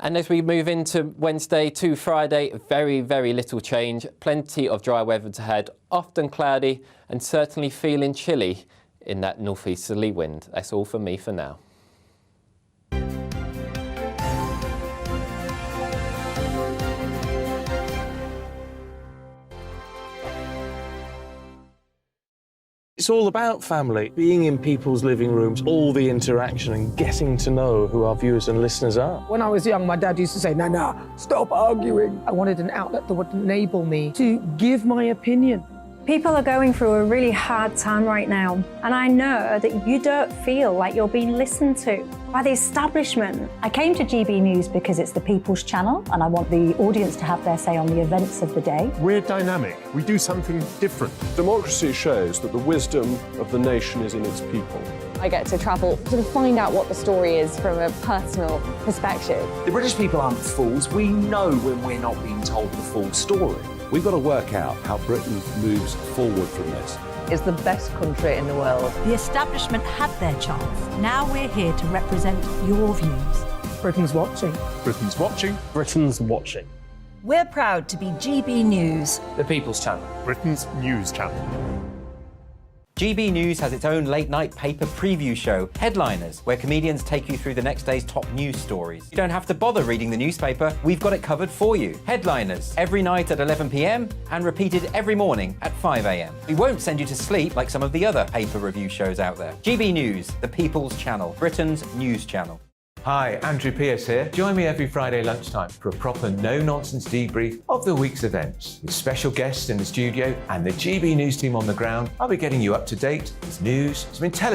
And as we move into Wednesday to Friday, very, very little change. Plenty of dry weather ahead, often cloudy and certainly feeling chilly in that northeasterly wind. That's all from me for now. It's all about family, being in people's living rooms, all the interaction and getting to know who our viewers and listeners are. When I was young, my dad used to say, "Nana, stop arguing." I wanted an outlet that would enable me to give my opinion. People are going through a really hard time right now, and I know that you don't feel like you're being listened to by the establishment. I came to GB News because it's the People's Channel, and I want the audience to have their say on the events of the day. We're dynamic. We do something different. Democracy shows that the wisdom of the nation is in its people. I get to travel to find out what the story is from a personal perspective. The British people aren't fools. We know when we're not being told the full story. We've got to work out how Britain moves forward from this. It's the best country in the world. The establishment had their chance. Now we're here to represent your views. Britain's watching. Britain's watching. Britain's watching. We're proud to be GB News. The People's Channel. Britain's news channel. GB News has its own late-night paper preview show, Headliners, where comedians take you through the next day's top news stories. You don't have to bother reading the newspaper, we've got it covered for you. Headliners, every night at 11 p.m. and repeated every morning at 5 a.m. We won't send you to sleep like some of the other paper review shows out there. GB News, the People's Channel, Britain's news channel. Hi, Andrew Pierce here. Join me every Friday lunchtime for a proper no-nonsense debrief of the week's events. With special guests in the studio and the GB News team on the ground, I'll be getting you up to date with news, some intelligence